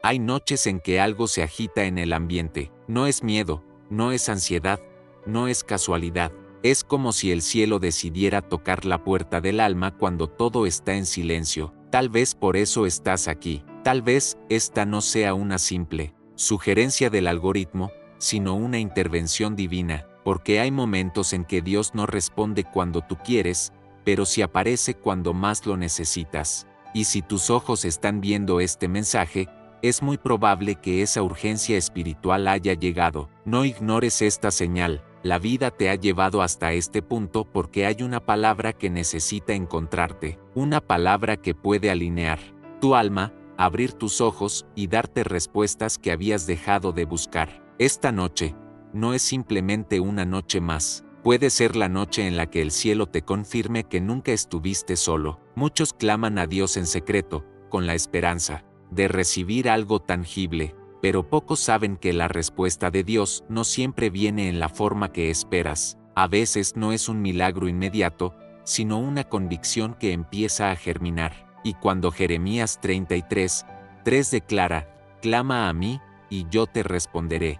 Hay noches en que algo se agita en el ambiente. No es miedo, no es ansiedad, no es casualidad. Es como si el cielo decidiera tocar la puerta del alma cuando todo está en silencio. Tal vez por eso estás aquí. Tal vez esta no sea una simple sugerencia del algoritmo, sino una intervención divina, porque hay momentos en que Dios no responde cuando tú quieres, pero sí aparece cuando más lo necesitas. Y si tus ojos están viendo este mensaje, es muy probable que esa urgencia espiritual haya llegado. No ignores esta señal. La vida te ha llevado hasta este punto porque hay una palabra que necesita encontrarte, una palabra que puede alinear tu alma, abrir tus ojos y darte respuestas que habías dejado de buscar. Esta noche no es simplemente una noche más. Puede ser la noche en la que el cielo te confirme que nunca estuviste solo. Muchos claman a Dios en secreto, con la esperanza de recibir algo tangible, pero pocos saben que la respuesta de Dios no siempre viene en la forma que esperas. A veces no es un milagro inmediato, sino una convicción que empieza a germinar. Y cuando Jeremías 33:3 declara, clama a mí, y yo te responderé.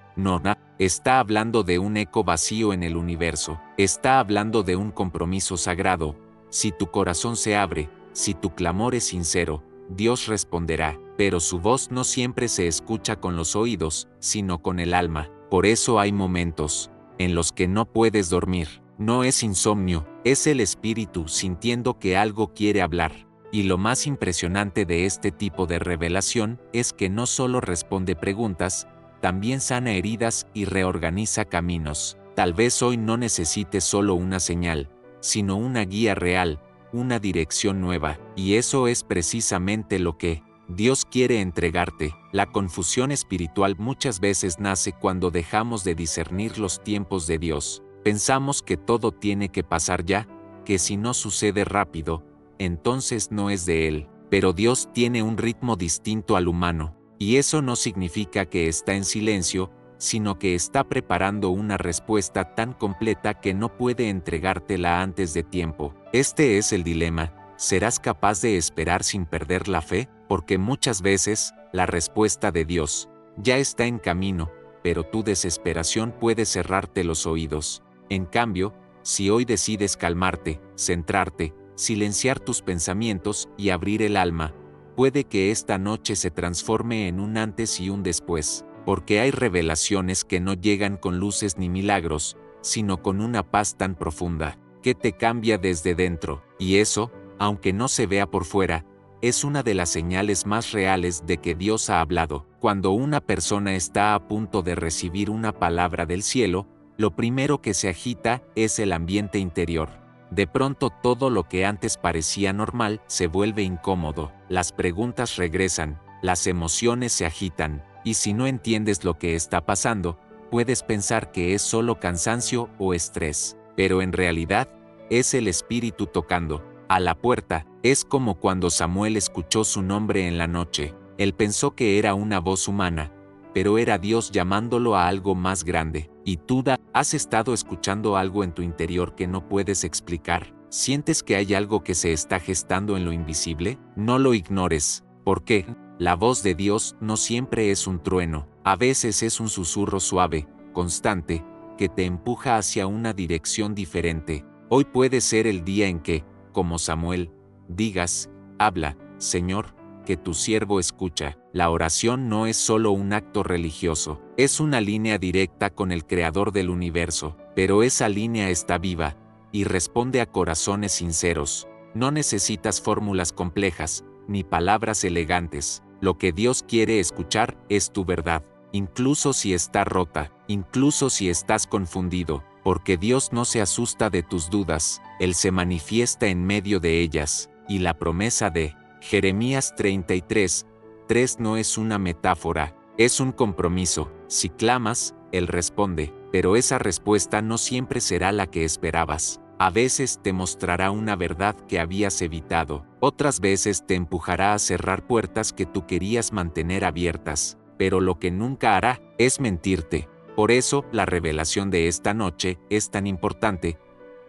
Está hablando de un eco vacío en el universo. Está hablando de un compromiso sagrado. Si tu corazón se abre, si tu clamor es sincero, Dios responderá, pero su voz no siempre se escucha con los oídos, sino con el alma. Por eso hay momentos en los que no puedes dormir. No es insomnio, es el espíritu sintiendo que algo quiere hablar. Y lo más impresionante de este tipo de revelación es que no solo responde preguntas, también sana heridas y reorganiza caminos. Tal vez hoy no necesites solo una señal, sino una guía real, una dirección nueva, y eso es precisamente lo que Dios quiere entregarte. La confusión espiritual muchas veces nace cuando dejamos de discernir los tiempos de Dios. Pensamos que todo tiene que pasar ya, que si no sucede rápido, entonces no es de Él. Pero Dios tiene un ritmo distinto al humano, y eso no significa que está en silencio, sino que está preparando una respuesta tan completa que no puede entregártela antes de tiempo. Este es el dilema. ¿Serás capaz de esperar sin perder la fe? Porque muchas veces, la respuesta de Dios ya está en camino, pero tu desesperación puede cerrarte los oídos. En cambio, si hoy decides calmarte, centrarte, silenciar tus pensamientos y abrir el alma, puede que esta noche se transforme en un antes y un después, porque hay revelaciones que no llegan con luces ni milagros, sino con una paz tan profunda, que te cambia desde dentro, y eso, aunque no se vea por fuera, es una de las señales más reales de que Dios ha hablado. Cuando una persona está a punto de recibir una palabra del cielo, lo primero que se agita es el ambiente interior. De pronto todo lo que antes parecía normal se vuelve incómodo, las preguntas regresan, las emociones se agitan, y si no entiendes lo que está pasando, puedes pensar que es solo cansancio o estrés, pero en realidad, es el espíritu tocando a la puerta. Es como cuando Samuel escuchó su nombre en la noche. Él pensó que era una voz humana, pero era Dios llamándolo a algo más grande. ¿Y tú, has estado escuchando algo en tu interior que no puedes explicar? ¿Sientes que hay algo que se está gestando en lo invisible? No lo ignores, porque la voz de Dios no siempre es un trueno. A veces es un susurro suave, constante, que te empuja hacia una dirección diferente. Hoy puede ser el día en que, como Samuel, digas, habla, Señor, que tu siervo escucha. La oración no es solo un acto religioso, es una línea directa con el Creador del universo, pero esa línea está viva, y responde a corazones sinceros. No necesitas fórmulas complejas, ni palabras elegantes. Lo que Dios quiere escuchar es tu verdad, incluso si está rota, incluso si estás confundido, porque Dios no se asusta de tus dudas, Él se manifiesta en medio de ellas, y la promesa de Jeremías 33:3 no es una metáfora, es un compromiso. Si clamas, Él responde, pero esa respuesta no siempre será la que esperabas. A veces te mostrará una verdad que habías evitado, otras veces te empujará a cerrar puertas que tú querías mantener abiertas, pero lo que nunca hará es mentirte. Por eso, la revelación de esta noche es tan importante.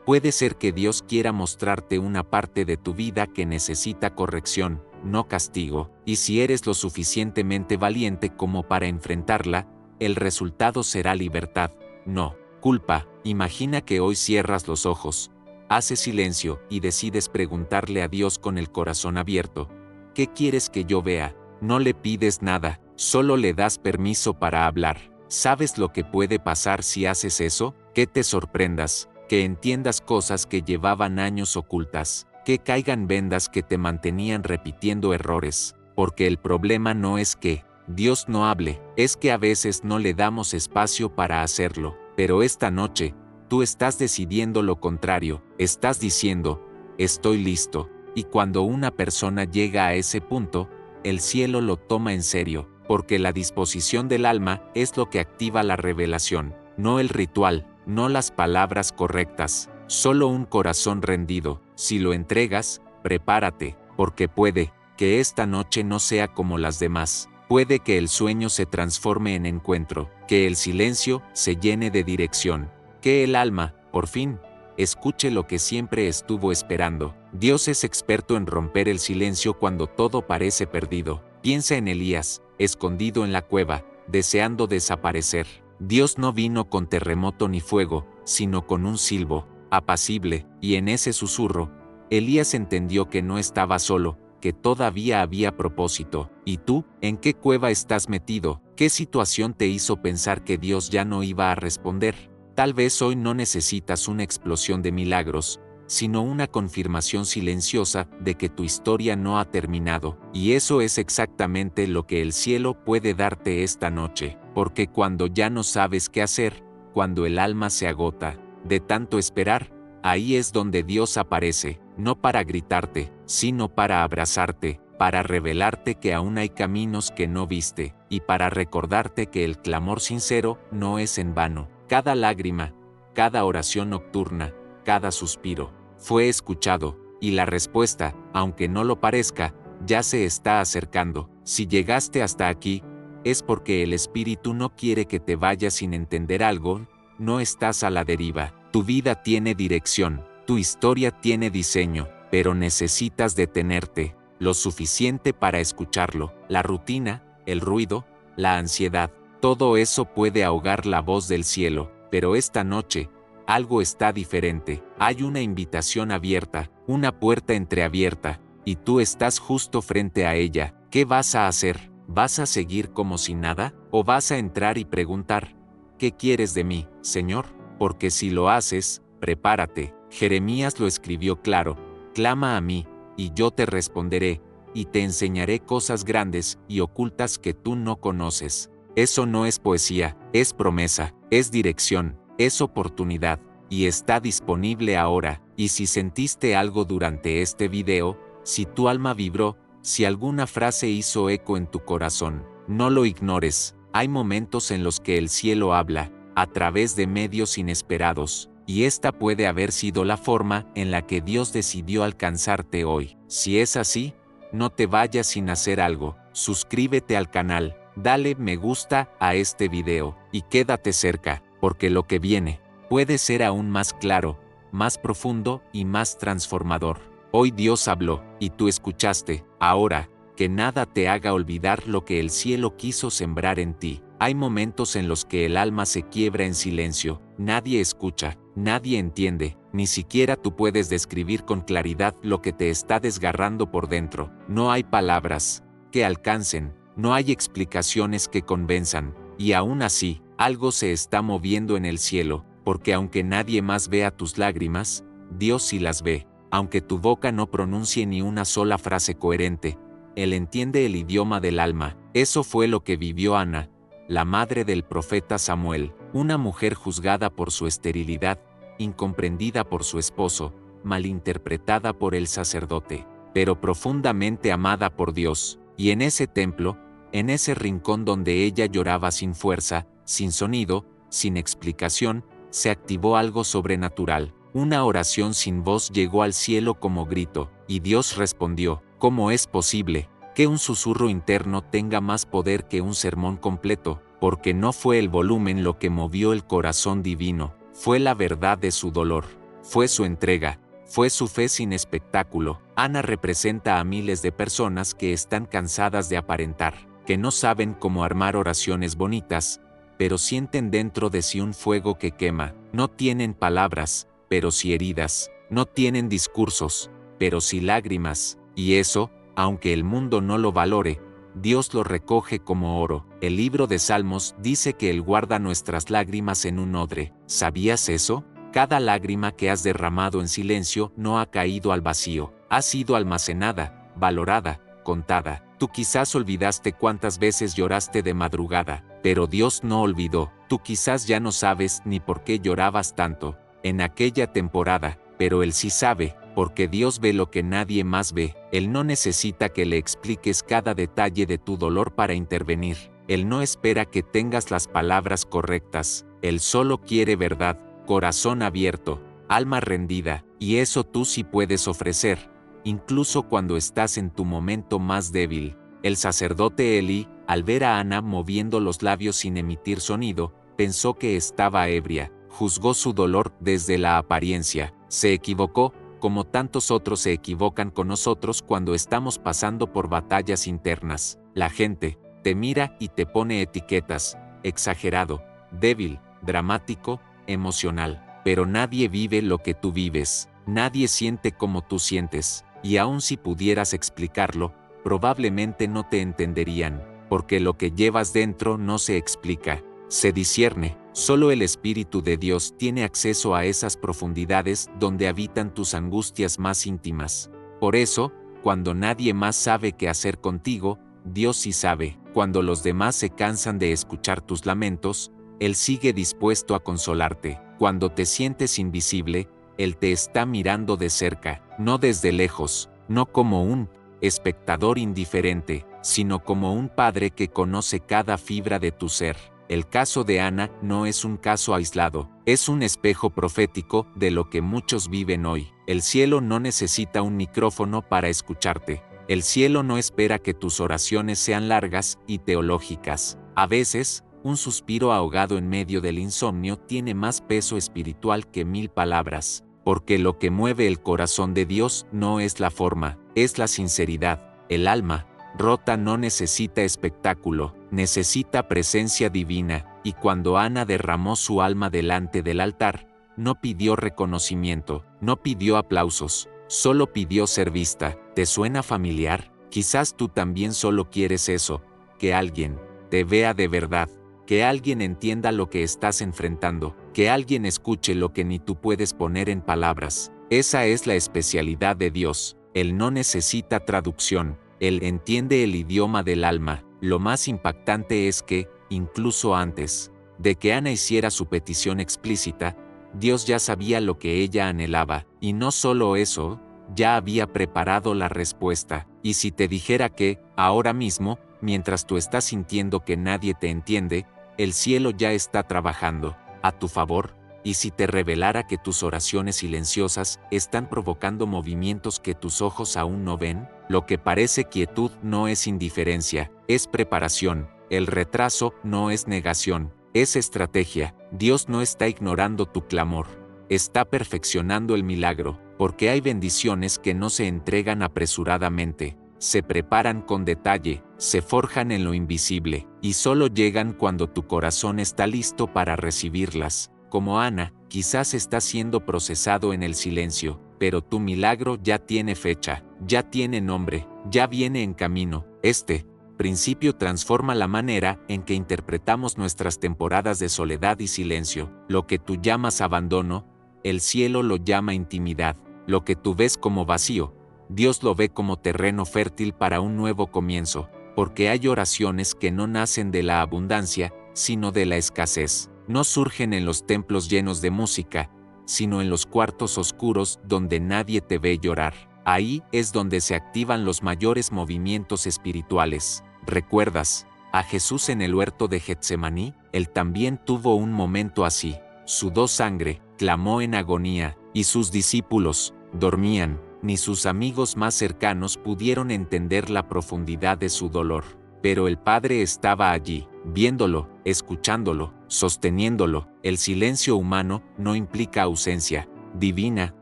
Puede ser que Dios quiera mostrarte una parte de tu vida que necesita corrección, no castigo, y si eres lo suficientemente valiente como para enfrentarla, el resultado será libertad, no culpa. Imagina que hoy cierras los ojos, haces silencio y decides preguntarle a Dios con el corazón abierto: ¿qué quieres que yo vea? No le pides nada, solo le das permiso para hablar. ¿Sabes lo que puede pasar si haces eso? Que te sorprendas, que entiendas cosas que llevaban años ocultas, que caigan vendas que te mantenían repitiendo errores, porque el problema no es que Dios no hable, es que a veces no le damos espacio para hacerlo. Pero esta noche, tú estás decidiendo lo contrario, estás diciendo: estoy listo. Y cuando una persona llega a ese punto, el cielo lo toma en serio, porque la disposición del alma es lo que activa la revelación, no el ritual, no las palabras correctas, solo un corazón rendido. Si lo entregas, prepárate, porque puede que esta noche no sea como las demás. Puede que el sueño se transforme en encuentro, que el silencio se llene de dirección, que el alma, por fin, escuche lo que siempre estuvo esperando. Dios es experto en romper el silencio cuando todo parece perdido. Piensa en Elías, escondido en la cueva, deseando desaparecer. Dios no vino con terremoto ni fuego, sino con un silbo, apacible, y en ese susurro, Elías entendió que no estaba solo, que todavía había propósito. ¿Y tú? ¿En qué cueva estás metido? ¿Qué situación te hizo pensar que Dios ya no iba a responder? Tal vez hoy no necesitas una explosión de milagros, sino una confirmación silenciosa de que tu historia no ha terminado. Y eso es exactamente lo que el cielo puede darte esta noche, porque cuando ya no sabes qué hacer, cuando el alma se agota de tanto esperar, ahí es donde Dios aparece, no para gritarte, sino para abrazarte, para revelarte que aún hay caminos que no viste, y para recordarte que el clamor sincero no es en vano. Cada lágrima, cada oración nocturna, cada suspiro, fue escuchado, y la respuesta, aunque no lo parezca, ya se está acercando. Si llegaste hasta aquí, es porque el Espíritu no quiere que te vayas sin entender algo. No estás a la deriva. Tu vida tiene dirección, tu historia tiene diseño, pero necesitas detenerte lo suficiente para escucharlo. La rutina, el ruido, la ansiedad, todo eso puede ahogar la voz del cielo, pero esta noche, algo está diferente. Hay una invitación abierta, una puerta entreabierta, y tú estás justo frente a ella. ¿Qué vas a hacer? ¿Vas a seguir como si nada? ¿O vas a entrar y preguntar: ¿qué quieres de mí, Señor? Porque si lo haces, prepárate. Jeremías lo escribió claro: clama a mí, y yo te responderé, y te enseñaré cosas grandes y ocultas que tú no conoces. Eso no es poesía, es promesa, es dirección, es oportunidad, y está disponible ahora. Y si sentiste algo durante este video, si tu alma vibró, si alguna frase hizo eco en tu corazón, no lo ignores. Hay momentos en los que el cielo habla, a través de medios inesperados, y esta puede haber sido la forma en la que Dios decidió alcanzarte hoy. Si es así, no te vayas sin hacer algo. Suscríbete al canal, dale me gusta a este video, y quédate cerca, porque lo que viene puede ser aún más claro, más profundo y más transformador. Hoy Dios habló, y tú escuchaste. Ahora, que nada te haga olvidar lo que el cielo quiso sembrar en ti. Hay momentos en los que el alma se quiebra en silencio, nadie escucha, nadie entiende, ni siquiera tú puedes describir con claridad lo que te está desgarrando por dentro. No hay palabras que alcancen, no hay explicaciones que convenzan, y aún así, algo se está moviendo en el cielo, porque aunque nadie más vea tus lágrimas, Dios sí las ve. Aunque tu boca no pronuncie ni una sola frase coherente, Él entiende el idioma del alma. Eso fue lo que vivió Ana, la madre del profeta Samuel, una mujer juzgada por su esterilidad, incomprendida por su esposo, malinterpretada por el sacerdote, pero profundamente amada por Dios. Y en ese templo, en ese rincón donde ella lloraba sin fuerza, sin sonido, sin explicación, se activó algo sobrenatural. Una oración sin voz llegó al cielo como grito, y Dios respondió. ¿Cómo es posible que un susurro interno tenga más poder que un sermón completo? Porque no fue el volumen lo que movió el corazón divino, fue la verdad de su dolor, fue su entrega, Fue su fe sin espectáculo. Ana representa a miles de personas que están cansadas de aparentar, que no saben cómo armar oraciones bonitas, pero sienten dentro de sí un fuego que quema. No tienen palabras, pero sí heridas. No tienen discursos, pero sí lágrimas. Y eso, aunque el mundo no lo valore, Dios lo recoge como oro. El libro de Salmos dice que Él guarda nuestras lágrimas en un odre. ¿Sabías eso? Cada lágrima que has derramado en silencio no ha caído al vacío. Ha sido almacenada, valorada, contada. Tú quizás olvidaste cuántas veces lloraste de madrugada, pero Dios no olvidó. Tú quizás ya no sabes ni por qué llorabas tanto en aquella temporada, pero Él sí sabe, porque Dios ve lo que nadie más ve. Él no necesita que le expliques cada detalle de tu dolor para intervenir. Él no espera que tengas las palabras correctas. Él solo quiere verdad, corazón abierto, alma rendida, y eso tú sí puedes ofrecer, incluso cuando estás en tu momento más débil. El sacerdote Elí, al ver a Ana moviendo los labios sin emitir sonido, pensó que estaba ebria. Juzgó su dolor desde la apariencia. Se equivocó, como tantos otros se equivocan con nosotros cuando estamos pasando por batallas internas. La gente te mira y te pone etiquetas: exagerado, débil, dramático, emocional. Pero nadie vive lo que tú vives. Nadie siente como tú sientes. Y aun si pudieras explicarlo, probablemente no te entenderían, porque lo que llevas dentro no se explica, se discierne. Solo el Espíritu de Dios tiene acceso a esas profundidades donde habitan tus angustias más íntimas. Por eso, cuando nadie más sabe qué hacer contigo, Dios sí sabe. Cuando los demás se cansan de escuchar tus lamentos, Él sigue dispuesto a consolarte. Cuando te sientes invisible, Él te está mirando de cerca, no desde lejos, no como un espectador indiferente, sino como un padre que conoce cada fibra de tu ser. El caso de Ana no es un caso aislado, es un espejo profético de lo que muchos viven hoy. El cielo no necesita un micrófono para escucharte. El cielo no espera que tus oraciones sean largas y teológicas. A veces, un suspiro ahogado en medio del insomnio tiene más peso espiritual que 1000 palabras, porque lo que mueve el corazón de Dios no es la forma, es la sinceridad. El alma rota no necesita espectáculo, necesita presencia divina, y cuando Ana derramó su alma delante del altar, no pidió reconocimiento, no pidió aplausos, solo pidió ser vista. ¿Te suena familiar? Quizás tú también solo quieres eso, que alguien te vea de verdad, que alguien entienda lo que estás enfrentando, que alguien escuche lo que ni tú puedes poner en palabras. Esa es la especialidad de Dios. Él no necesita traducción. Él entiende el idioma del alma. Lo más impactante es que, incluso antes de que Ana hiciera su petición explícita, Dios ya sabía lo que ella anhelaba, y no solo eso, ya había preparado la respuesta. Y si te dijera que, ahora mismo, mientras tú estás sintiendo que nadie te entiende, el cielo ya está trabajando a tu favor. Y si te revelara que tus oraciones silenciosas están provocando movimientos que tus ojos aún no ven, lo que parece quietud no es indiferencia, es preparación. El retraso no es negación, es estrategia. Dios no está ignorando tu clamor, está perfeccionando el milagro, porque hay bendiciones que no se entregan apresuradamente, se preparan con detalle, se forjan en lo invisible, y solo llegan cuando tu corazón está listo para recibirlas. Como Ana, quizás está siendo procesado en el silencio, pero tu milagro ya tiene fecha, ya tiene nombre, ya viene en camino. Este principio transforma la manera en que interpretamos nuestras temporadas de soledad y silencio. Lo que tú llamas abandono, el cielo lo llama intimidad. Lo que tú ves como vacío, Dios lo ve como terreno fértil para un nuevo comienzo, porque hay oraciones que no nacen de la abundancia, sino de la escasez. No surgen en los templos llenos de música, sino en los cuartos oscuros donde nadie te ve llorar. Ahí es donde se activan los mayores movimientos espirituales. ¿Recuerdas a Jesús en el huerto de Getsemaní? Él también tuvo un momento así. Sudó sangre, clamó en agonía, y sus discípulos dormían. Ni sus amigos más cercanos pudieron entender la profundidad de su dolor. Pero el Padre estaba allí, viéndolo, escuchándolo, sosteniéndolo. El silencio humano no implica ausencia divina,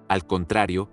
al contrario,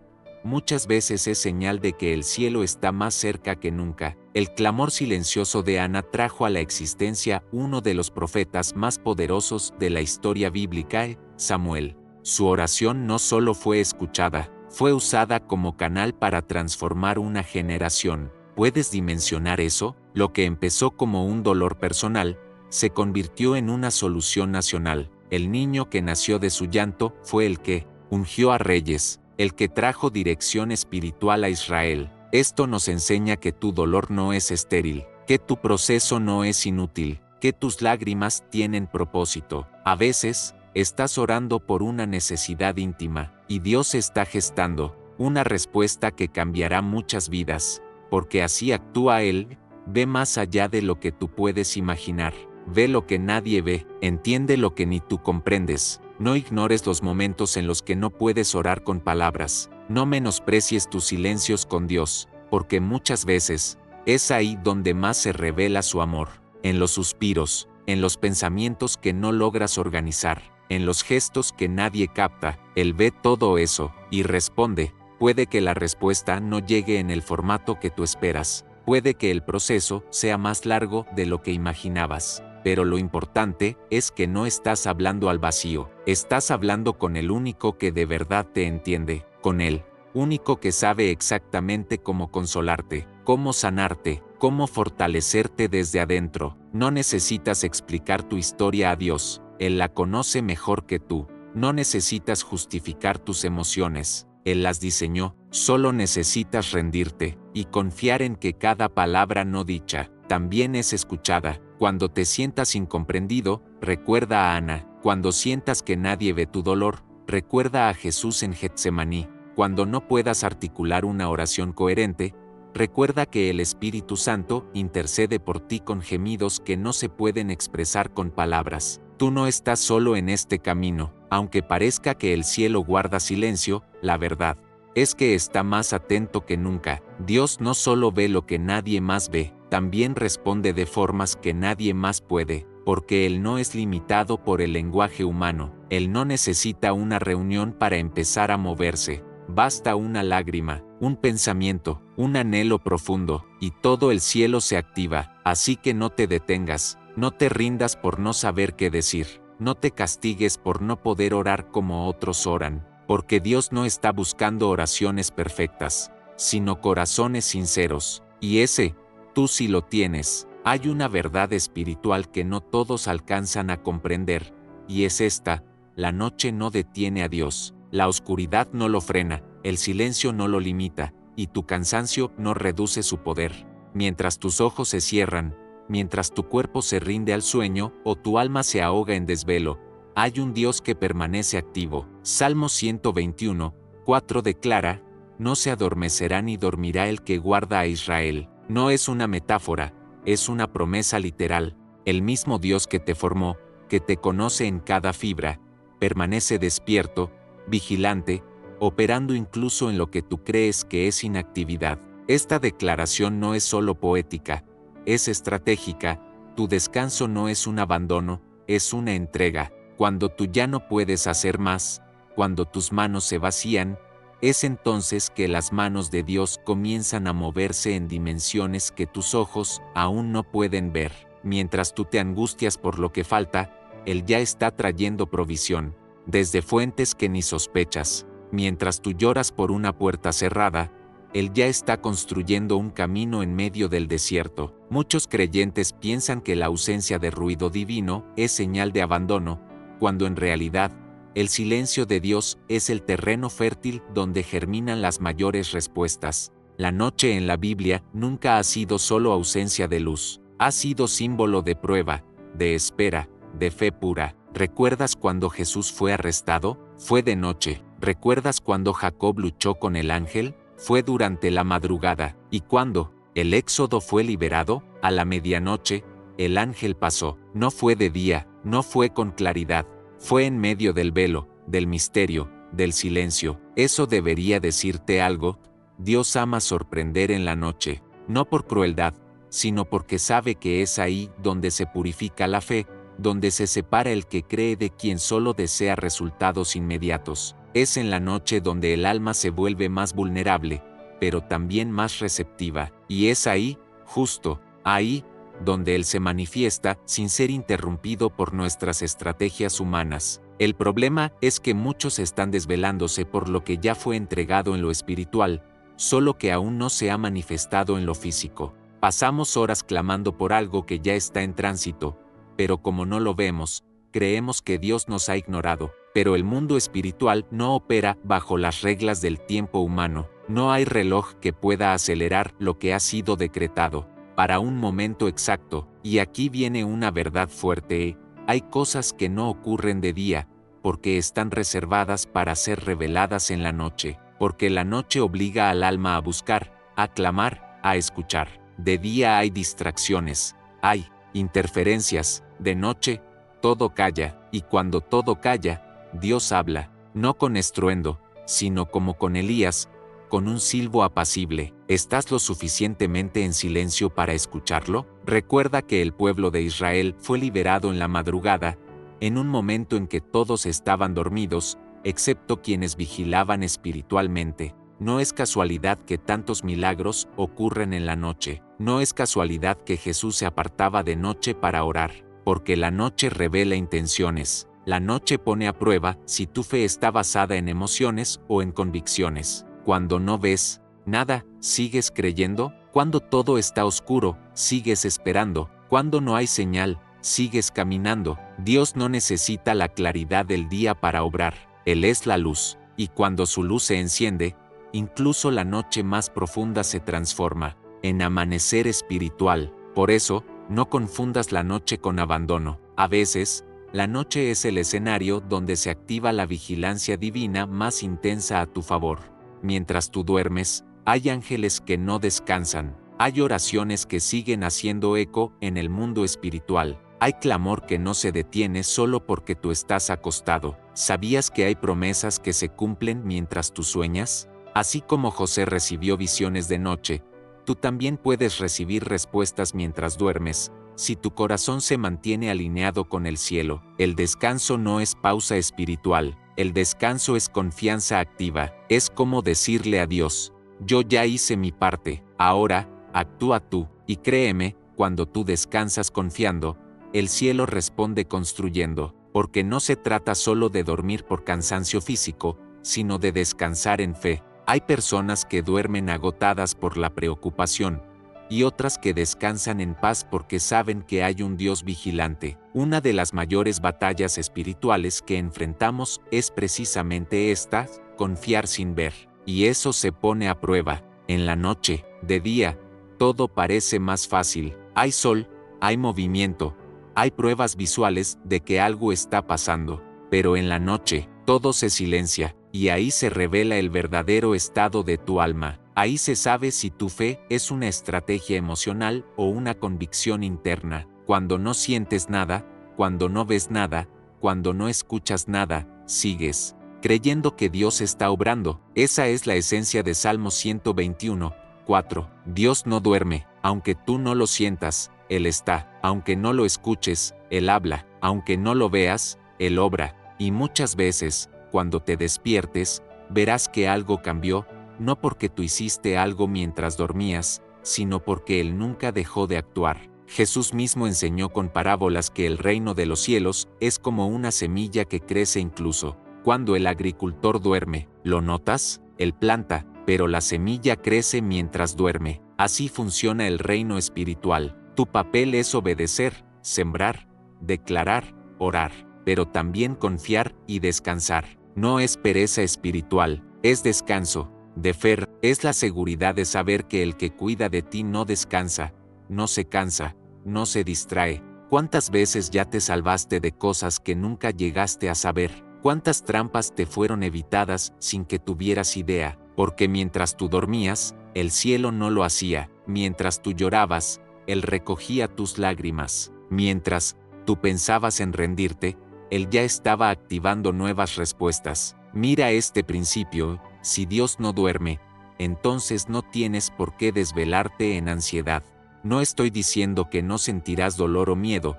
muchas veces es señal de que el cielo está más cerca que nunca. El clamor silencioso de Ana trajo a la existencia uno de los profetas más poderosos de la historia bíblica, Samuel. Su oración no solo fue escuchada, fue usada como canal para transformar una generación. ¿Puedes dimensionar eso? Lo que empezó como un dolor personal, se convirtió en una solución nacional. El niño que nació de su llanto fue el que ungió a reyes, el que trajo dirección espiritual a Israel. Esto nos enseña que tu dolor no es estéril, que tu proceso no es inútil, que tus lágrimas tienen propósito. A veces, estás orando por una necesidad íntima, y Dios está gestando una respuesta que cambiará muchas vidas, porque así actúa Él. Ve más allá de lo que tú puedes imaginar. Ve lo que nadie ve, entiende lo que ni tú comprendes. No ignores los momentos en los que no puedes orar con palabras. No menosprecies tus silencios con Dios, porque muchas veces es ahí donde más se revela su amor. En los suspiros, en los pensamientos que no logras organizar, en los gestos que nadie capta. Él ve todo eso y responde. Puede que la respuesta no llegue en el formato que tú esperas. Puede que el proceso sea más largo de lo que imaginabas, pero lo importante es que no estás hablando al vacío, estás hablando con el único que de verdad te entiende, con el único que sabe exactamente cómo consolarte, cómo sanarte, cómo fortalecerte desde adentro. No necesitas explicar tu historia a Dios, Él la conoce mejor que tú. No necesitas justificar tus emociones, Él las diseñó. Solo necesitas rendirte y confiar en que cada palabra no dicha también es escuchada. Cuando te sientas incomprendido, recuerda a Ana. Cuando sientas que nadie ve tu dolor, recuerda a Jesús en Getsemaní. Cuando no puedas articular una oración coherente, recuerda que el Espíritu Santo intercede por ti con gemidos que no se pueden expresar con palabras. Tú no estás solo en este camino, aunque parezca que el cielo guarda silencio. La verdad es que está más atento que nunca. Dios no solo ve lo que nadie más ve, también responde de formas que nadie más puede, porque Él no es limitado por el lenguaje humano. Él no necesita una reunión para empezar a moverse. Basta una lágrima, un pensamiento, un anhelo profundo, y todo el cielo se activa. Así que no te detengas, no te rindas por no saber qué decir, no te castigues por no poder orar como otros oran. Porque Dios no está buscando oraciones perfectas, sino corazones sinceros. Y ese, tú sí lo tienes. Hay una verdad espiritual que no todos alcanzan a comprender, y es esta: la noche no detiene a Dios, la oscuridad no lo frena, el silencio no lo limita, y tu cansancio no reduce su poder. Mientras tus ojos se cierran, mientras tu cuerpo se rinde al sueño o tu alma se ahoga en desvelo, hay un Dios que permanece activo. Salmo 121, 4 declara: no se adormecerá ni dormirá el que guarda a Israel. No es una metáfora, es una promesa literal. El mismo Dios que te formó, que te conoce en cada fibra, permanece despierto, vigilante, operando incluso en lo que tú crees que es inactividad. Esta declaración no es solo poética, es estratégica. Tu descanso no es un abandono, es una entrega. Cuando tú ya no puedes hacer más, cuando tus manos se vacían, es entonces que las manos de Dios comienzan a moverse en dimensiones que tus ojos aún no pueden ver. Mientras tú te angustias por lo que falta, Él ya está trayendo provisión, desde fuentes que ni sospechas. Mientras tú lloras por una puerta cerrada, Él ya está construyendo un camino en medio del desierto. Muchos creyentes piensan que la ausencia de ruido divino es señal de abandono, cuando en realidad, el silencio de Dios es el terreno fértil donde germinan las mayores respuestas. La noche en la Biblia nunca ha sido solo ausencia de luz, ha sido símbolo de prueba, de espera, de fe pura. ¿Recuerdas cuando Jesús fue arrestado? Fue de noche. ¿Recuerdas cuando Jacob luchó con el ángel? Fue durante la madrugada. ¿Y cuando el Éxodo fue liberado? A la medianoche, el ángel pasó. No fue de día, no fue con claridad. Fue en medio del velo, del misterio, del silencio. Eso debería decirte algo. Dios ama sorprender en la noche, no por crueldad, sino porque sabe que es ahí donde se purifica la fe, donde se separa el que cree de quien solo desea resultados inmediatos. Es en la noche donde el alma se vuelve más vulnerable, pero también más receptiva, y es ahí, justo, ahí, donde Él se manifiesta sin ser interrumpido por nuestras estrategias humanas. El problema es que muchos están desvelándose por lo que ya fue entregado en lo espiritual, solo que aún no se ha manifestado en lo físico. Pasamos horas clamando por algo que ya está en tránsito, pero como no lo vemos, creemos que Dios nos ha ignorado. Pero el mundo espiritual no opera bajo las reglas del tiempo humano. No hay reloj que pueda acelerar lo que ha sido decretado para un momento exacto. Y aquí viene una verdad fuerte. Hay cosas que no ocurren de día, porque están reservadas para ser reveladas en la noche, porque la noche obliga al alma a buscar, a clamar, a escuchar. De día hay distracciones, hay interferencias. De noche, todo calla, y cuando todo calla, Dios habla, no con estruendo, sino como con Elías, con un silbo apacible. ¿Estás lo suficientemente en silencio para escucharlo? Recuerda que el pueblo de Israel fue liberado en la madrugada, en un momento en que todos estaban dormidos, excepto quienes vigilaban espiritualmente. No es casualidad que tantos milagros ocurren en la noche. No es casualidad que Jesús se apartaba de noche para orar, porque la noche revela intenciones. La noche pone a prueba si tu fe está basada en emociones o en convicciones. Cuando no ves nada, ¿sigues creyendo? Cuando todo está oscuro, ¿sigues esperando? Cuando no hay señal, ¿sigues caminando? Dios no necesita la claridad del día para obrar. Él es la luz, y cuando su luz se enciende, incluso la noche más profunda se transforma en amanecer espiritual. Por eso, no confundas la noche con abandono. A veces, la noche es el escenario donde se activa la vigilancia divina más intensa a tu favor. Mientras tú duermes, hay ángeles que no descansan. Hay oraciones que siguen haciendo eco en el mundo espiritual. Hay clamor que no se detiene solo porque tú estás acostado. ¿Sabías que hay promesas que se cumplen mientras tú sueñas? Así como José recibió visiones de noche, tú también puedes recibir respuestas mientras duermes, si tu corazón se mantiene alineado con el cielo. El descanso no es pausa espiritual, el descanso es confianza activa. Es como decirle a Dios, yo ya hice mi parte, ahora, actúa tú. Y créeme, cuando tú descansas confiando, el cielo responde construyendo, porque no se trata solo de dormir por cansancio físico, sino de descansar en fe. Hay personas que duermen agotadas por la preocupación, y otras que descansan en paz porque saben que hay un Dios vigilante. Una de las mayores batallas espirituales que enfrentamos es precisamente esta, confiar sin ver. Y eso se pone a prueba. En la noche, de día, todo parece más fácil. Hay sol, hay movimiento, hay pruebas visuales de que algo está pasando. Pero en la noche, todo se silencia, y ahí se revela el verdadero estado de tu alma. Ahí se sabe si tu fe es una estrategia emocional o una convicción interna. Cuando no sientes nada, cuando no ves nada, cuando no escuchas nada, sigues creyendo que Dios está obrando. Esa es la esencia de Salmo 121, 4. Dios no duerme, aunque tú no lo sientas, Él está. Aunque no lo escuches, Él habla. Aunque no lo veas, Él obra. Y muchas veces, cuando te despiertes, verás que algo cambió, no porque tú hiciste algo mientras dormías, sino porque Él nunca dejó de actuar. Jesús mismo enseñó con parábolas que el reino de los cielos es como una semilla que crece incluso cuando el agricultor duerme. ¿Lo notas? Él planta, pero la semilla crece mientras duerme. Así funciona el reino espiritual. Tu papel es obedecer, sembrar, declarar, orar, pero también confiar y descansar. No es pereza espiritual, es descanso. De fe es la seguridad de saber que el que cuida de ti no descansa, no se cansa, no se distrae. ¿Cuántas veces ya te salvaste de cosas que nunca llegaste a saber? ¿Cuántas trampas te fueron evitadas sin que tuvieras idea? Porque mientras tú dormías, el cielo no lo hacía. Mientras tú llorabas, Él recogía tus lágrimas. Mientras tú pensabas en rendirte, Él ya estaba activando nuevas respuestas. Mira este principio: si Dios no duerme, entonces no tienes por qué desvelarte en ansiedad. No estoy diciendo que no sentirás dolor o miedo,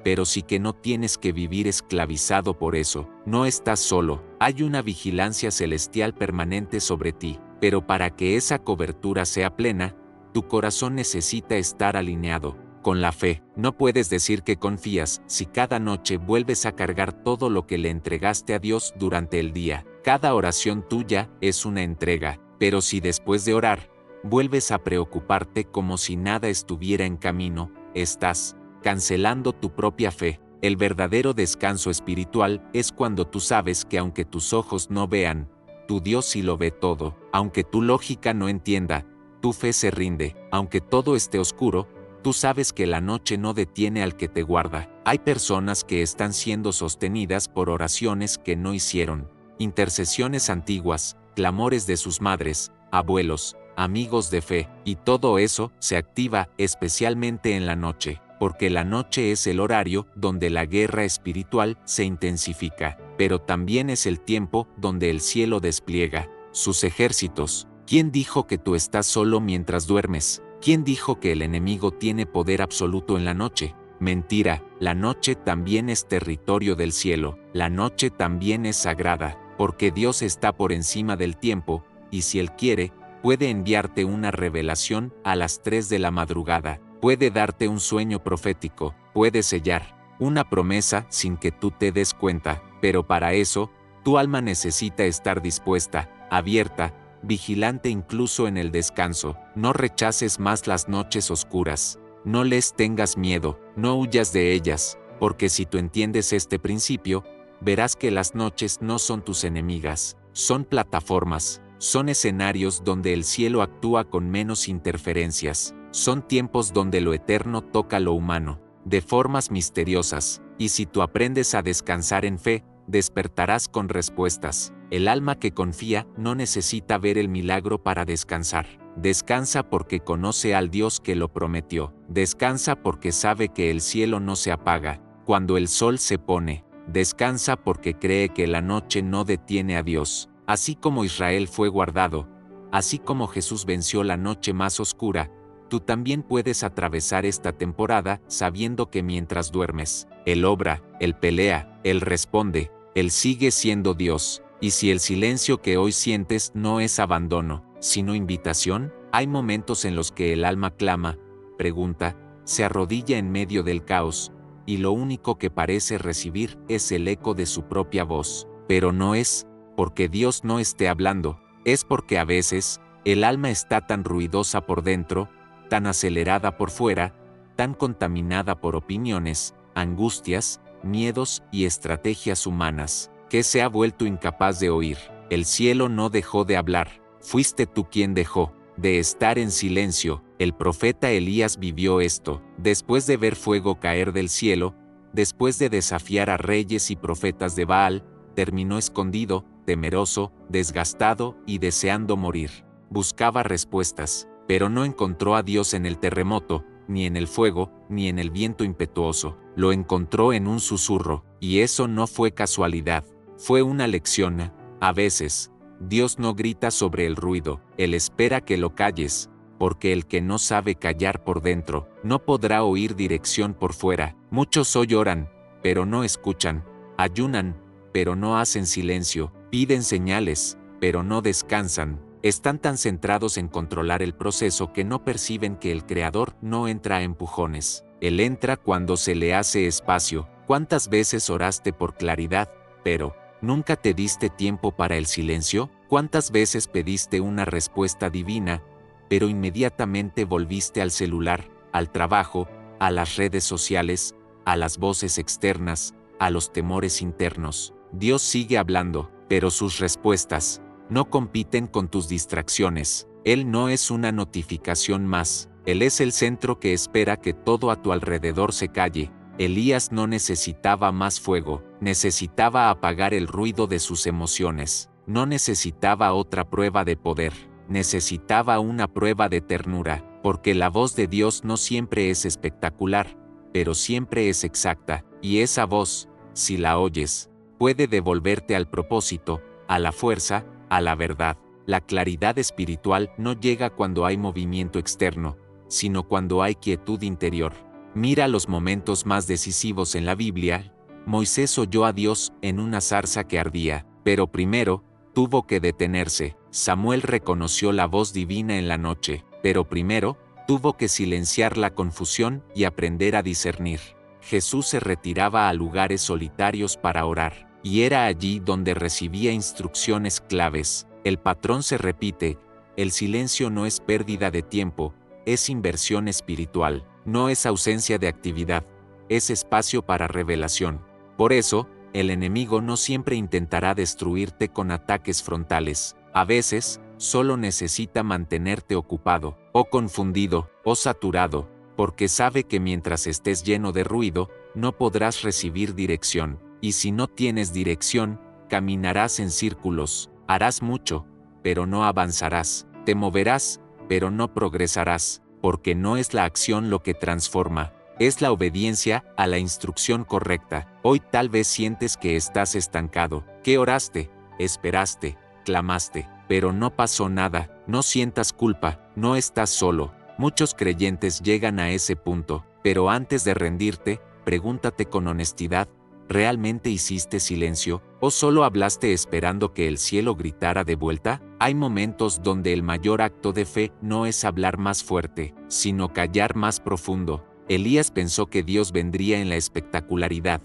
pero sí que no tienes que vivir esclavizado por eso. No estás solo, hay una vigilancia celestial permanente sobre ti, pero para que esa cobertura sea plena, tu corazón necesita estar alineado con la fe. No puedes decir que confías si cada noche vuelves a cargar todo lo que le entregaste a Dios durante el día. Cada oración tuya es una entrega, pero si después de orar, vuelves a preocuparte como si nada estuviera en camino, estás cancelando tu propia fe. El verdadero descanso espiritual es cuando tú sabes que aunque tus ojos no vean, tu Dios sí lo ve todo. Aunque tu lógica no entienda, tu fe se rinde. Aunque todo esté oscuro, tú sabes que la noche no detiene al que te guarda. Hay personas que están siendo sostenidas por oraciones que no hicieron, intercesiones antiguas, clamores de sus madres, abuelos, amigos de fe, y todo eso se activa especialmente en la noche, porque la noche es el horario donde la guerra espiritual se intensifica, pero también es el tiempo donde el cielo despliega sus ejércitos. ¿Quién dijo que tú estás solo mientras duermes? ¿Quién dijo que el enemigo tiene poder absoluto en la noche? Mentira, la noche también es territorio del cielo, la noche también es sagrada, porque Dios está por encima del tiempo, y si Él quiere, puede enviarte una revelación a las 3 de la madrugada, puede darte un sueño profético, puede sellar una promesa sin que tú te des cuenta, pero para eso, tu alma necesita estar dispuesta, abierta, vigilante incluso en el descanso. No rechaces más las noches oscuras, no les tengas miedo, no huyas de ellas, porque si tú entiendes este principio, verás que las noches no son tus enemigas, son plataformas, son escenarios donde el cielo actúa con menos interferencias, son tiempos donde lo eterno toca lo humano, de formas misteriosas, y si tú aprendes a descansar en fe, despertarás con respuestas. El alma que confía no necesita ver el milagro para descansar. Descansa porque conoce al Dios que lo prometió. Descansa porque sabe que el cielo no se apaga cuando el sol se pone. Descansa porque cree que la noche no detiene a Dios. Así como Israel fue guardado, así como Jesús venció la noche más oscura, tú también puedes atravesar esta temporada sabiendo que mientras duermes, Él obra, Él pelea, Él responde, Él sigue siendo Dios. Y si el silencio que hoy sientes no es abandono, sino invitación, hay momentos en los que el alma clama, pregunta, se arrodilla en medio del caos, y lo único que parece recibir es el eco de su propia voz. Pero no es porque Dios no esté hablando, es porque a veces, el alma está tan ruidosa por dentro, tan acelerada por fuera, tan contaminada por opiniones, angustias, miedos y estrategias humanas, que se ha vuelto incapaz de oír. El cielo no dejó de hablar, fuiste tú quien dejó de estar en silencio. El profeta Elías vivió esto, después de ver fuego caer del cielo, después de desafiar a reyes y profetas de Baal, terminó escondido, temeroso, desgastado y deseando morir. Buscaba respuestas, pero no encontró a Dios en el terremoto, ni en el fuego, ni en el viento impetuoso. Lo encontró en un susurro, y eso no fue casualidad, fue una lección. A veces, Dios no grita sobre el ruido, Él espera que lo calles, porque el que no sabe callar por dentro, no podrá oír dirección por fuera. Muchos hoy oran, pero no escuchan, ayunan, pero no hacen silencio, piden señales, pero no descansan. Están tan centrados en controlar el proceso que no perciben que el Creador no entra a empujones. Él entra cuando se le hace espacio. ¿Cuántas veces oraste por claridad, pero nunca te diste tiempo para el silencio? ¿Cuántas veces pediste una respuesta divina, pero inmediatamente volviste al celular, al trabajo, a las redes sociales, a las voces externas, a los temores internos? Dios sigue hablando, pero sus respuestas no compiten con tus distracciones. Él no es una notificación más. Él es el centro que espera que todo a tu alrededor se calle. Elías no necesitaba más fuego, necesitaba apagar el ruido de sus emociones. No necesitaba otra prueba de poder, necesitaba una prueba de ternura, porque la voz de Dios no siempre es espectacular, pero siempre es exacta, y esa voz, si la oyes, puede devolverte al propósito, a la fuerza, a la verdad. La claridad espiritual no llega cuando hay movimiento externo, sino cuando hay quietud interior. Mira los momentos más decisivos en la Biblia. Moisés oyó a Dios en una zarza que ardía, pero primero, tuvo que detenerse. Samuel reconoció la voz divina en la noche, pero primero, tuvo que silenciar la confusión y aprender a discernir. Jesús se retiraba a lugares solitarios para orar, y era allí donde recibía instrucciones claves. El patrón se repite: el silencio no es pérdida de tiempo, es inversión espiritual, no es ausencia de actividad, es espacio para revelación. Por eso, el enemigo no siempre intentará destruirte con ataques frontales. A veces, solo necesita mantenerte ocupado, o confundido, o saturado, porque sabe que mientras estés lleno de ruido, no podrás recibir dirección, y si no tienes dirección, caminarás en círculos, harás mucho, pero no avanzarás, te moverás, pero no progresarás, porque no es la acción lo que transforma, es la obediencia a la instrucción correcta. Hoy tal vez sientes que estás estancado, que oraste, esperaste, clamaste, pero no pasó nada. No sientas culpa, no estás solo. Muchos creyentes llegan a ese punto, pero antes de rendirte, pregúntate con honestidad: ¿realmente hiciste silencio, o solo hablaste esperando que el cielo gritara de vuelta? Hay momentos donde el mayor acto de fe no es hablar más fuerte, sino callar más profundo. Elías pensó que Dios vendría en la espectacularidad,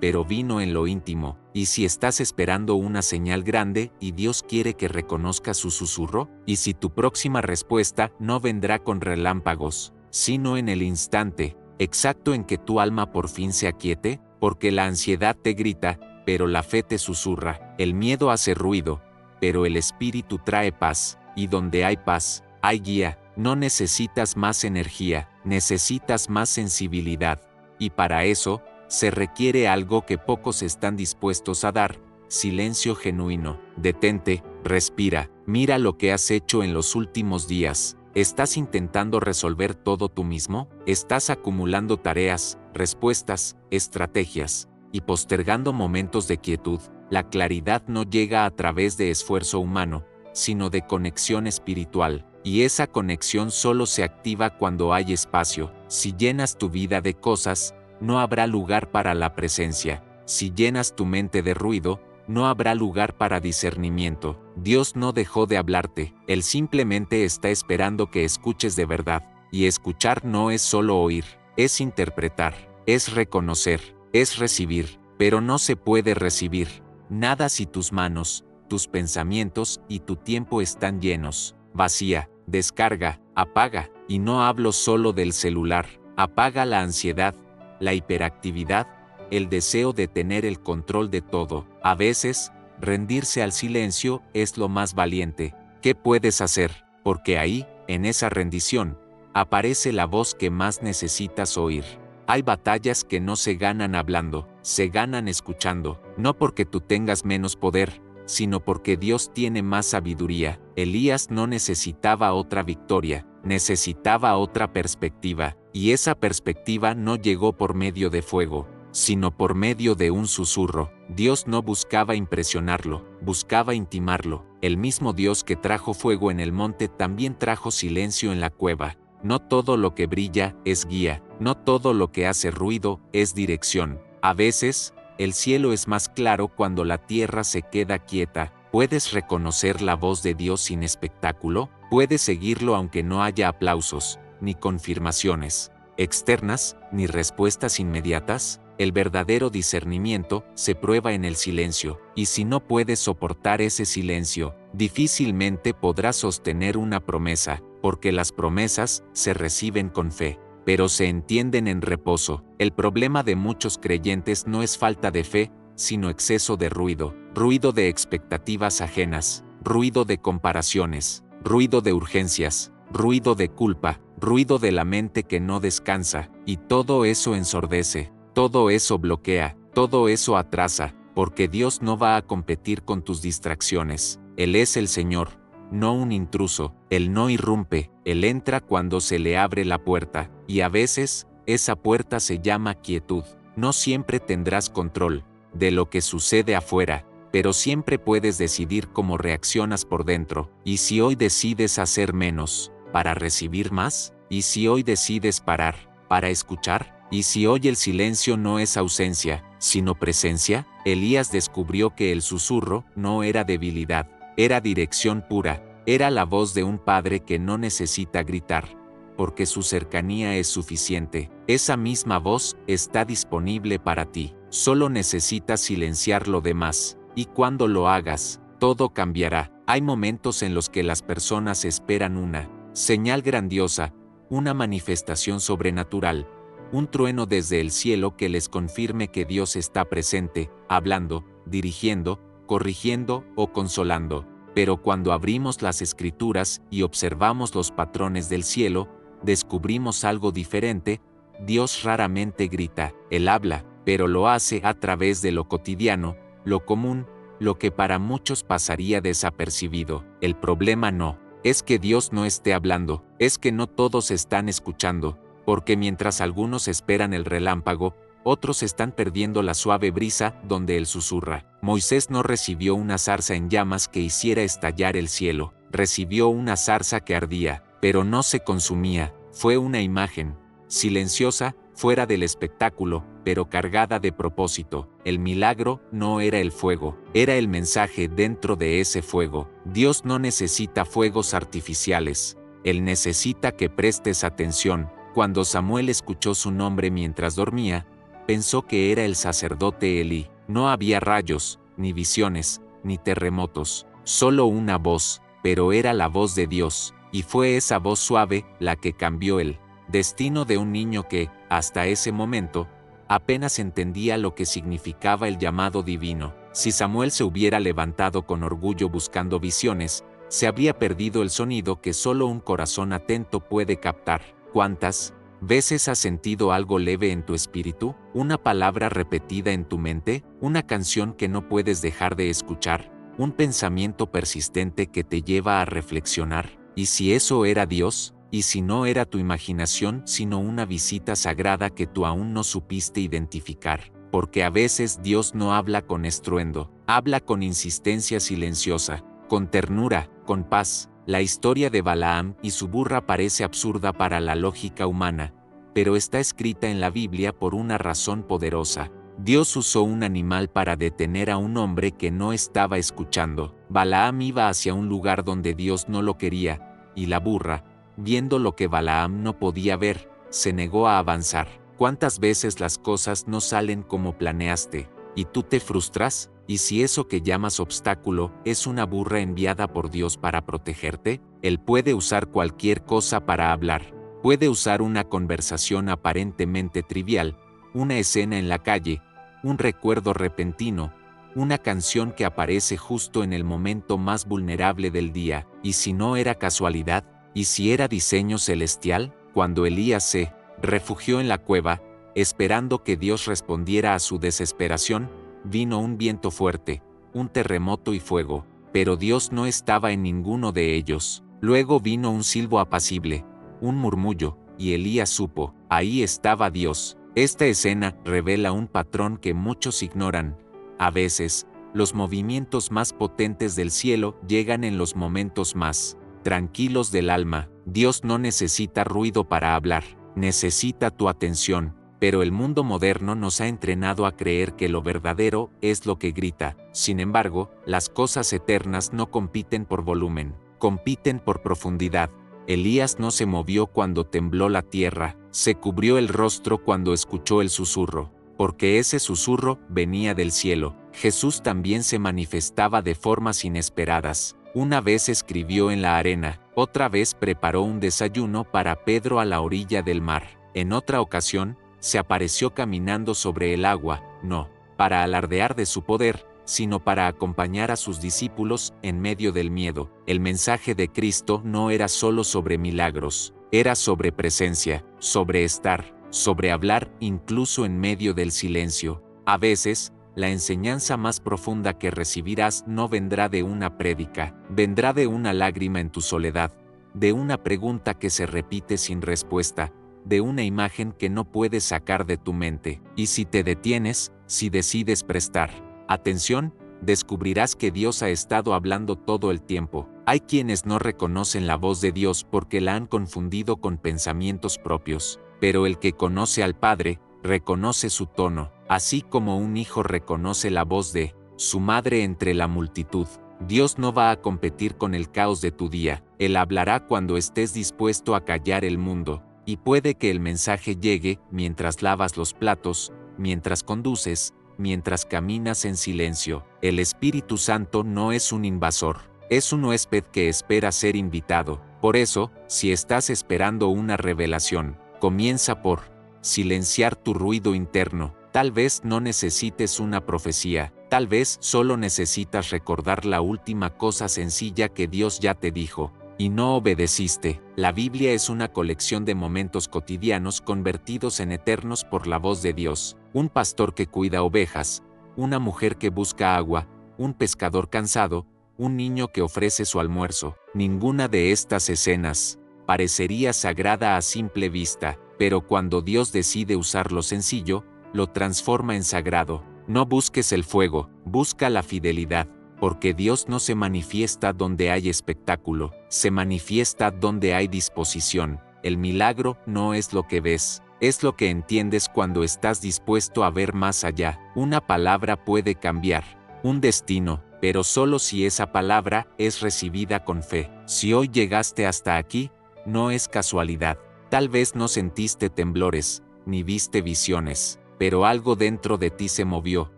pero vino en lo íntimo. ¿Y si estás esperando una señal grande y Dios quiere que reconozcas su susurro? ¿Y si tu próxima respuesta no vendrá con relámpagos, sino en el instante exacto en que tu alma por fin se aquiete? Porque la ansiedad te grita, pero la fe te susurra. El miedo hace ruido, pero el espíritu trae paz, y donde hay paz, hay guía. No necesitas más energía, necesitas más sensibilidad. Y para eso, se requiere algo que pocos están dispuestos a dar: silencio genuino. Detente, respira, mira lo que has hecho en los últimos días. ¿Estás intentando resolver todo tú mismo? ¿Estás acumulando tareas, respuestas, estrategias, y postergando momentos de quietud? La claridad no llega a través de esfuerzo humano, sino de conexión espiritual, y esa conexión solo se activa cuando hay espacio. Si llenas tu vida de cosas, no habrá lugar para la presencia. Si llenas tu mente de ruido, no habrá lugar para discernimiento. Dios no dejó de hablarte, Él simplemente está esperando que escuches de verdad. Y escuchar no es solo oír, es interpretar, es reconocer, es recibir. Pero no se puede recibir nada si tus manos, tus pensamientos y tu tiempo están llenos. Vacía, descarga, apaga. Y no hablo solo del celular. Apaga la ansiedad, la hiperactividad, el deseo de tener el control de todo. A veces, rendirse al silencio es lo más valiente. ¿Qué puedes hacer? Porque ahí, en esa rendición, aparece la voz que más necesitas oír. Hay batallas que no se ganan hablando, se ganan escuchando, no porque tú tengas menos poder, sino porque Dios tiene más sabiduría. Elías no necesitaba otra victoria, necesitaba otra perspectiva, y esa perspectiva no llegó por medio de fuego, sino por medio de un susurro. Dios no buscaba impresionarlo, buscaba intimarlo. El mismo Dios que trajo fuego en el monte también trajo silencio en la cueva. No todo lo que brilla es guía, no todo lo que hace ruido es dirección. A veces, el cielo es más claro cuando la tierra se queda quieta. ¿Puedes reconocer la voz de Dios sin espectáculo? ¿Puedes seguirlo aunque no haya aplausos, ni confirmaciones externas, ni respuestas inmediatas? El verdadero discernimiento se prueba en el silencio, y si no puedes soportar ese silencio, difícilmente podrás sostener una promesa, porque las promesas se reciben con fe, pero se entienden en reposo. El problema de muchos creyentes no es falta de fe, sino exceso de ruido, ruido de expectativas ajenas, ruido de comparaciones, ruido de urgencias, ruido de culpa, ruido de la mente que no descansa, y todo eso ensordece, todo eso bloquea, todo eso atrasa, porque Dios no va a competir con tus distracciones. Él es el Señor, no un intruso. Él no irrumpe, Él entra cuando se le abre la puerta, y a veces, esa puerta se llama quietud. No siempre tendrás control de lo que sucede afuera, pero siempre puedes decidir cómo reaccionas por dentro. ¿Y si hoy decides hacer menos para recibir más? ¿Y si hoy decides parar para escuchar. Y si hoy el silencio no es ausencia, sino presencia, Elías descubrió que el susurro no era debilidad, era dirección pura, era la voz de un padre que no necesita gritar, porque su cercanía es suficiente. Esa misma voz está disponible para ti, solo necesitas silenciar lo demás, y cuando lo hagas, todo cambiará. Hay momentos en los que las personas esperan una señal grandiosa, una manifestación sobrenatural, un trueno desde el cielo que les confirme que Dios está presente, hablando, dirigiendo, corrigiendo o consolando. Pero cuando abrimos las Escrituras y observamos los patrones del cielo, descubrimos algo diferente. Dios raramente grita, Él habla, pero lo hace a través de lo cotidiano, lo común, lo que para muchos pasaría desapercibido. El problema no es que Dios no esté hablando, es que no todos están escuchando, porque mientras algunos esperan el relámpago, otros están perdiendo la suave brisa donde Él susurra. Moisés no recibió una zarza en llamas que hiciera estallar el cielo, recibió una zarza que ardía, pero no se consumía. Fue una imagen, silenciosa, fuera del espectáculo, pero cargada de propósito. El milagro no era el fuego, era el mensaje dentro de ese fuego. Dios no necesita fuegos artificiales, Él necesita que prestes atención. Cuando Samuel escuchó su nombre mientras dormía, pensó que era el sacerdote Elí. No había rayos, ni visiones, ni terremotos, solo una voz, pero era la voz de Dios, y fue esa voz suave la que cambió el destino de un niño que, hasta ese momento, apenas entendía lo que significaba el llamado divino. Si Samuel se hubiera levantado con orgullo buscando visiones, se habría perdido el sonido que solo un corazón atento puede captar. ¿Cuántas veces has sentido algo leve en tu espíritu? ¿Una palabra repetida en tu mente? ¿Una canción que no puedes dejar de escuchar? ¿Un pensamiento persistente que te lleva a reflexionar? ¿Y si eso era Dios? ¿Y si no era tu imaginación, sino una visita sagrada que tú aún no supiste identificar? Porque a veces Dios no habla con estruendo, habla con insistencia silenciosa, con ternura, con paz. La historia de Balaam y su burra parece absurda para la lógica humana, pero está escrita en la Biblia por una razón poderosa. Dios usó un animal para detener a un hombre que no estaba escuchando. Balaam iba hacia un lugar donde Dios no lo quería, y la burra, viendo lo que Balaam no podía ver, se negó a avanzar. ¿Cuántas veces las cosas no salen como planeaste, y tú te frustras? ¿Y si eso que llamas obstáculo es una burra enviada por Dios para protegerte? Él puede usar cualquier cosa para hablar. Puede usar una conversación aparentemente trivial, una escena en la calle, un recuerdo repentino, una canción que aparece justo en el momento más vulnerable del día. ¿Y si no era casualidad? ¿Y si era diseño celestial? Cuando Elías se refugió en la cueva, esperando que Dios respondiera a su desesperación, vino un viento fuerte, un terremoto y fuego, pero Dios no estaba en ninguno de ellos. Luego vino un silbo apacible, un murmullo, y Elías supo, ahí estaba Dios. Esta escena revela un patrón que muchos ignoran. A veces, los movimientos más potentes del cielo llegan en los momentos más tranquilos del alma. Dios no necesita ruido para hablar, necesita tu atención. Pero el mundo moderno nos ha entrenado a creer que lo verdadero es lo que grita. Sin embargo, las cosas eternas no compiten por volumen, compiten por profundidad. Elías no se movió cuando tembló la tierra, se cubrió el rostro cuando escuchó el susurro, porque ese susurro venía del cielo. Jesús también se manifestaba de formas inesperadas. Una vez escribió en la arena, otra vez preparó un desayuno para Pedro a la orilla del mar. En otra ocasión, se apareció caminando sobre el agua, no para alardear de su poder, sino para acompañar a sus discípulos en medio del miedo. El mensaje de Cristo no era solo sobre milagros, era sobre presencia, sobre estar, sobre hablar incluso en medio del silencio. A veces, la enseñanza más profunda que recibirás no vendrá de una prédica, vendrá de una lágrima en tu soledad, de una pregunta que se repite sin respuesta, de una imagen que no puedes sacar de tu mente. Y si te detienes, si decides prestar atención, descubrirás que Dios ha estado hablando todo el tiempo. Hay quienes no reconocen la voz de Dios porque la han confundido con pensamientos propios. pero el que conoce al Padre, reconoce su tono, así como un hijo reconoce la voz de su madre entre la multitud. Dios no va a competir con el caos de tu día, Él hablará cuando estés dispuesto a callar el mundo, y puede que el mensaje llegue mientras lavas los platos, mientras conduces, mientras caminas en silencio. El Espíritu Santo no es un invasor, es un huésped que espera ser invitado. Por eso, si estás esperando una revelación, comienza por silenciar tu ruido interno. Tal vez no necesites una profecía, tal vez solo necesitas recordar la última cosa sencilla que Dios ya te dijo, y no obedeciste. La Biblia es una colección de momentos cotidianos convertidos en eternos por la voz de Dios. Un pastor que cuida ovejas, una mujer que busca agua, un pescador cansado, un niño que ofrece su almuerzo. Ninguna de estas escenas parecería sagrada a simple vista, pero cuando Dios decide usar lo sencillo, lo transforma en sagrado. No busques el fuego, busca la fidelidad, porque Dios no se manifiesta donde hay espectáculo, se manifiesta donde hay disposición. El milagro no es lo que ves, es lo que entiendes cuando estás dispuesto a ver más allá. Una palabra puede cambiar un destino, pero solo si esa palabra es recibida con fe. Si hoy llegaste hasta aquí, no es casualidad. Tal vez no sentiste temblores, ni viste visiones, pero algo dentro de ti se movió,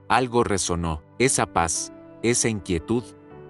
algo resonó, esa paz, esa inquietud,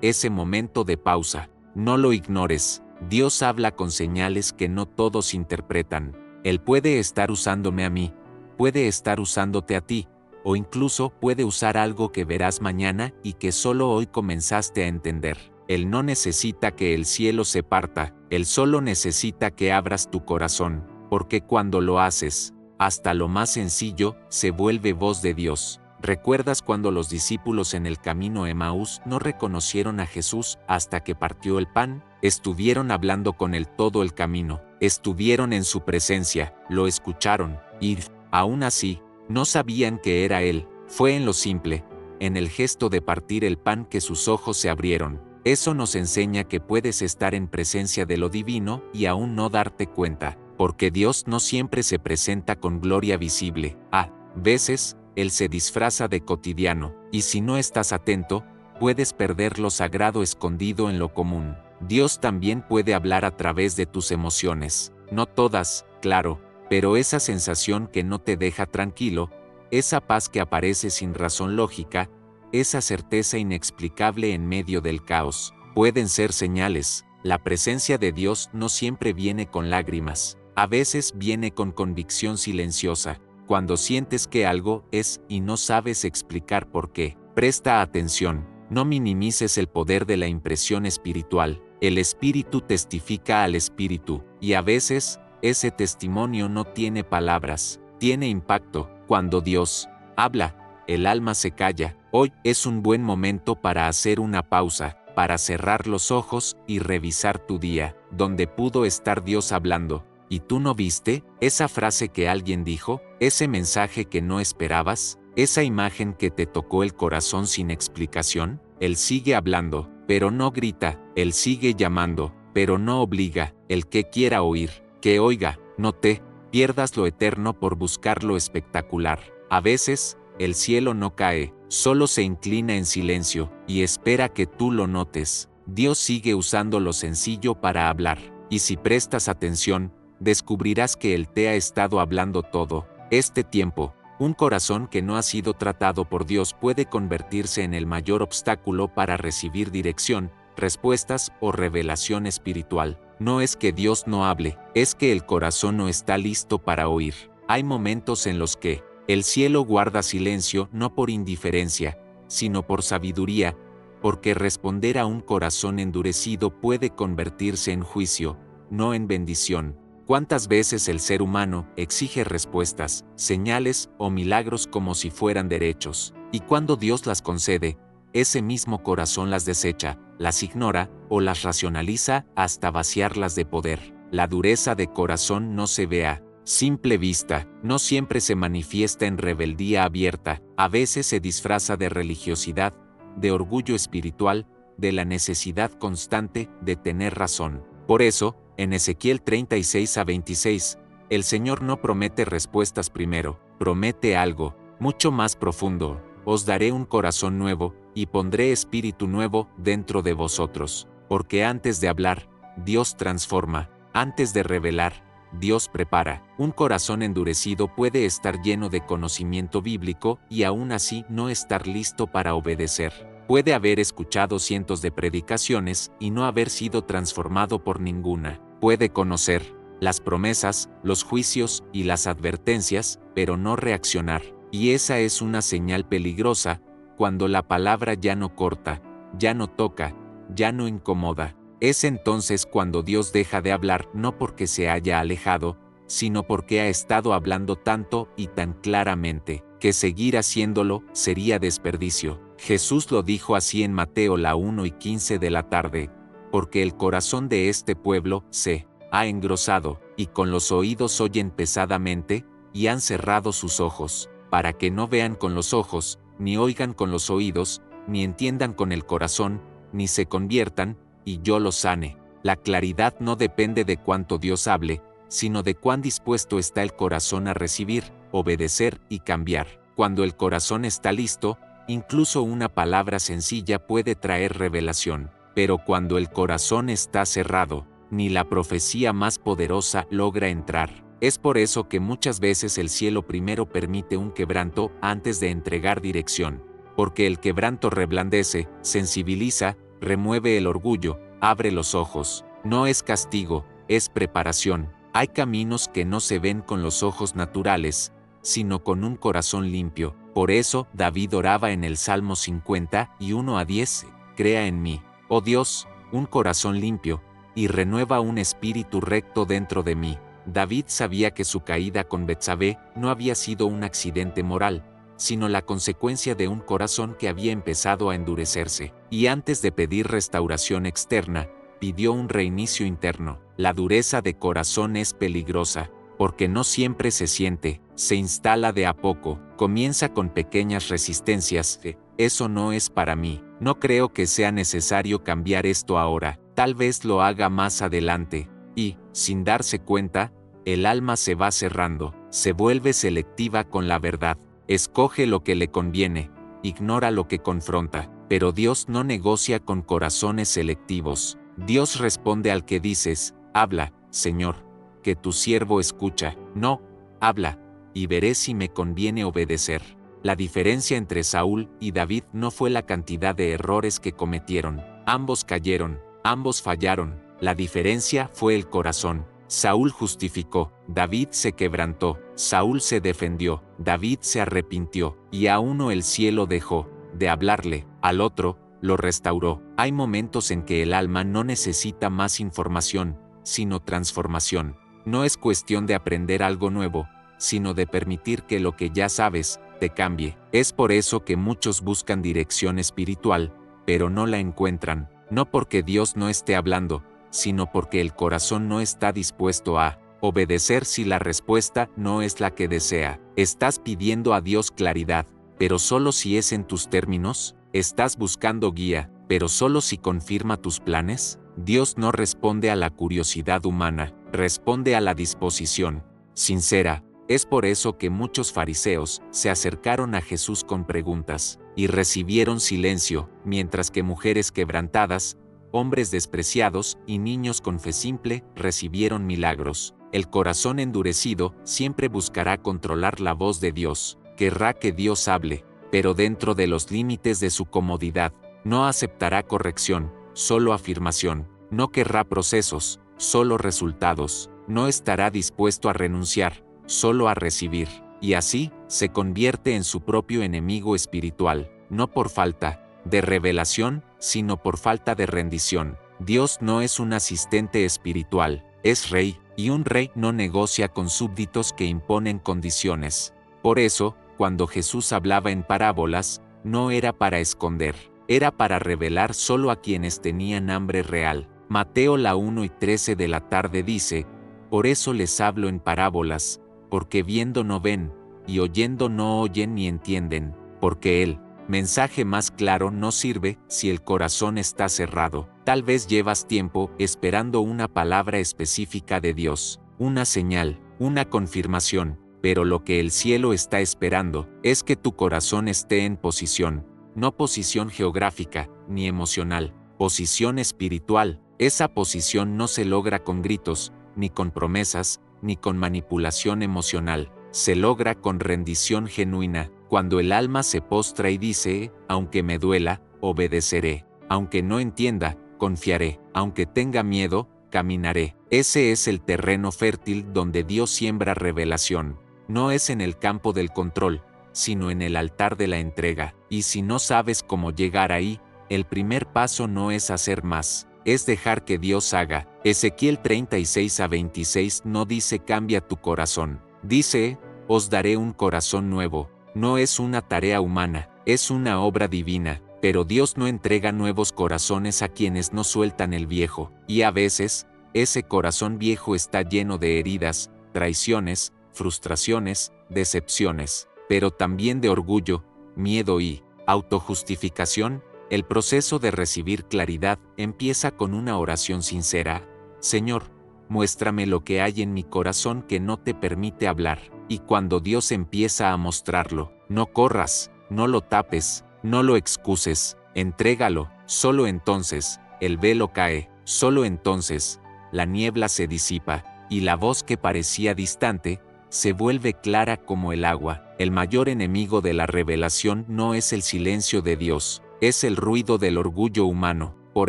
ese momento de pausa. No lo ignores, Dios habla con señales que no todos interpretan. Él puede estar usándome a mí, puede estar usándote a ti, o incluso puede usar algo que verás mañana y que solo hoy comenzaste a entender. Él no necesita que el cielo se parta, Él solo necesita que abras tu corazón, porque cuando lo haces, hasta lo más sencillo se vuelve voz de Dios. ¿Recuerdas cuando los discípulos en el camino a Emaús no reconocieron a Jesús hasta que partió el pan? Estuvieron hablando con Él todo el camino, estuvieron en su presencia, lo escucharon, y, aún así, no sabían que era Él. Fue en lo simple, en el gesto de partir el pan que sus ojos se abrieron. Eso nos enseña que puedes estar en presencia de lo divino y aún no darte cuenta, porque Dios no siempre se presenta con gloria visible. A veces, Él se disfraza de cotidiano, y si no estás atento, puedes perder lo sagrado escondido en lo común. Dios también puede hablar a través de tus emociones. No todas, claro, pero esa sensación que no te deja tranquilo, esa paz que aparece sin razón lógica, esa certeza inexplicable en medio del caos, pueden ser señales. La presencia de Dios no siempre viene con lágrimas, a veces viene con convicción silenciosa. Cuando sientes que algo es y no sabes explicar por qué, presta atención, no minimices el poder de la impresión espiritual. El Espíritu testifica al Espíritu, y a veces, ese testimonio no tiene palabras, tiene impacto. Cuando Dios habla, el alma se calla. Hoy es un buen momento para hacer una pausa, para cerrar los ojos y revisar tu día, donde pudo estar Dios hablando. ¿Y tú no viste esa frase que alguien dijo, ese mensaje que no esperabas, esa imagen que te tocó el corazón sin explicación? Él sigue hablando, pero no grita, Él sigue llamando, pero no obliga. El que quiera oír, que oiga. No te pierdas lo eterno por buscar lo espectacular. A veces, el cielo no cae, solo se inclina en silencio, y espera que tú lo notes. Dios sigue usando lo sencillo para hablar, y si prestas atención, descubrirás que Él te ha estado hablando todo este tiempo. Un corazón que no ha sido tratado por Dios puede convertirse en el mayor obstáculo para recibir dirección, respuestas o revelación espiritual. No es que Dios no hable, es que el corazón no está listo para oír. Hay momentos en los que el cielo guarda silencio no por indiferencia, sino por sabiduría, porque responder a un corazón endurecido puede convertirse en juicio, no en bendición. ¿Cuántas veces el ser humano exige respuestas, señales o milagros como si fueran derechos? Y cuando Dios las concede, ese mismo corazón las desecha, las ignora o las racionaliza hasta vaciarlas de poder. La dureza de corazón no se ve a simple vista, no siempre se manifiesta en rebeldía abierta, a veces se disfraza de religiosidad, de orgullo espiritual, de la necesidad constante de tener razón. Por eso, en Ezequiel 36 a 26, El Señor no promete respuestas primero, promete algo mucho más profundo. Os daré un corazón nuevo, y pondré espíritu nuevo dentro de vosotros. Porque antes de hablar, Dios transforma, antes de revelar, Dios prepara. Un corazón endurecido puede estar lleno de conocimiento bíblico y aún así no estar listo para obedecer. Puede haber escuchado cientos de predicaciones y no haber sido transformado por ninguna. Puede conocer las promesas, los juicios y las advertencias, pero no reaccionar. Y esa es una señal peligrosa, cuando la palabra ya no corta, ya no toca, ya no incomoda. Es entonces cuando Dios deja de hablar, no porque se haya alejado, sino porque ha estado hablando tanto y tan claramente, que seguir haciéndolo sería desperdicio. Jesús lo dijo así en Mateo 1:15 de la tarde, porque el corazón de este pueblo se ha engrosado, y con los oídos oyen pesadamente, y han cerrado sus ojos, para que no vean con los ojos, ni oigan con los oídos, ni entiendan con el corazón, ni se conviertan, y yo los sane. La claridad no depende de cuánto Dios hable, sino de cuán dispuesto está el corazón a recibir, obedecer y cambiar. Cuando el corazón está listo, incluso una palabra sencilla puede traer revelación, pero cuando el corazón está cerrado, ni la profecía más poderosa logra entrar. Es por eso que muchas veces el cielo primero permite un quebranto antes de entregar dirección, porque el quebranto reblandece, sensibiliza, remueve el orgullo, abre los ojos. No es castigo, es preparación. Hay caminos que no se ven con los ojos naturales, sino con un corazón limpio. Por eso David oraba en el Salmo 51:10, crea en mí, oh Dios, un corazón limpio, y renueva un espíritu recto dentro de mí. David sabía que su caída con Betsabé no había sido un accidente moral, sino la consecuencia de un corazón que había empezado a endurecerse. Y antes de pedir restauración externa, pidió un reinicio interno. La dureza de corazón es peligrosa, porque no siempre se siente, se instala de a poco, comienza con pequeñas resistencias. Eso no es para mí, no creo que sea necesario cambiar esto ahora, tal vez lo haga más adelante. Y, sin darse cuenta, el alma se va cerrando, se vuelve selectiva con la verdad, escoge lo que le conviene, ignora lo que confronta. Pero Dios no negocia con corazones selectivos. Dios responde al que dices, habla, Señor, que tu siervo escucha. No, habla, y veré si me conviene obedecer. La diferencia entre Saúl y David no fue la cantidad de errores que cometieron. Ambos cayeron, ambos fallaron. La diferencia fue el corazón. Saúl justificó, David se quebrantó. Saúl se defendió, David se arrepintió. Y a uno el cielo dejó de hablarle, al otro lo restauró. Hay momentos en que el alma no necesita más información, sino transformación. No es cuestión de aprender algo nuevo, sino de permitir que lo que ya sabes te cambie. Es por eso que muchos buscan dirección espiritual, pero no la encuentran, no porque Dios no esté hablando, sino porque el corazón no está dispuesto a obedecer si la respuesta no es la que desea. Estás pidiendo a Dios claridad, pero solo si es en tus términos. Estás buscando guía, pero solo si confirma tus planes. Dios no responde a la curiosidad humana, responde a la disposición sincera. Es por eso que muchos fariseos se acercaron a Jesús con preguntas, y recibieron silencio, mientras que mujeres quebrantadas, hombres despreciados y niños con fe simple recibieron milagros. El corazón endurecido siempre buscará controlar la voz de Dios, querrá que Dios hable, pero dentro de los límites de su comodidad. No aceptará corrección, solo afirmación. No querrá procesos, solo resultados. No estará dispuesto a renunciar, solo a recibir. Y así, se convierte en su propio enemigo espiritual, no por falta de revelación, sino por falta de rendición. Dios no es un asistente espiritual, es rey, y un rey no negocia con súbditos que imponen condiciones. Por eso, cuando Jesús hablaba en parábolas, no era para esconder, era para revelar solo a quienes tenían hambre real. Mateo 1:13 de la tarde dice, por eso les hablo en parábolas, porque viendo no ven, y oyendo no oyen ni entienden, porque el mensaje más claro no sirve si el corazón está cerrado. Tal vez llevas tiempo esperando una palabra específica de Dios, una señal, una confirmación, pero lo que el cielo está esperando es que tu corazón esté en posición, no posición geográfica, ni emocional, posición espiritual. Esa posición no se logra con gritos, ni con promesas, ni con manipulación emocional. Se logra con rendición genuina, cuando el alma se postra y dice, aunque me duela, obedeceré. Aunque no entienda, confiaré. Aunque tenga miedo, caminaré. Ese es el terreno fértil donde Dios siembra revelación. No es en el campo del control, sino en el altar de la entrega. Y si no sabes cómo llegar ahí, el primer paso no es hacer más, es dejar que Dios haga. Ezequiel 36:26 no dice cambia tu corazón, dice, os daré un corazón nuevo. No es una tarea humana, es una obra divina, pero Dios no entrega nuevos corazones a quienes no sueltan el viejo, y a veces, ese corazón viejo está lleno de heridas, traiciones, frustraciones, decepciones, pero también de orgullo, miedo y autojustificación. El proceso de recibir claridad empieza con una oración sincera. Señor, muéstrame lo que hay en mi corazón que no te permite hablar. Y cuando Dios empieza a mostrarlo, no corras, no lo tapes, no lo excuses, entrégalo. Solo entonces, el velo cae, solo entonces, la niebla se disipa, y la voz que parecía distante, se vuelve clara como el agua. El mayor enemigo de la revelación no es el silencio de Dios, es el ruido del orgullo humano. Por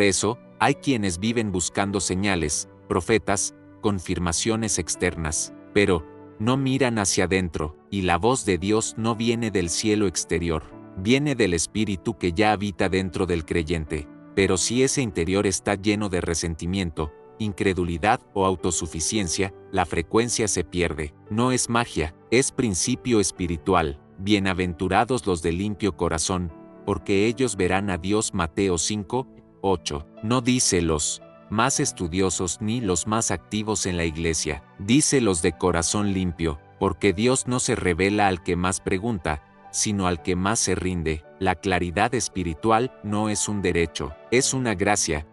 eso, hay quienes viven buscando señales, profetas, confirmaciones externas, pero no miran hacia adentro, y la voz de Dios no viene del cielo exterior, viene del Espíritu que ya habita dentro del creyente. Pero si ese interior está lleno de resentimiento, incredulidad o autosuficiencia, la frecuencia se pierde. No es magia, es principio espiritual. Bienaventurados los de limpio corazón, porque ellos verán a Dios. Mateo 5:8. No dice los más estudiosos ni los más activos en la iglesia, dice los de corazón limpio, porque Dios no se revela al que más pregunta, sino al que más se rinde. La claridad espiritual no es un derecho, es una gracia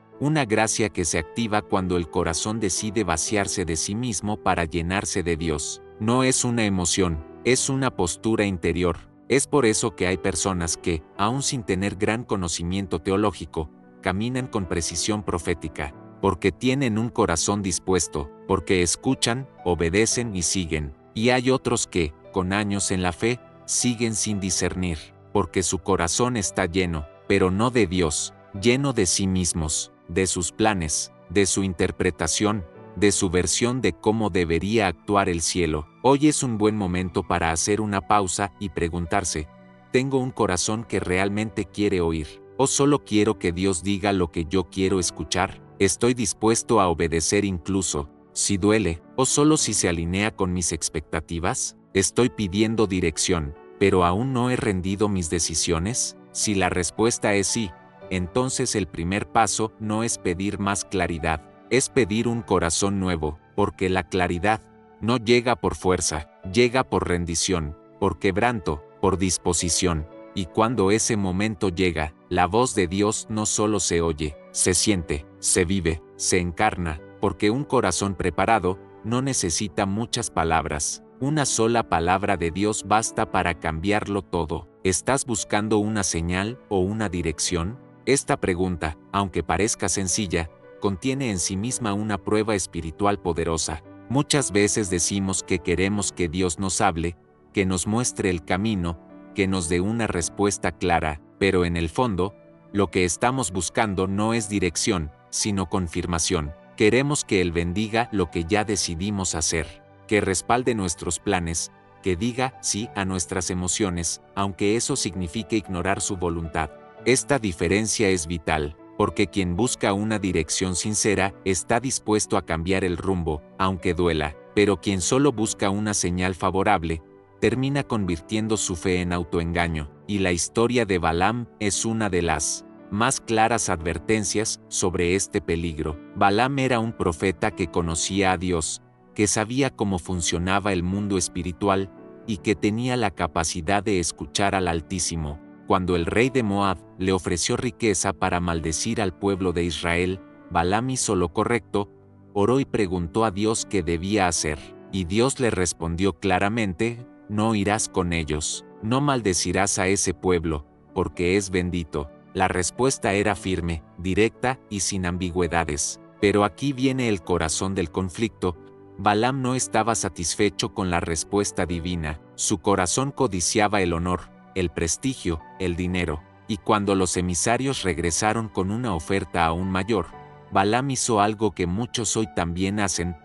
que se activa cuando el corazón decide vaciarse de sí mismo para llenarse de Dios. No es una emoción, es una postura interior. Es por eso que hay personas que, aun sin tener gran conocimiento teológico, caminan con precisión profética, porque tienen un corazón dispuesto, porque escuchan, obedecen y siguen. Y hay otros que, con años en la fe, siguen sin discernir, porque su corazón está lleno, pero no de Dios, lleno de sí mismos, de sus planes, de su interpretación, de su versión de cómo debería actuar el cielo. Hoy es un buen momento para hacer una pausa y preguntarse, ¿tengo un corazón que realmente quiere oír? ¿O solo quiero que Dios diga lo que yo quiero escuchar? ¿Estoy dispuesto a obedecer incluso si duele, o solo si se alinea con mis expectativas? ¿Estoy pidiendo dirección, pero aún no he rendido mis decisiones? Si la respuesta es sí, entonces el primer paso no es pedir más claridad, es pedir un corazón nuevo, porque la claridad no llega por fuerza, llega por rendición, por quebranto, por disposición. Y cuando ese momento llega, la voz de Dios no solo se oye, se siente, se vive, se encarna, porque un corazón preparado no necesita muchas palabras. Una sola palabra de Dios basta para cambiarlo todo. ¿Estás buscando una señal o una dirección? Esta pregunta, aunque parezca sencilla, contiene en sí misma una prueba espiritual poderosa. Muchas veces decimos que queremos que Dios nos hable, que nos muestre el camino, que nos dé una respuesta clara, pero en el fondo, lo que estamos buscando no es dirección, sino confirmación. Queremos que Él bendiga lo que ya decidimos hacer, que respalde nuestros planes, que diga sí a nuestras emociones, aunque eso signifique ignorar su voluntad. Esta diferencia es vital, porque quien busca una dirección sincera está dispuesto a cambiar el rumbo, aunque duela, pero quien solo busca una señal favorable, termina convirtiendo su fe en autoengaño, y la historia de Balaam es una de las más claras advertencias sobre este peligro. Balaam era un profeta que conocía a Dios, que sabía cómo funcionaba el mundo espiritual, y que tenía la capacidad de escuchar al Altísimo. Cuando el rey de Moab le ofreció riqueza para maldecir al pueblo de Israel, Balaam hizo lo correcto, oró y preguntó a Dios qué debía hacer. Y Dios le respondió claramente: no irás con ellos, no maldecirás a ese pueblo, porque es bendito. La respuesta era firme, directa y sin ambigüedades. Pero aquí viene el corazón del conflicto. Balaam no estaba satisfecho con la respuesta divina. Su corazón codiciaba el honor, el prestigio, el dinero. Y cuando los emisarios regresaron con una oferta aún mayor, Balaam hizo algo que muchos hoy también hacen: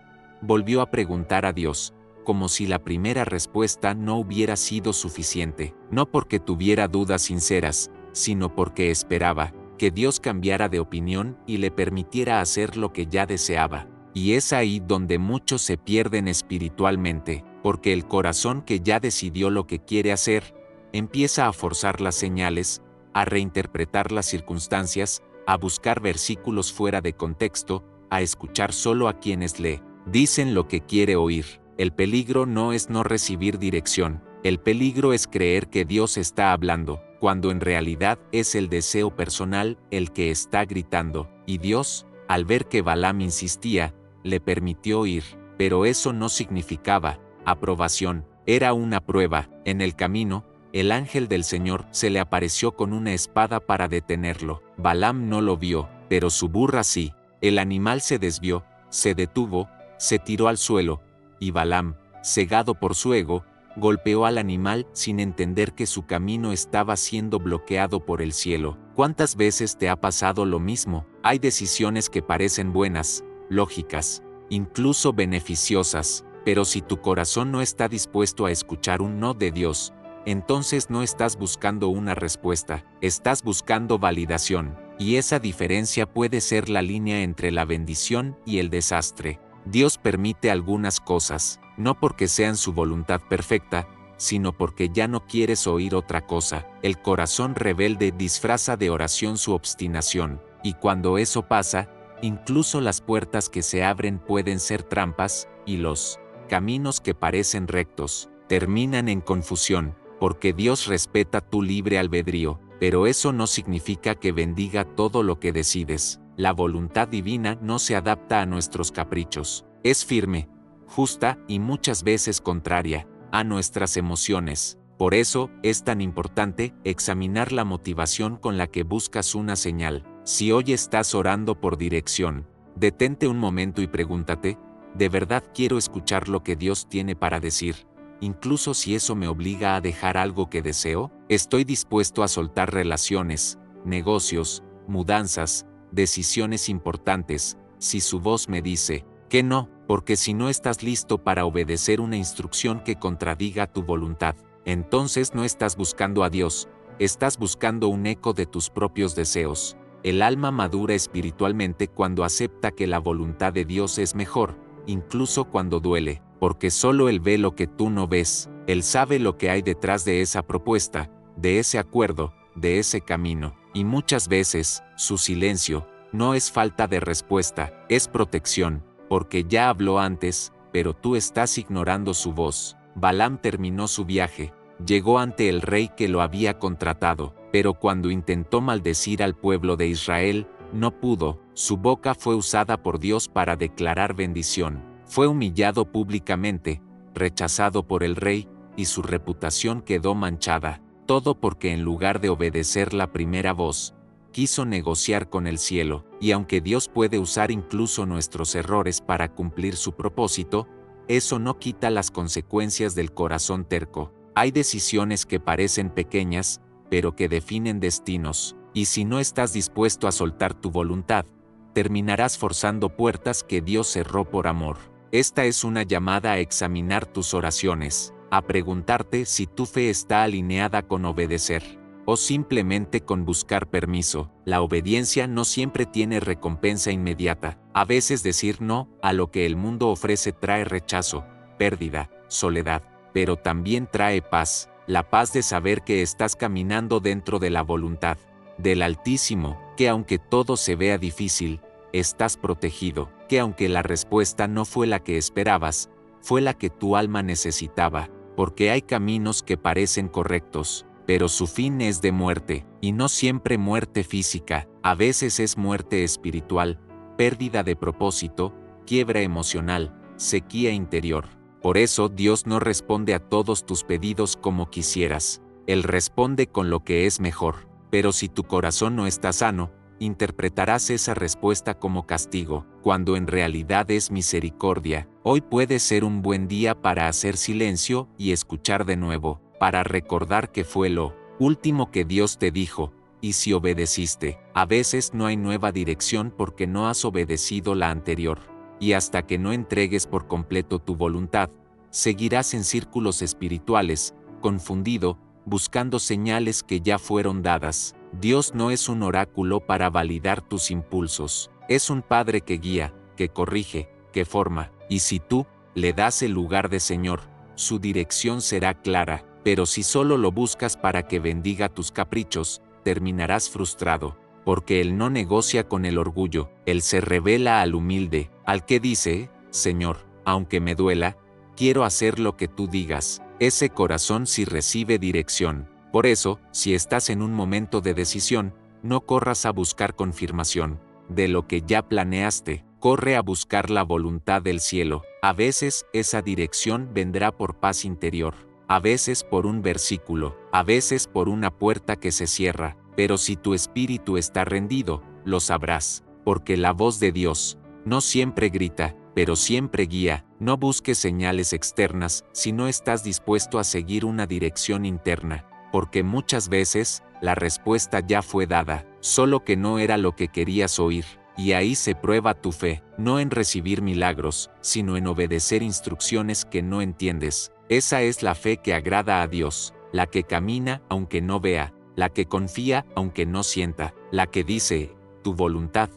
volvió a preguntar a Dios, como si la primera respuesta no hubiera sido suficiente, no porque tuviera dudas sinceras, sino porque esperaba que Dios cambiara de opinión y le permitiera hacer lo que ya deseaba. Y es ahí donde muchos se pierden espiritualmente, porque el corazón que ya decidió lo que quiere hacer, empieza a forzar las señales, a reinterpretar las circunstancias, a buscar versículos fuera de contexto, a escuchar solo a quienes le dicen lo que quiere oír. El peligro no es no recibir dirección, el peligro es creer que Dios está hablando, cuando en realidad es el deseo personal el que está gritando, y Dios, al ver que Balaam insistía, le permitió ir, pero eso no significaba aprobación, era una prueba. En el camino, el ángel del Señor se le apareció con una espada para detenerlo. Balaam no lo vio, pero su burra sí. El animal se desvió, se detuvo, se tiró al suelo, y Balaam, cegado por su ego, golpeó al animal sin entender que su camino estaba siendo bloqueado por el cielo. ¿Cuántas veces te ha pasado lo mismo? Hay decisiones que parecen buenas, lógicas, incluso beneficiosas, pero si tu corazón no está dispuesto a escuchar un no de Dios, entonces no estás buscando una respuesta, estás buscando validación, y esa diferencia puede ser la línea entre la bendición y el desastre. Dios permite algunas cosas, no porque sean su voluntad perfecta, sino porque ya no quieres oír otra cosa. El corazón rebelde disfraza de oración su obstinación, y cuando eso pasa, incluso las puertas que se abren pueden ser trampas, y los caminos que parecen rectos terminan en confusión, porque Dios respeta tu libre albedrío, pero eso no significa que bendiga todo lo que decides. La voluntad divina no se adapta a nuestros caprichos, es firme, justa y muchas veces contraria a nuestras emociones. Por eso es tan importante examinar la motivación con la que buscas una señal. Si hoy estás orando por dirección, detente un momento y pregúntate: ¿de verdad quiero escuchar lo que Dios tiene para decir? Incluso si eso me obliga a dejar algo que deseo, ¿estoy dispuesto a soltar relaciones, negocios, mudanzas, decisiones importantes, si su voz me dice que no? Porque si no estás listo para obedecer una instrucción que contradiga tu voluntad, entonces no estás buscando a Dios, estás buscando un eco de tus propios deseos. El alma madura espiritualmente cuando acepta que la voluntad de Dios es mejor, incluso cuando duele, porque solo Él ve lo que tú no ves. Él sabe lo que hay detrás de esa propuesta, de ese acuerdo, de ese camino. Y muchas veces, su silencio no es falta de respuesta, es protección, porque ya habló antes, pero tú estás ignorando su voz. Balaam terminó su viaje, llegó ante el rey que lo había contratado, pero cuando intentó maldecir al pueblo de Israel, no pudo. Su boca fue usada por Dios para declarar bendición. Fue humillado públicamente, rechazado por el rey, y su reputación quedó manchada. Todo porque en lugar de obedecer la primera voz, quiso negociar con el cielo. Y aunque Dios puede usar incluso nuestros errores para cumplir su propósito, eso no quita las consecuencias del corazón terco. Hay decisiones que parecen pequeñas, pero que definen destinos. Y si no estás dispuesto a soltar tu voluntad, terminarás forzando puertas que Dios cerró por amor. Esta es una llamada a examinar tus oraciones, a preguntarte si tu fe está alineada con obedecer, o simplemente con buscar permiso. La obediencia no siempre tiene recompensa inmediata. A veces decir no a lo que el mundo ofrece trae rechazo, pérdida, soledad, pero también trae paz, la paz de saber que estás caminando dentro de la voluntad del Altísimo, que aunque todo se vea difícil, estás protegido, que aunque la respuesta no fue la que esperabas, fue la que tu alma necesitaba, porque hay caminos que parecen correctos, pero su fin es de muerte, y no siempre muerte física, a veces es muerte espiritual, pérdida de propósito, quiebra emocional, sequía interior. Por eso Dios no responde a todos tus pedidos como quisieras. Él responde con lo que es mejor. Pero si tu corazón no está sano, interpretarás esa respuesta como castigo, cuando en realidad es misericordia. Hoy puede ser un buen día para hacer silencio y escuchar de nuevo, para recordar que fue lo último que Dios te dijo, y si obedeciste. A veces no hay nueva dirección porque no has obedecido la anterior, y hasta que no entregues por completo tu voluntad, seguirás en círculos espirituales, confundido, buscando señales que ya fueron dadas. Dios no es un oráculo para validar tus impulsos, es un Padre que guía, que corrige, que forma, y si tú le das el lugar de Señor, su dirección será clara, pero si solo lo buscas para que bendiga tus caprichos, terminarás frustrado, porque Él no negocia con el orgullo, Él se revela al humilde, al que dice, Señor, aunque me duela, quiero hacer lo que tú digas. Ese corazón sí recibe dirección. Por eso, si estás en un momento de decisión, no corras a buscar confirmación de lo que ya planeaste, corre a buscar la voluntad del cielo. A veces esa dirección vendrá por paz interior, a veces por un versículo, a veces por una puerta que se cierra, pero si tu espíritu está rendido, lo sabrás, porque la voz de Dios no siempre grita, pero siempre guía. No busques señales externas si no estás dispuesto a seguir una dirección interna, porque muchas veces la respuesta ya fue dada, solo que no era lo que querías oír, y ahí se prueba tu fe, no en recibir milagros, sino en obedecer instrucciones que no entiendes. Esa es la fe que agrada a Dios, la que camina aunque no vea, la que confía aunque no sienta, la que dice, tu voluntad,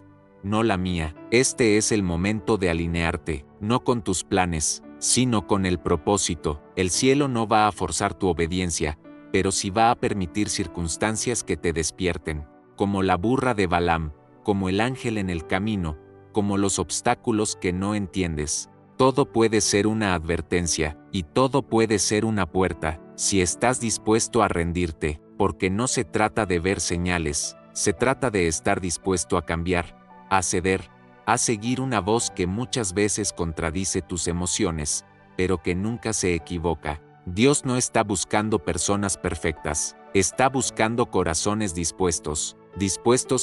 no la mía. Este es el momento de alinearte, no con tus planes, sino con el propósito. El cielo no va a forzar tu obediencia, pero sí va a permitir circunstancias que te despierten, como la burra de Balaam, como el ángel en el camino, como los obstáculos que no entiendes. Todo puede ser una advertencia, y todo puede ser una puerta, si estás dispuesto a rendirte, porque no se trata de ver señales, se trata de estar dispuesto a cambiar, a ceder, a seguir una voz que muchas veces contradice tus emociones, pero que nunca se equivoca. Dios no está buscando personas perfectas, está buscando corazones dispuestos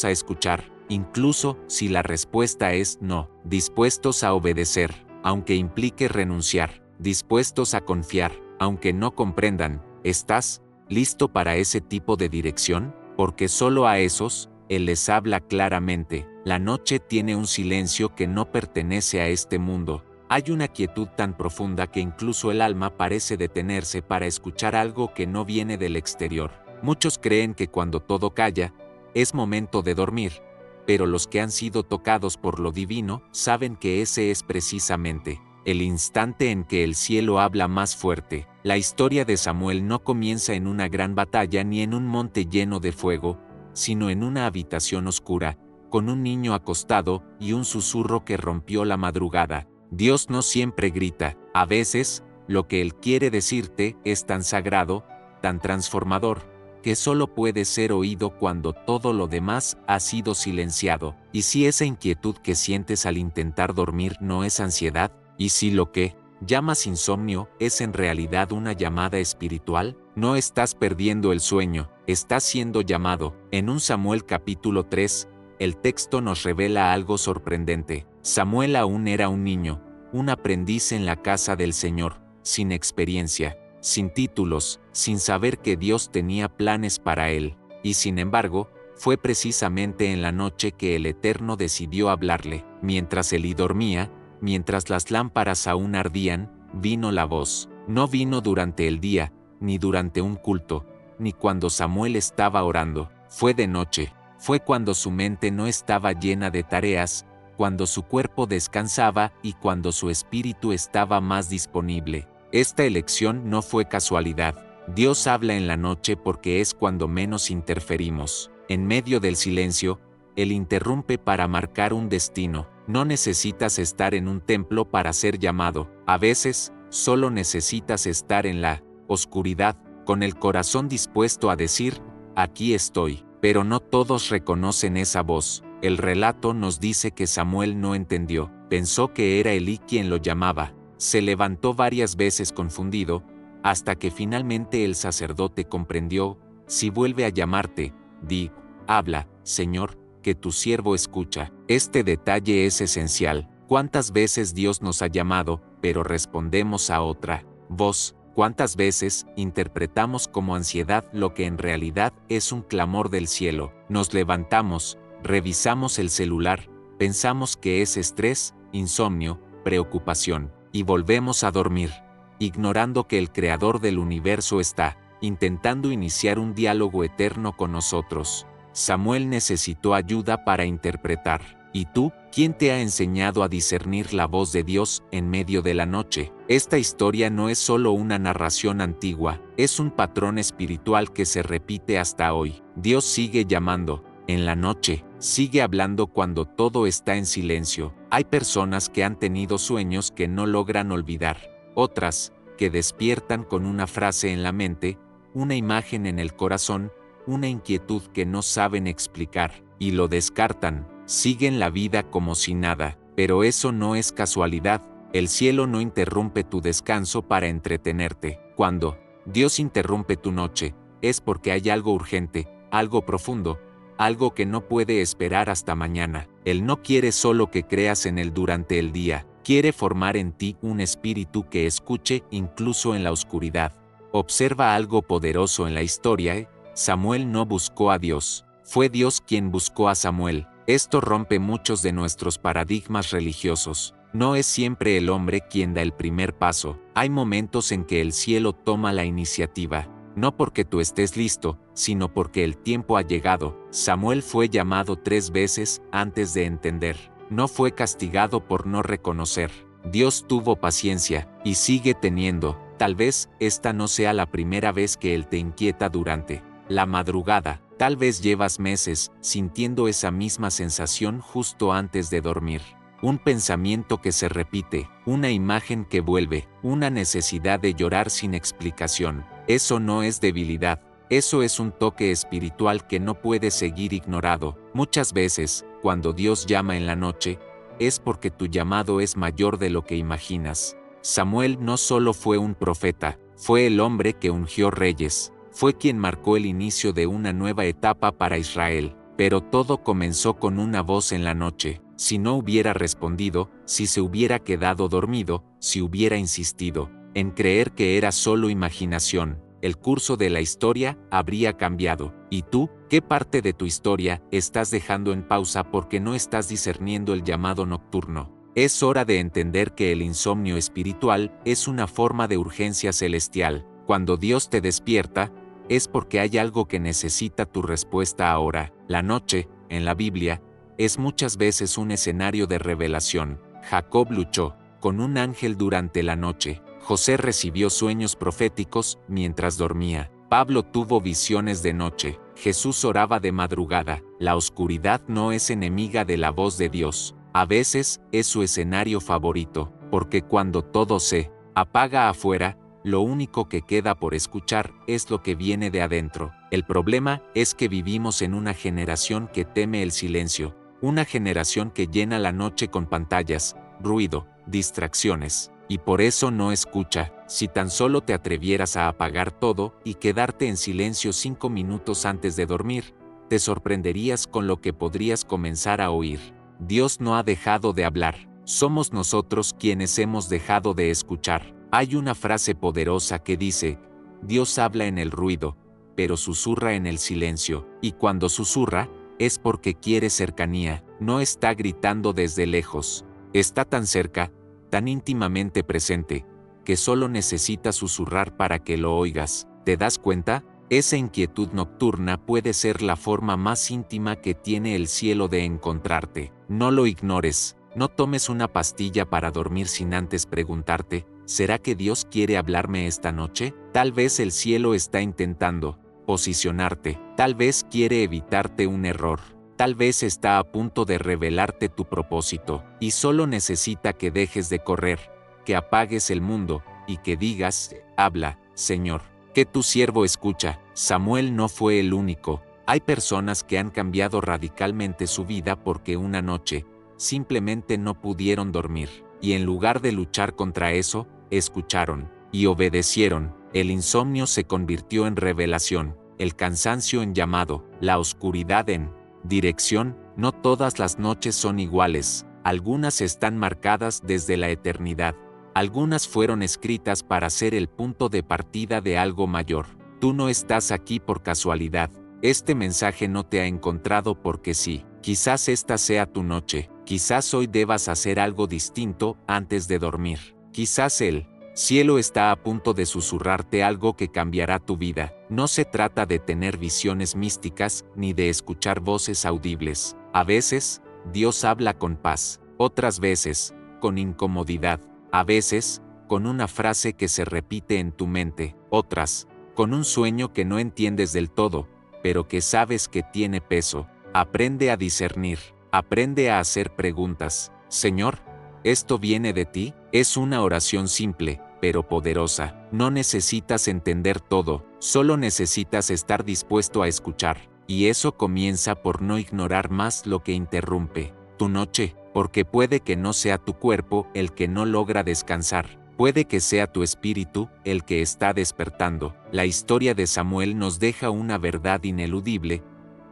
a escuchar, incluso si la respuesta es no, dispuestos a obedecer, aunque implique renunciar, dispuestos a confiar, aunque no comprendan. ¿Estás listo para ese tipo de dirección? Porque solo a esos, Él les habla claramente. La noche tiene un silencio que no pertenece a este mundo. Hay una quietud tan profunda que incluso el alma parece detenerse para escuchar algo que no viene del exterior. Muchos creen que cuando todo calla, es momento de dormir, pero los que han sido tocados por lo divino saben que ese es precisamente el instante en que el cielo habla más fuerte. La historia de Samuel no comienza en una gran batalla ni en un monte lleno de fuego, sino en una habitación oscura, con un niño acostado y un susurro que rompió la madrugada. Dios no siempre grita, a veces, lo que Él quiere decirte es tan sagrado, tan transformador, que solo puede ser oído cuando todo lo demás ha sido silenciado. ¿Y si esa inquietud que sientes al intentar dormir no es ansiedad? ¿Y si lo que llamas insomnio es en realidad una llamada espiritual? No estás perdiendo el sueño, estás siendo llamado. En 1 Samuel capítulo 3, el texto nos revela algo sorprendente. Samuel aún era un niño, un aprendiz en la casa del Señor, sin experiencia, sin títulos, sin saber que Dios tenía planes para él. Y sin embargo, fue precisamente en la noche que el Eterno decidió hablarle. Mientras Elí dormía, mientras las lámparas aún ardían, vino la voz. No vino durante el día, ni durante un culto, ni cuando Samuel estaba orando. Fue de noche. Fue cuando su mente no estaba llena de tareas, cuando su cuerpo descansaba y cuando su espíritu estaba más disponible. Esta elección no fue casualidad. Dios habla en la noche porque es cuando menos interferimos. En medio del silencio, Él interrumpe para marcar un destino. No necesitas estar en un templo para ser llamado. A veces, solo necesitas estar en la oscuridad, con el corazón dispuesto a decir, aquí estoy. Pero no todos reconocen esa voz. El relato nos dice que Samuel no entendió. Pensó que era Elí quien lo llamaba. Se levantó varias veces confundido, hasta que finalmente el sacerdote comprendió: si vuelve a llamarte, di, habla, Señor, que tu siervo escucha. Este detalle es esencial. ¿Cuántas veces Dios nos ha llamado, pero respondemos a otra voz? ¿Cuántas veces interpretamos como ansiedad lo que en realidad es un clamor del cielo? Nos levantamos, revisamos el celular, pensamos que es estrés, insomnio, preocupación, y volvemos a dormir, ignorando que el Creador del universo está intentando iniciar un diálogo eterno con nosotros. Samuel necesitó ayuda para interpretar. ¿Y tú? ¿Quién te ha enseñado a discernir la voz de Dios en medio de la noche? Esta historia no es solo una narración antigua, es un patrón espiritual que se repite hasta hoy. Dios sigue llamando en la noche, sigue hablando cuando todo está en silencio. Hay personas que han tenido sueños que no logran olvidar, otras que despiertan con una frase en la mente, una imagen en el corazón, una inquietud que no saben explicar, y lo descartan. Siguen la vida como si nada, pero eso no es casualidad. El cielo no interrumpe tu descanso para entretenerte. Cuando Dios interrumpe tu noche, es porque hay algo urgente, algo profundo, algo que no puede esperar hasta mañana. Él no quiere solo que creas en Él durante el día, quiere formar en ti un espíritu que escuche incluso en la oscuridad. Observa algo poderoso en la historia. Samuel no buscó a Dios, fue Dios quien buscó a Samuel. Esto rompe muchos de nuestros paradigmas religiosos. No es siempre el hombre quien da el primer paso. Hay momentos en que el cielo toma la iniciativa. No porque tú estés listo, sino porque el tiempo ha llegado. Samuel fue llamado 3 veces antes de entender. No fue castigado por no reconocer. Dios tuvo paciencia, y sigue teniendo. Tal vez esta no sea la primera vez que Él te inquieta durante la madrugada. Tal vez llevas meses sintiendo esa misma sensación justo antes de dormir. Un pensamiento que se repite, una imagen que vuelve, una necesidad de llorar sin explicación. Eso no es debilidad, eso es un toque espiritual que no puede seguir ignorado. Muchas veces, cuando Dios llama en la noche, es porque tu llamado es mayor de lo que imaginas. Samuel no solo fue un profeta, fue el hombre que ungió reyes. Fue quien marcó el inicio de una nueva etapa para Israel, pero todo comenzó con una voz en la noche. Si no hubiera respondido, si se hubiera quedado dormido, si hubiera insistido en creer que era solo imaginación, el curso de la historia habría cambiado. ¿Y tú? ¿Qué parte de tu historia estás dejando en pausa porque no estás discerniendo el llamado nocturno? Es hora de entender que el insomnio espiritual es una forma de urgencia celestial. Cuando Dios te despierta, es porque hay algo que necesita tu respuesta ahora. La noche, en la Biblia, es muchas veces un escenario de revelación. Jacob luchó con un ángel durante la noche. José recibió sueños proféticos mientras dormía. Pablo tuvo visiones de noche. Jesús oraba de madrugada. La oscuridad no es enemiga de la voz de Dios. A veces es su escenario favorito, porque cuando todo se apaga afuera, lo único que queda por escuchar es lo que viene de adentro. El problema es que vivimos en una generación que teme el silencio, una generación que llena la noche con pantallas, ruido, distracciones, y por eso no escucha. Si tan solo te atrevieras a apagar todo y quedarte en silencio 5 minutos antes de dormir, te sorprenderías con lo que podrías comenzar a oír. Dios no ha dejado de hablar, somos nosotros quienes hemos dejado de escuchar. Hay una frase poderosa que dice: Dios habla en el ruido, pero susurra en el silencio, y cuando susurra, es porque quiere cercanía, no está gritando desde lejos. Está tan cerca, tan íntimamente presente, que solo necesita susurrar para que lo oigas. ¿Te das cuenta? Esa inquietud nocturna puede ser la forma más íntima que tiene el cielo de encontrarte. No lo ignores, no tomes una pastilla para dormir sin antes preguntarte: ¿será que Dios quiere hablarme esta noche? Tal vez el cielo está intentando posicionarte, tal vez quiere evitarte un error, tal vez está a punto de revelarte tu propósito, y solo necesita que dejes de correr, que apagues el mundo, y que digas: habla, Señor, que tu siervo escucha. Samuel no fue el único. Hay personas que han cambiado radicalmente su vida porque una noche simplemente no pudieron dormir. y en lugar de luchar contra eso, escucharon y obedecieron. El insomnio se convirtió en revelación, el cansancio en llamado, la oscuridad en dirección. No todas las noches son iguales, algunas están marcadas desde la eternidad. Algunas fueron escritas para ser el punto de partida de algo mayor. Tú no estás aquí por casualidad. Este mensaje no te ha encontrado porque sí. Quizás esta sea tu noche. Quizás hoy debas hacer algo distinto antes de dormir. Quizás el cielo está a punto de susurrarte algo que cambiará tu vida. No se trata de tener visiones místicas ni de escuchar voces audibles. A veces, Dios habla con paz. Otras veces, con incomodidad. A veces, con una frase que se repite en tu mente. Otras, con un sueño que no entiendes del todo, pero que sabes que tiene peso. Aprende a discernir. Aprende a hacer preguntas. Señor, ¿esto viene de ti? Es una oración simple, pero poderosa. No necesitas entender todo, solo necesitas estar dispuesto a escuchar. Y eso comienza por no ignorar más lo que interrumpe tu noche, porque puede que no sea tu cuerpo el que no logra descansar. Puede que sea tu espíritu el que está despertando. La historia de Samuel nos deja una verdad ineludible.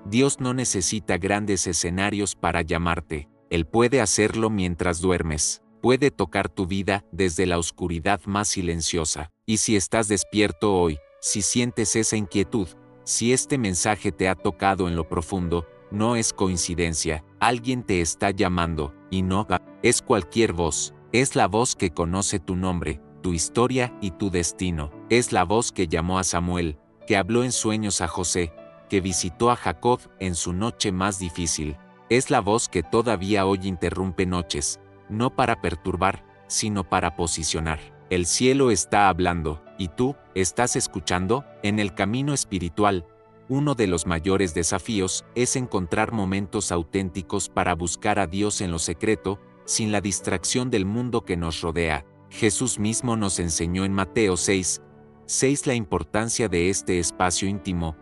Dios no necesita grandes escenarios para llamarte. Él puede hacerlo mientras duermes. Puede tocar tu vida desde la oscuridad más silenciosa. Y si estás despierto hoy, si sientes esa inquietud, si este mensaje te ha tocado en lo profundo, no es coincidencia. Alguien te está llamando, y no es cualquier voz. Es la voz que conoce tu nombre, tu historia y tu destino. Es la voz que llamó a Samuel, que habló en sueños a José, que visitó a Jacob en su noche más difícil. Es la voz que todavía hoy interrumpe noches, no para perturbar, sino para posicionar. El cielo está hablando, y tú, ¿estás escuchando? En el camino espiritual, uno de los mayores desafíos es encontrar momentos auténticos para buscar a Dios en lo secreto, sin la distracción del mundo que nos rodea. Jesús mismo nos enseñó en Mateo 6:6 la importancia de este espacio íntimo.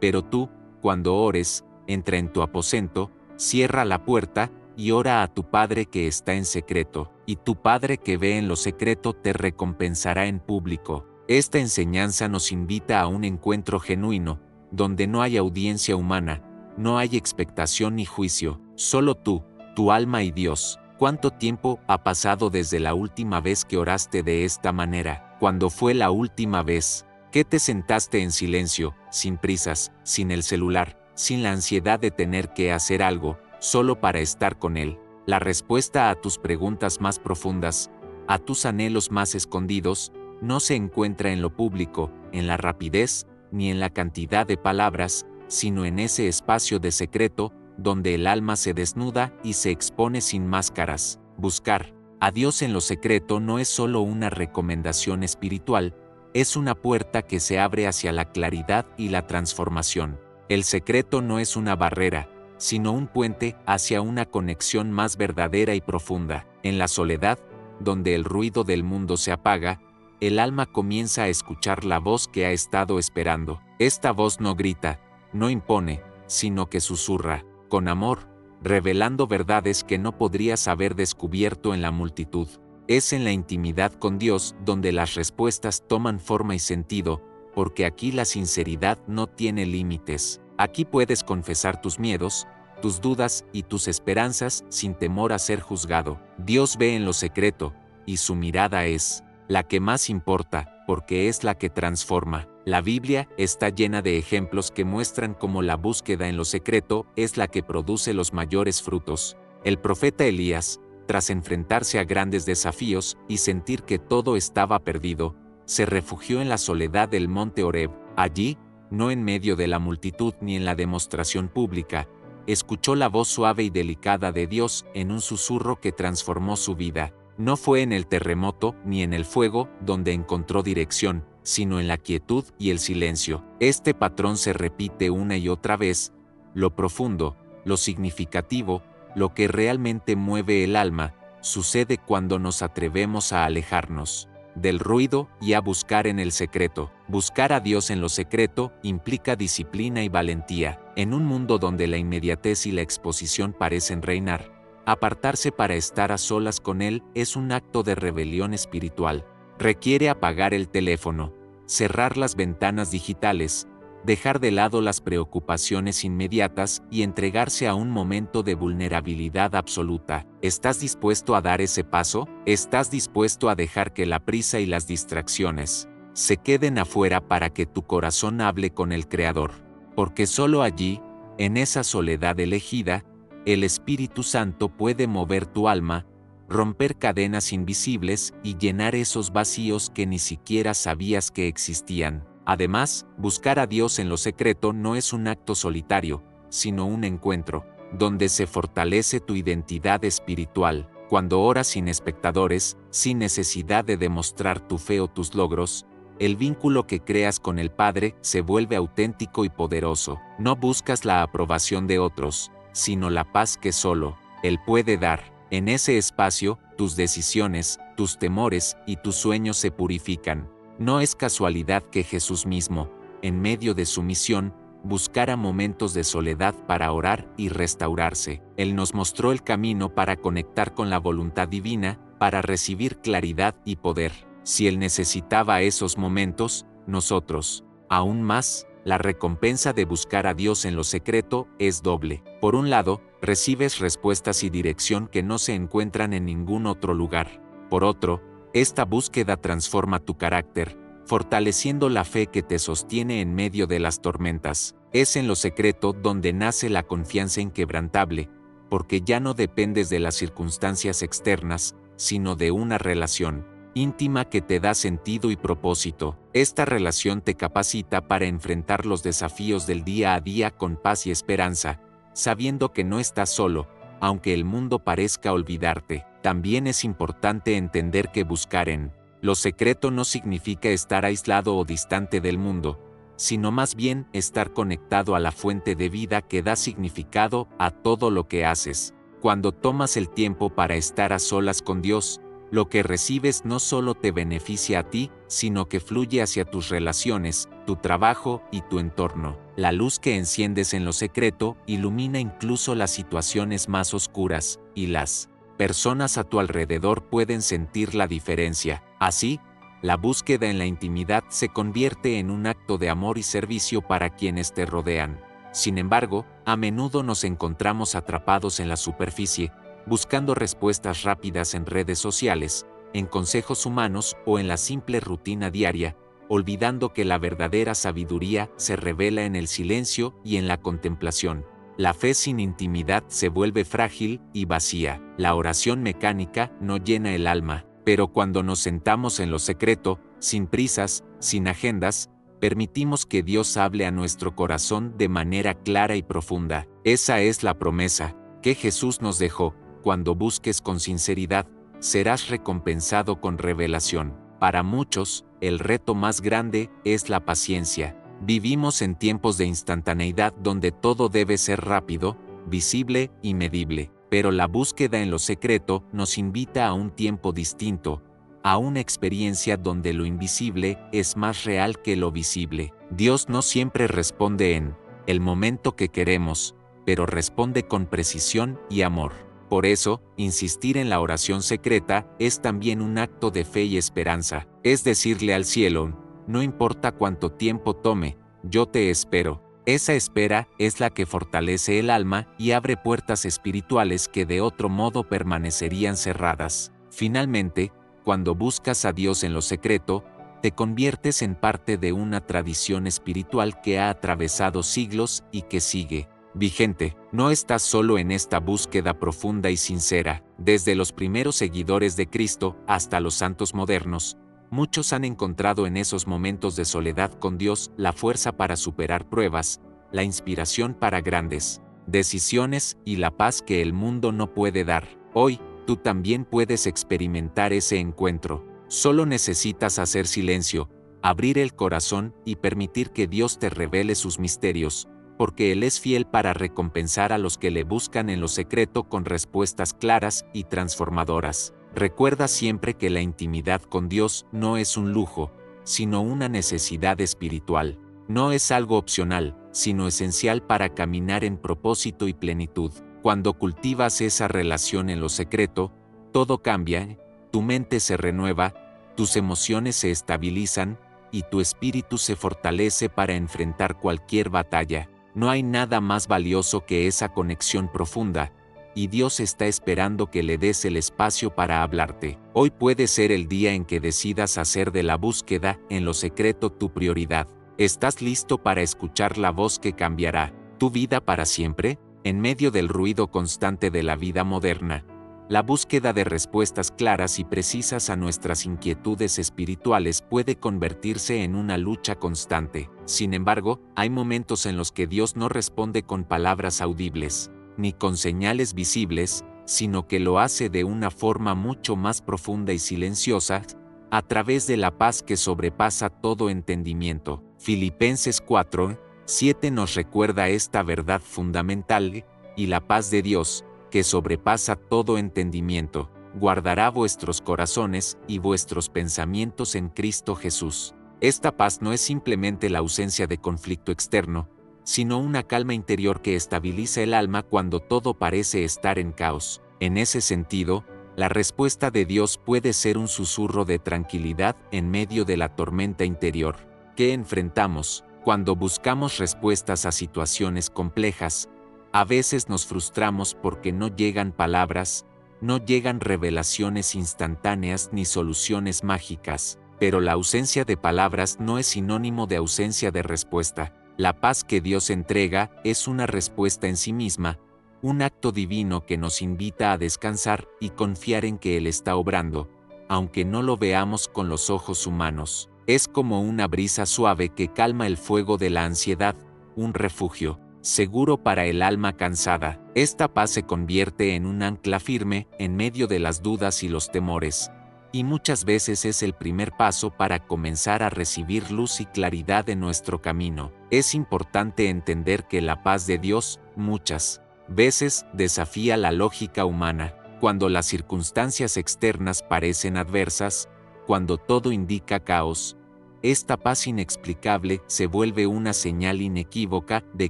Pero tú, cuando ores, entra en tu aposento, cierra la puerta, y ora a tu Padre que está en secreto, y tu Padre que ve en lo secreto te recompensará en público. Esta enseñanza nos invita a un encuentro genuino, donde no hay audiencia humana, no hay expectación ni juicio, solo tú, tu alma y Dios. ¿Cuánto tiempo ha pasado desde la última vez que oraste de esta manera? ¿Cuándo fue la última vez que te sentaste en silencio, sin prisas, sin el celular, sin la ansiedad de tener que hacer algo, solo para estar con Él? La respuesta a tus preguntas más profundas, a tus anhelos más escondidos, no se encuentra en lo público, en la rapidez, ni en la cantidad de palabras, sino en ese espacio de secreto, donde el alma se desnuda y se expone sin máscaras. Buscar a Dios en lo secreto no es solo una recomendación espiritual, es una puerta que se abre hacia la claridad y la transformación. El secreto no es una barrera, sino un puente hacia una conexión más verdadera y profunda. En la soledad, donde el ruido del mundo se apaga, el alma comienza a escuchar la voz que ha estado esperando. Esta voz no grita, no impone, sino que susurra, con amor, revelando verdades que no podrías haber descubierto en la multitud. Es en la intimidad con Dios donde las respuestas toman forma y sentido, porque aquí la sinceridad no tiene límites. Aquí puedes confesar tus miedos, tus dudas y tus esperanzas sin temor a ser juzgado. Dios ve en lo secreto, y su mirada es la que más importa, porque es la que transforma. La Biblia está llena de ejemplos que muestran cómo la búsqueda en lo secreto es la que produce los mayores frutos. El profeta Elías, tras enfrentarse a grandes desafíos y sentir que todo estaba perdido, se refugió en la soledad del monte Horeb. Allí, no en medio de la multitud ni en la demostración pública, escuchó la voz suave y delicada de Dios en un susurro que transformó su vida. No fue en el terremoto ni en el fuego donde encontró dirección, sino en la quietud y el silencio. Este patrón se repite una y otra vez. Lo profundo, lo significativo, lo que realmente mueve el alma, sucede cuando nos atrevemos a alejarnos del ruido y a buscar en el secreto. Buscar a Dios en lo secreto implica disciplina y valentía. En un mundo donde la inmediatez y la exposición parecen reinar, Apartarse para estar a solas con Él es un acto de rebelión espiritual. Requiere apagar el teléfono, cerrar las ventanas digitales, dejar de lado las preocupaciones inmediatas y entregarse a un momento de vulnerabilidad absoluta. ¿Estás dispuesto a dar ese paso? ¿Estás dispuesto a dejar que la prisa y las distracciones se queden afuera para que tu corazón hable con el Creador? Porque solo allí, en esa soledad elegida, el Espíritu Santo puede mover tu alma, romper cadenas invisibles y llenar esos vacíos que ni siquiera sabías que existían. Además, buscar a Dios en lo secreto no es un acto solitario, sino un encuentro, donde se fortalece tu identidad espiritual. Cuando oras sin espectadores, sin necesidad de demostrar tu fe o tus logros, el vínculo que creas con el Padre se vuelve auténtico y poderoso. No buscas la aprobación de otros, sino la paz que solo Él puede dar. En ese espacio, tus decisiones, tus temores y tus sueños se purifican. No es casualidad que Jesús mismo, en medio de su misión, buscara momentos de soledad para orar y restaurarse. Él nos mostró el camino para conectar con la voluntad divina, para recibir claridad y poder. Si Él necesitaba esos momentos, nosotros, aún más. La recompensa de buscar a Dios en lo secreto es doble. Por un lado, recibes respuestas y dirección que no se encuentran en ningún otro lugar. Por otro, esta búsqueda transforma tu carácter, fortaleciendo la fe que te sostiene en medio de las tormentas. Es en lo secreto donde nace la confianza inquebrantable, porque ya no dependes de las circunstancias externas, sino de una relación íntima que te da sentido y propósito. Esta relación te capacita para enfrentar los desafíos del día a día con paz y esperanza, sabiendo que no estás solo, aunque el mundo parezca olvidarte. También es importante entender que buscar en lo secreto no significa estar aislado o distante del mundo, sino más bien estar conectado a la fuente de vida que da significado a todo lo que haces. Cuando tomas el tiempo para estar a solas con Dios, lo que recibes no solo te beneficia a ti, sino que fluye hacia tus relaciones, tu trabajo y tu entorno. La luz que enciendes en lo secreto ilumina incluso las situaciones más oscuras, y las personas a tu alrededor pueden sentir la diferencia. Así, la búsqueda en la intimidad se convierte en un acto de amor y servicio para quienes te rodean. Sin embargo, a menudo nos encontramos atrapados en la superficie, buscando respuestas rápidas en redes sociales, en consejos humanos o en la simple rutina diaria, olvidando que la verdadera sabiduría se revela en el silencio y en la contemplación. La fe sin intimidad se vuelve frágil y vacía. La oración mecánica no llena el alma, pero cuando nos sentamos en lo secreto, sin prisas, sin agendas, permitimos que Dios hable a nuestro corazón de manera clara y profunda. Esa es la promesa que Jesús nos dejó. Cuando busques con sinceridad, serás recompensado con revelación. Para muchos, el reto más grande es la paciencia. Vivimos en tiempos de instantaneidad donde todo debe ser rápido, visible y medible, pero la búsqueda en lo secreto nos invita a un tiempo distinto, a una experiencia donde lo invisible es más real que lo visible. Dios no siempre responde en el momento que queremos, pero responde con precisión y amor. Por eso, insistir en la oración secreta es también un acto de fe y esperanza. Es decirle al cielo, no importa cuánto tiempo tome, yo te espero. Esa espera es la que fortalece el alma y abre puertas espirituales que de otro modo permanecerían cerradas. Finalmente, cuando buscas a Dios en lo secreto, te conviertes en parte de una tradición espiritual que ha atravesado siglos y que sigue vigente. No estás solo en esta búsqueda profunda y sincera. Desde los primeros seguidores de Cristo hasta los santos modernos, muchos han encontrado en esos momentos de soledad con Dios la fuerza para superar pruebas, la inspiración para grandes decisiones y la paz que el mundo no puede dar. Hoy, tú también puedes experimentar ese encuentro. Solo necesitas hacer silencio, abrir el corazón y permitir que Dios te revele sus misterios, porque Él es fiel para recompensar a los que le buscan en lo secreto con respuestas claras y transformadoras. Recuerda siempre que la intimidad con Dios no es un lujo, sino una necesidad espiritual. No es algo opcional, sino esencial para caminar en propósito y plenitud. Cuando cultivas esa relación en lo secreto, todo cambia, tu mente se renueva, tus emociones se estabilizan, y tu espíritu se fortalece para enfrentar cualquier batalla. No hay nada más valioso que esa conexión profunda, y Dios está esperando que le des el espacio para hablarte. Hoy puede ser el día en que decidas hacer de la búsqueda en lo secreto tu prioridad. ¿Estás listo para escuchar la voz que cambiará tu vida para siempre? En medio del ruido constante de la vida moderna, la búsqueda de respuestas claras y precisas a nuestras inquietudes espirituales puede convertirse en una lucha constante. Sin embargo, hay momentos en los que Dios no responde con palabras audibles, ni con señales visibles, sino que lo hace de una forma mucho más profunda y silenciosa, a través de la paz que sobrepasa todo entendimiento. Filipenses 4:7 nos recuerda esta verdad fundamental, y la paz de Dios, que sobrepasa todo entendimiento, guardará vuestros corazones y vuestros pensamientos en Cristo Jesús. Esta paz no es simplemente la ausencia de conflicto externo, sino una calma interior que estabiliza el alma cuando todo parece estar en caos. En ese sentido, la respuesta de Dios puede ser un susurro de tranquilidad en medio de la tormenta interior que enfrentamos. Cuando buscamos respuestas a situaciones complejas, a veces nos frustramos porque no llegan palabras, no llegan revelaciones instantáneas ni soluciones mágicas, pero la ausencia de palabras no es sinónimo de ausencia de respuesta. La paz que Dios entrega es una respuesta en sí misma, un acto divino que nos invita a descansar y confiar en que Él está obrando, aunque no lo veamos con los ojos humanos. Es como una brisa suave que calma el fuego de la ansiedad, un refugio seguro para el alma cansada. Esta paz se convierte en un ancla firme en medio de las dudas y los temores, y muchas veces es el primer paso para comenzar a recibir luz y claridad en nuestro camino. Es importante entender que la paz de Dios, muchas veces, desafía la lógica humana. Cuando las circunstancias externas parecen adversas, cuando todo indica caos, esta paz inexplicable se vuelve una señal inequívoca de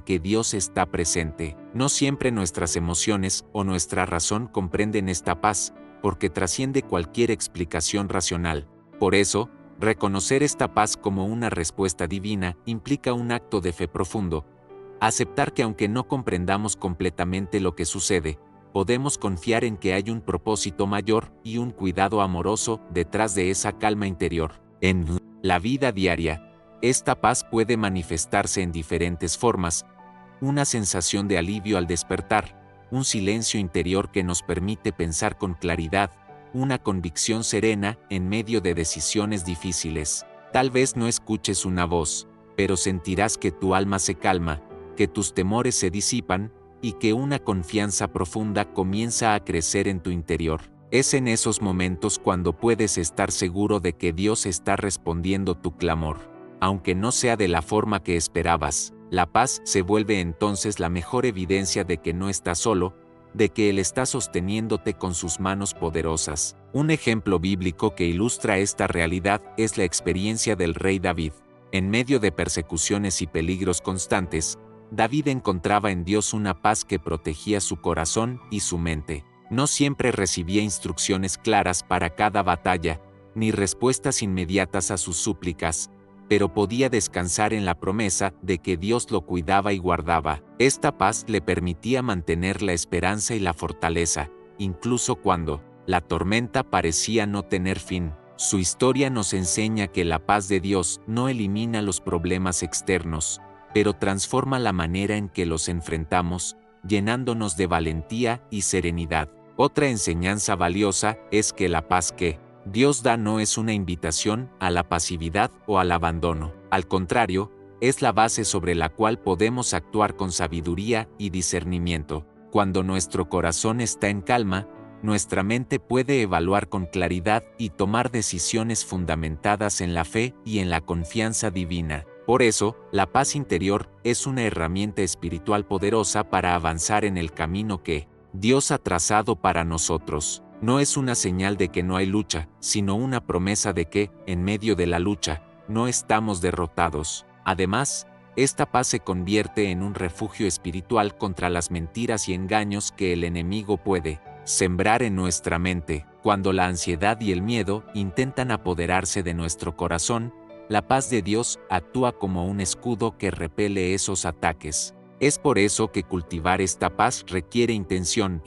que Dios está presente. No siempre nuestras emociones o nuestra razón comprenden esta paz, porque trasciende cualquier explicación racional. Por eso, reconocer esta paz como una respuesta divina implica un acto de fe profundo. Aceptar que aunque no comprendamos completamente lo que sucede, podemos confiar en que hay un propósito mayor y un cuidado amoroso detrás de esa calma interior. En la vida diaria, esta paz puede manifestarse en diferentes formas: una sensación de alivio al despertar, un silencio interior que nos permite pensar con claridad, una convicción serena en medio de decisiones difíciles. Tal vez no escuches una voz, pero sentirás que tu alma se calma, que tus temores se disipan, y que una confianza profunda comienza a crecer en tu interior. Es en esos momentos cuando puedes estar seguro de que Dios está respondiendo tu clamor. Aunque no sea de la forma que esperabas, la paz se vuelve entonces la mejor evidencia de que no estás solo, de que Él está sosteniéndote con sus manos poderosas. Un ejemplo bíblico que ilustra esta realidad es la experiencia del rey David. En medio de persecuciones y peligros constantes, David encontraba en Dios una paz que protegía su corazón y su mente. No siempre recibía instrucciones claras para cada batalla, ni respuestas inmediatas a sus súplicas, pero podía descansar en la promesa de que Dios lo cuidaba y guardaba. Esta paz le permitía mantener la esperanza y la fortaleza, incluso cuando la tormenta parecía no tener fin. Su historia nos enseña que la paz de Dios no elimina los problemas externos, pero transforma la manera en que los enfrentamos, llenándonos de valentía y serenidad. Otra enseñanza valiosa es que la paz que Dios da no es una invitación a la pasividad o al abandono. Al contrario, es la base sobre la cual podemos actuar con sabiduría y discernimiento. Cuando nuestro corazón está en calma, nuestra mente puede evaluar con claridad y tomar decisiones fundamentadas en la fe y en la confianza divina. Por eso, la paz interior es una herramienta espiritual poderosa para avanzar en el camino que Dios ha trazado para nosotros. No es una señal de que no hay lucha, sino una promesa de que, en medio de la lucha, no estamos derrotados. Además, esta paz se convierte en un refugio espiritual contra las mentiras y engaños que el enemigo puede sembrar en nuestra mente. Cuando la ansiedad y el miedo intentan apoderarse de nuestro corazón, la paz de Dios actúa como un escudo que repele esos ataques. Es por eso que cultivar esta paz requiere intención,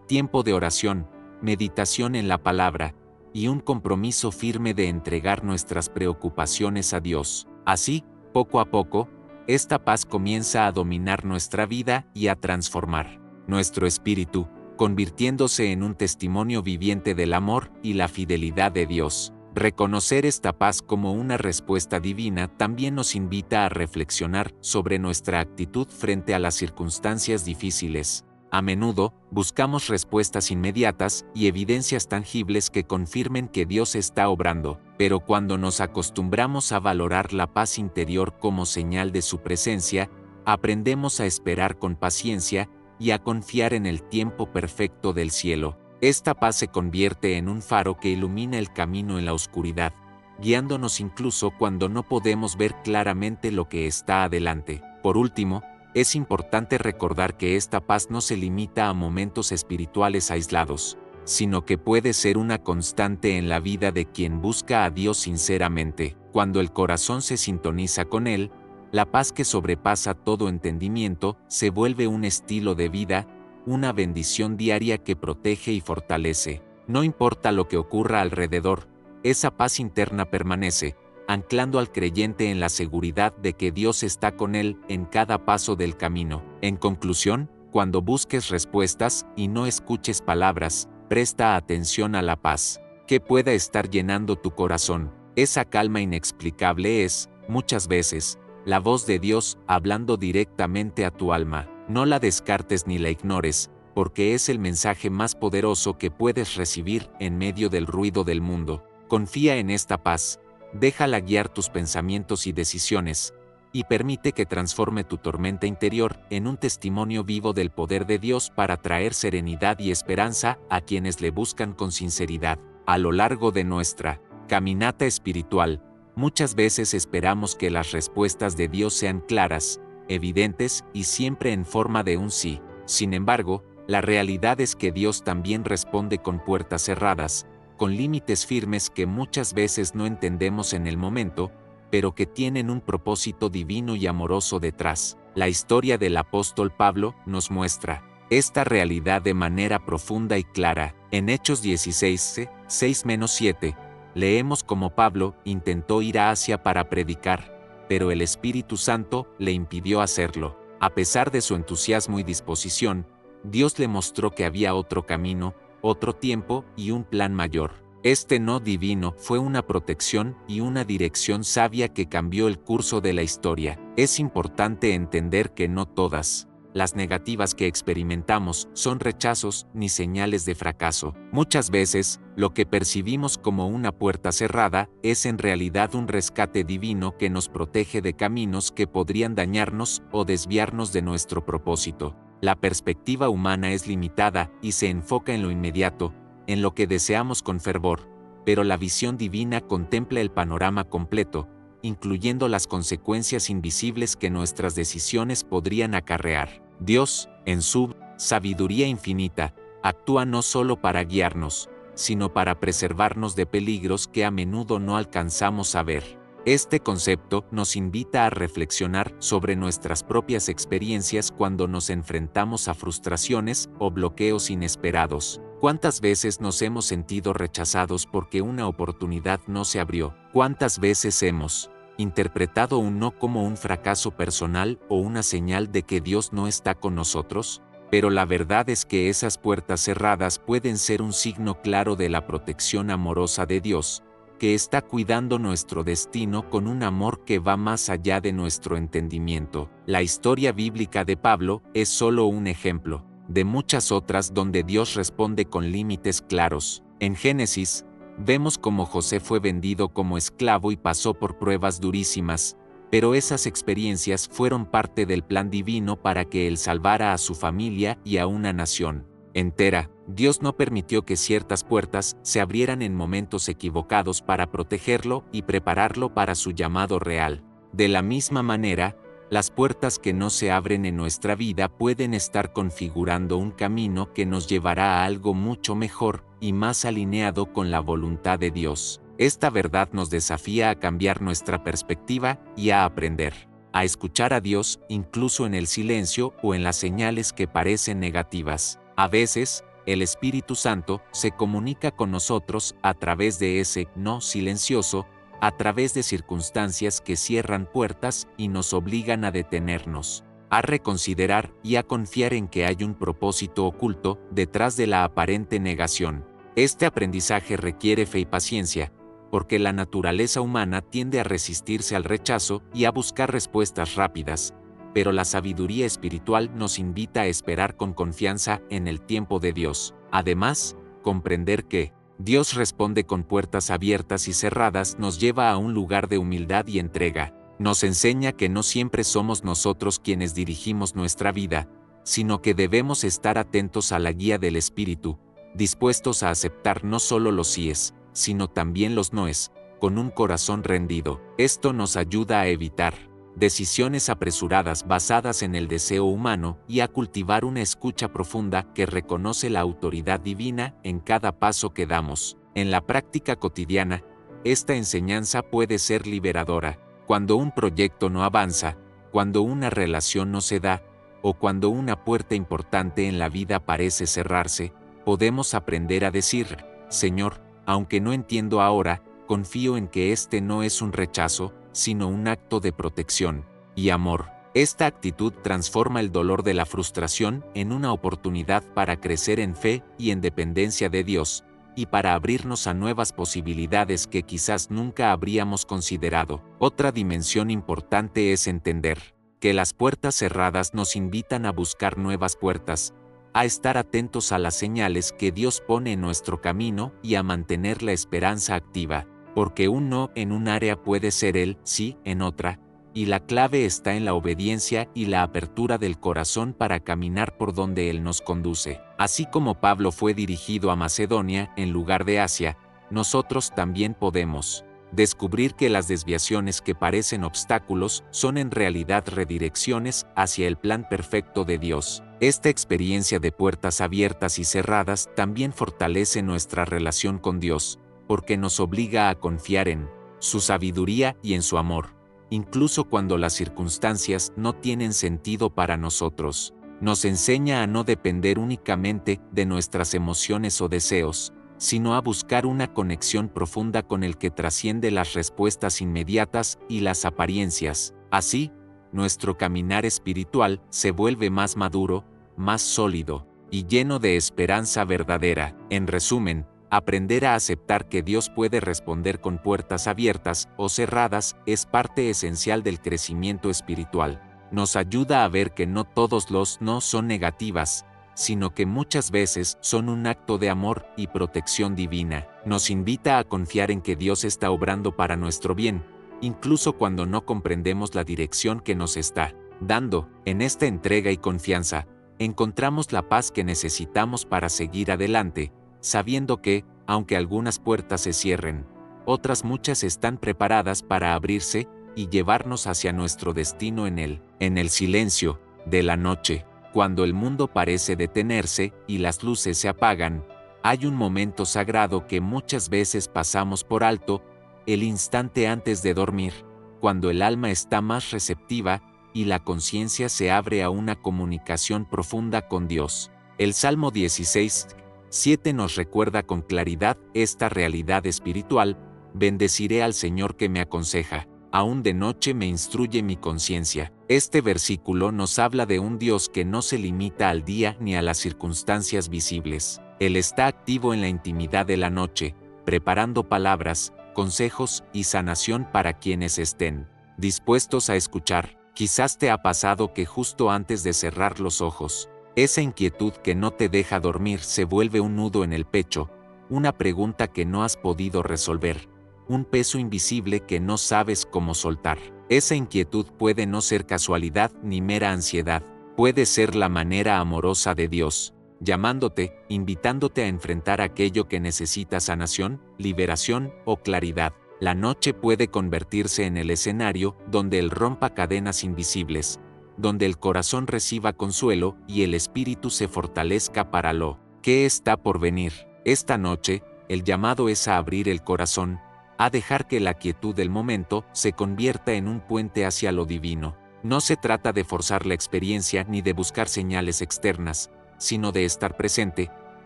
tiempo de oración, meditación en la palabra, y un compromiso firme de entregar nuestras preocupaciones a Dios. Así, poco a poco, esta paz comienza a dominar nuestra vida y a transformar nuestro espíritu, convirtiéndose en un testimonio viviente del amor y la fidelidad de Dios. Reconocer esta paz como una respuesta divina también nos invita a reflexionar sobre nuestra actitud frente a las circunstancias difíciles. A menudo, buscamos respuestas inmediatas y evidencias tangibles que confirmen que Dios está obrando, pero cuando nos acostumbramos a valorar la paz interior como señal de su presencia, aprendemos a esperar con paciencia y a confiar en el tiempo perfecto del cielo. Esta paz se convierte en un faro que ilumina el camino en la oscuridad, guiándonos incluso cuando no podemos ver claramente lo que está adelante. Por último, es importante recordar que esta paz no se limita a momentos espirituales aislados, sino que puede ser una constante en la vida de quien busca a Dios sinceramente. Cuando el corazón se sintoniza con Él, la paz que sobrepasa todo entendimiento se vuelve un estilo de vida, una bendición diaria que protege y fortalece. No importa lo que ocurra alrededor, esa paz interna permanece, anclando al creyente en la seguridad de que Dios está con él en cada paso del camino. En conclusión, cuando busques respuestas y no escuches palabras, presta atención a la paz que pueda estar llenando tu corazón. Esa calma inexplicable es, muchas veces, la voz de Dios hablando directamente a tu alma. No la descartes ni la ignores, porque es el mensaje más poderoso que puedes recibir en medio del ruido del mundo. Confía en esta paz, déjala guiar tus pensamientos y decisiones, y permite que transforme tu tormenta interior en un testimonio vivo del poder de Dios para traer serenidad y esperanza a quienes le buscan con sinceridad. A lo largo de nuestra caminata espiritual, muchas veces esperamos que las respuestas de Dios sean claras, evidentes y siempre en forma de un sí. Sin embargo, la realidad es que Dios también responde con puertas cerradas, con límites firmes que muchas veces no entendemos en el momento, pero que tienen un propósito divino y amoroso detrás. La historia del apóstol Pablo nos muestra esta realidad de manera profunda y clara. En Hechos 16, 6-7, leemos cómo Pablo intentó ir a Asia para predicar, pero el Espíritu Santo le impidió hacerlo. A pesar de su entusiasmo y disposición, Dios le mostró que había otro camino, otro tiempo y un plan mayor. Este no divino fue una protección y una dirección sabia que cambió el curso de la historia. Es importante entender que no todas las negativas que experimentamos son rechazos ni señales de fracaso. Muchas veces, lo que percibimos como una puerta cerrada es en realidad un rescate divino que nos protege de caminos que podrían dañarnos o desviarnos de nuestro propósito. La perspectiva humana es limitada y se enfoca en lo inmediato, en lo que deseamos con fervor, pero la visión divina contempla el panorama completo, incluyendo las consecuencias invisibles que nuestras decisiones podrían acarrear. Dios, en su sabiduría infinita, actúa no solo para guiarnos, sino para preservarnos de peligros que a menudo no alcanzamos a ver. Este concepto nos invita a reflexionar sobre nuestras propias experiencias cuando nos enfrentamos a frustraciones o bloqueos inesperados. ¿Cuántas veces nos hemos sentido rechazados porque una oportunidad no se abrió? ¿Cuántas veces hemos interpretado un no como un fracaso personal o una señal de que Dios no está con nosotros? Pero la verdad es que esas puertas cerradas pueden ser un signo claro de la protección amorosa de Dios, que está cuidando nuestro destino con un amor que va más allá de nuestro entendimiento. La historia bíblica de Pablo es solo un ejemplo de muchas otras donde Dios responde con límites claros. En Génesis, vemos cómo José fue vendido como esclavo y pasó por pruebas durísimas, pero esas experiencias fueron parte del plan divino para que él salvara a su familia y a una nación entera. Dios no permitió que ciertas puertas se abrieran en momentos equivocados para protegerlo y prepararlo para su llamado real. De la misma manera, Las puertas que no se abren en nuestra vida pueden estar configurando un camino que nos llevará a algo mucho mejor y más alineado con la voluntad de Dios. Esta verdad nos desafía a cambiar nuestra perspectiva y a aprender a escuchar a Dios incluso en el silencio o en las señales que parecen negativas. A veces, el Espíritu Santo se comunica con nosotros a través de ese no silencioso, a través de circunstancias que cierran puertas y nos obligan a detenernos, a reconsiderar y a confiar en que hay un propósito oculto detrás de la aparente negación. Este aprendizaje requiere fe y paciencia, porque la naturaleza humana tiende a resistirse al rechazo y a buscar respuestas rápidas, pero la sabiduría espiritual nos invita a esperar con confianza en el tiempo de Dios. Además, comprender que Dios responde con puertas abiertas y cerradas nos lleva a un lugar de humildad y entrega. Nos enseña que no siempre somos nosotros quienes dirigimos nuestra vida, sino que debemos estar atentos a la guía del Espíritu, dispuestos a aceptar no solo los síes, sino también los noes, con un corazón rendido. Esto nos ayuda a evitar decisiones apresuradas basadas en el deseo humano y a cultivar una escucha profunda que reconoce la autoridad divina en cada paso que damos. En la práctica cotidiana, esta enseñanza puede ser liberadora. Cuando un proyecto no avanza, cuando una relación no se da, o cuando una puerta importante en la vida parece cerrarse, podemos aprender a decir: Señor, aunque no entiendo ahora, confío en que este no es un rechazo, sino un acto de protección y amor. Esta actitud transforma el dolor de la frustración en una oportunidad para crecer en fe y en dependencia de Dios, y para abrirnos a nuevas posibilidades que quizás nunca habríamos considerado. Otra dimensión importante es entender que las puertas cerradas nos invitan a buscar nuevas puertas, a estar atentos a las señales que Dios pone en nuestro camino y a mantener la esperanza activa, porque un no en un área puede ser el sí en otra, y la clave está en la obediencia y la apertura del corazón para caminar por donde Él nos conduce. Así como Pablo fue dirigido a Macedonia en lugar de Asia, nosotros también podemos descubrir que las desviaciones que parecen obstáculos son en realidad redirecciones hacia el plan perfecto de Dios. Esta experiencia de puertas abiertas y cerradas también fortalece nuestra relación con Dios, porque nos obliga a confiar en su sabiduría y en su amor, incluso cuando las circunstancias no tienen sentido para nosotros. Nos enseña a no depender únicamente de nuestras emociones o deseos, sino a buscar una conexión profunda con el que trasciende las respuestas inmediatas y las apariencias. Así, nuestro caminar espiritual se vuelve más maduro, más sólido y lleno de esperanza verdadera. En resumen, aprender a aceptar que Dios puede responder con puertas abiertas o cerradas es parte esencial del crecimiento espiritual. Nos ayuda a ver que no todos los no son negativas, sino que muchas veces son un acto de amor y protección divina. Nos invita a confiar en que Dios está obrando para nuestro bien, incluso cuando no comprendemos la dirección que nos está dando. En esta entrega y confianza, encontramos la paz que necesitamos para seguir adelante, sabiendo que, aunque algunas puertas se cierren, otras muchas están preparadas para abrirse y llevarnos hacia nuestro destino en el silencio de la noche. Cuando el mundo parece detenerse y las luces se apagan, hay un momento sagrado que muchas veces pasamos por alto, el instante antes de dormir, cuando el alma está más receptiva y la conciencia se abre a una comunicación profunda con Dios. El Salmo 16:7 nos recuerda con claridad esta realidad espiritual: bendeciré al Señor que me aconseja. Aún de noche me instruye mi conciencia. Este versículo nos habla de un Dios que no se limita al día ni a las circunstancias visibles. Él está activo en la intimidad de la noche, preparando palabras, consejos y sanación para quienes estén dispuestos a escuchar. Quizás te ha pasado que justo antes de cerrar los ojos, esa inquietud que no te deja dormir se vuelve un nudo en el pecho, una pregunta que no has podido resolver, un peso invisible que no sabes cómo soltar. Esa inquietud puede no ser casualidad ni mera ansiedad, puede ser la manera amorosa de Dios, llamándote, invitándote a enfrentar aquello que necesita sanación, liberación o claridad. La noche puede convertirse en el escenario donde Él rompa cadenas invisibles, donde el corazón reciba consuelo y el espíritu se fortalezca para lo que está por venir. Esta noche, el llamado es a abrir el corazón, a dejar que la quietud del momento se convierta en un puente hacia lo divino. No se trata de forzar la experiencia ni de buscar señales externas, sino de estar presente,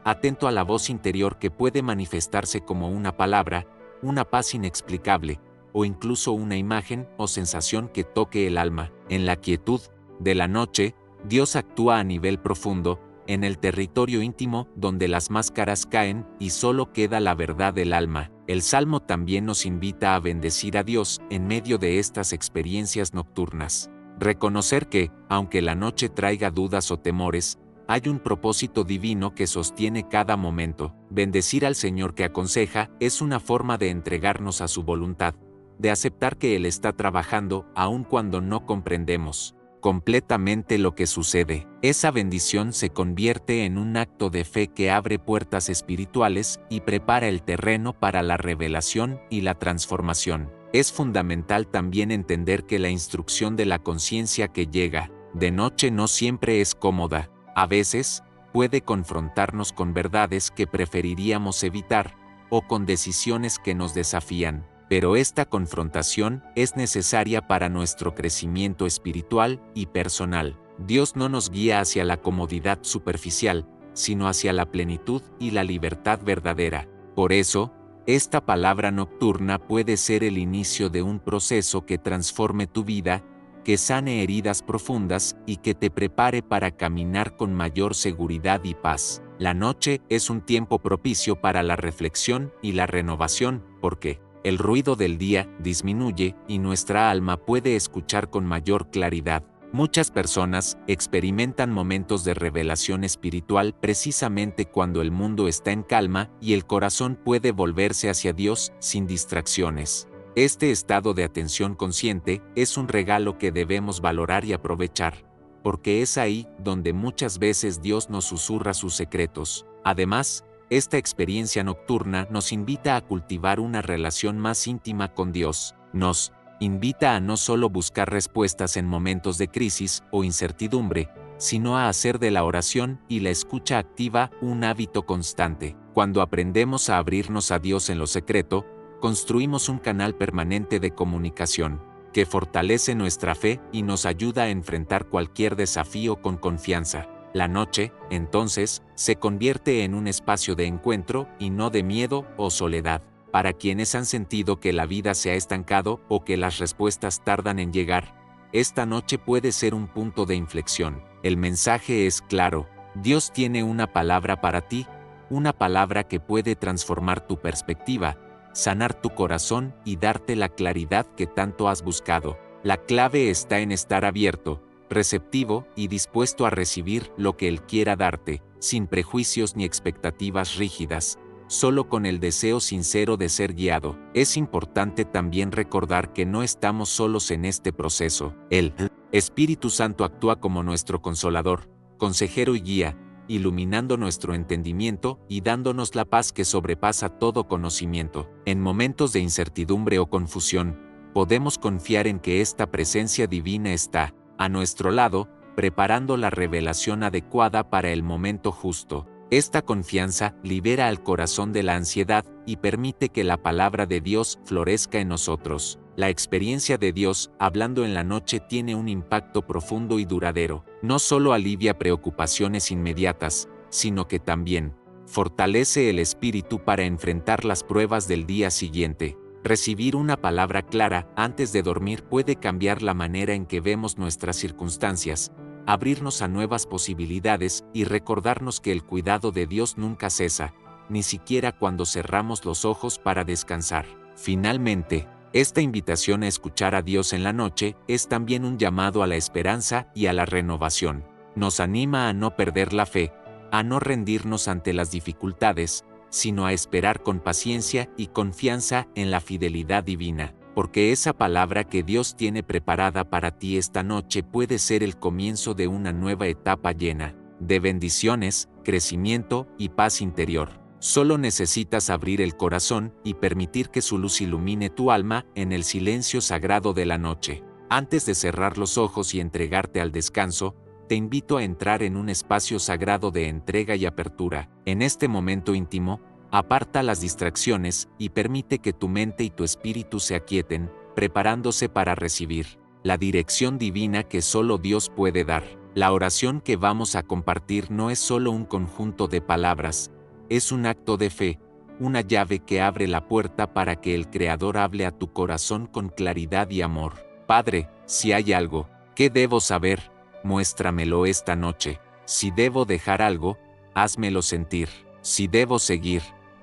atento a la voz interior que puede manifestarse como una palabra, una paz inexplicable, o incluso una imagen o sensación que toque el alma. En la quietud de la noche, Dios actúa a nivel profundo, en el territorio íntimo donde las máscaras caen y solo queda la verdad del alma. El Salmo también nos invita a bendecir a Dios en medio de estas experiencias nocturnas. Reconocer que, aunque la noche traiga dudas o temores, hay un propósito divino que sostiene cada momento. Bendecir al Señor que aconseja es una forma de entregarnos a su voluntad, de aceptar que Él está trabajando aun cuando no comprendemos completamente lo que sucede. Esa bendición se convierte en un acto de fe que abre puertas espirituales y prepara el terreno para la revelación y la transformación. Es fundamental también entender que la instrucción de la conciencia que llega de noche no siempre es cómoda. A veces, puede confrontarnos con verdades que preferiríamos evitar, o con decisiones que nos desafían. Pero esta confrontación es necesaria para nuestro crecimiento espiritual y personal. Dios no nos guía hacia la comodidad superficial, sino hacia la plenitud y la libertad verdadera. Por eso, esta palabra nocturna puede ser el inicio de un proceso que transforme tu vida, que sane heridas profundas y que te prepare para caminar con mayor seguridad y paz. La noche es un tiempo propicio para la reflexión y la renovación, porque el ruido del día disminuye y nuestra alma puede escuchar con mayor claridad. Muchas personas experimentan momentos de revelación espiritual precisamente cuando el mundo está en calma y el corazón puede volverse hacia Dios sin distracciones. Este estado de atención consciente es un regalo que debemos valorar y aprovechar, porque es ahí donde muchas veces Dios nos susurra sus secretos. Además, esta experiencia nocturna nos invita a cultivar una relación más íntima con Dios. Nos invita a no solo buscar respuestas en momentos de crisis o incertidumbre, sino a hacer de la oración y la escucha activa un hábito constante. Cuando aprendemos a abrirnos a Dios en lo secreto, construimos un canal permanente de comunicación, que fortalece nuestra fe y nos ayuda a enfrentar cualquier desafío con confianza. La noche, entonces, se convierte en un espacio de encuentro y no de miedo o soledad. Para quienes han sentido que la vida se ha estancado o que las respuestas tardan en llegar, esta noche puede ser un punto de inflexión. El mensaje es claro: Dios tiene una palabra para ti, una palabra que puede transformar tu perspectiva, sanar tu corazón y darte la claridad que tanto has buscado. La clave está en estar abierto, receptivo y dispuesto a recibir lo que Él quiera darte, sin prejuicios ni expectativas rígidas, solo con el deseo sincero de ser guiado. Es importante también recordar que no estamos solos en este proceso. El Espíritu Santo actúa como nuestro consolador, consejero y guía, iluminando nuestro entendimiento y dándonos la paz que sobrepasa todo conocimiento. En momentos de incertidumbre o confusión, podemos confiar en que esta presencia divina está a nuestro lado, preparando la revelación adecuada para el momento justo. Esta confianza libera al corazón de la ansiedad y permite que la palabra de Dios florezca en nosotros. La experiencia de Dios hablando en la noche tiene un impacto profundo y duradero. No solo alivia preocupaciones inmediatas, sino que también fortalece el espíritu para enfrentar las pruebas del día siguiente. Recibir una palabra clara antes de dormir puede cambiar la manera en que vemos nuestras circunstancias, abrirnos a nuevas posibilidades y recordarnos que el cuidado de Dios nunca cesa, ni siquiera cuando cerramos los ojos para descansar. Finalmente, esta invitación a escuchar a Dios en la noche es también un llamado a la esperanza y a la renovación. Nos anima a no perder la fe, a no rendirnos ante las dificultades, sino a esperar con paciencia y confianza en la fidelidad divina, porque esa palabra que Dios tiene preparada para ti esta noche puede ser el comienzo de una nueva etapa llena de bendiciones, crecimiento y paz interior. Solo necesitas abrir el corazón y permitir que su luz ilumine tu alma en el silencio sagrado de la noche. Antes de cerrar los ojos y entregarte al descanso, te invito a entrar en un espacio sagrado de entrega y apertura. En este momento íntimo, aparta las distracciones y permite que tu mente y tu espíritu se aquieten, preparándose para recibir la dirección divina que solo Dios puede dar. La oración que vamos a compartir no es solo un conjunto de palabras, es un acto de fe, una llave que abre la puerta para que el Creador hable a tu corazón con claridad y amor. Padre, si hay algo que debo saber, muéstramelo esta noche. Si debo dejar algo, házmelo sentir. Si debo seguir,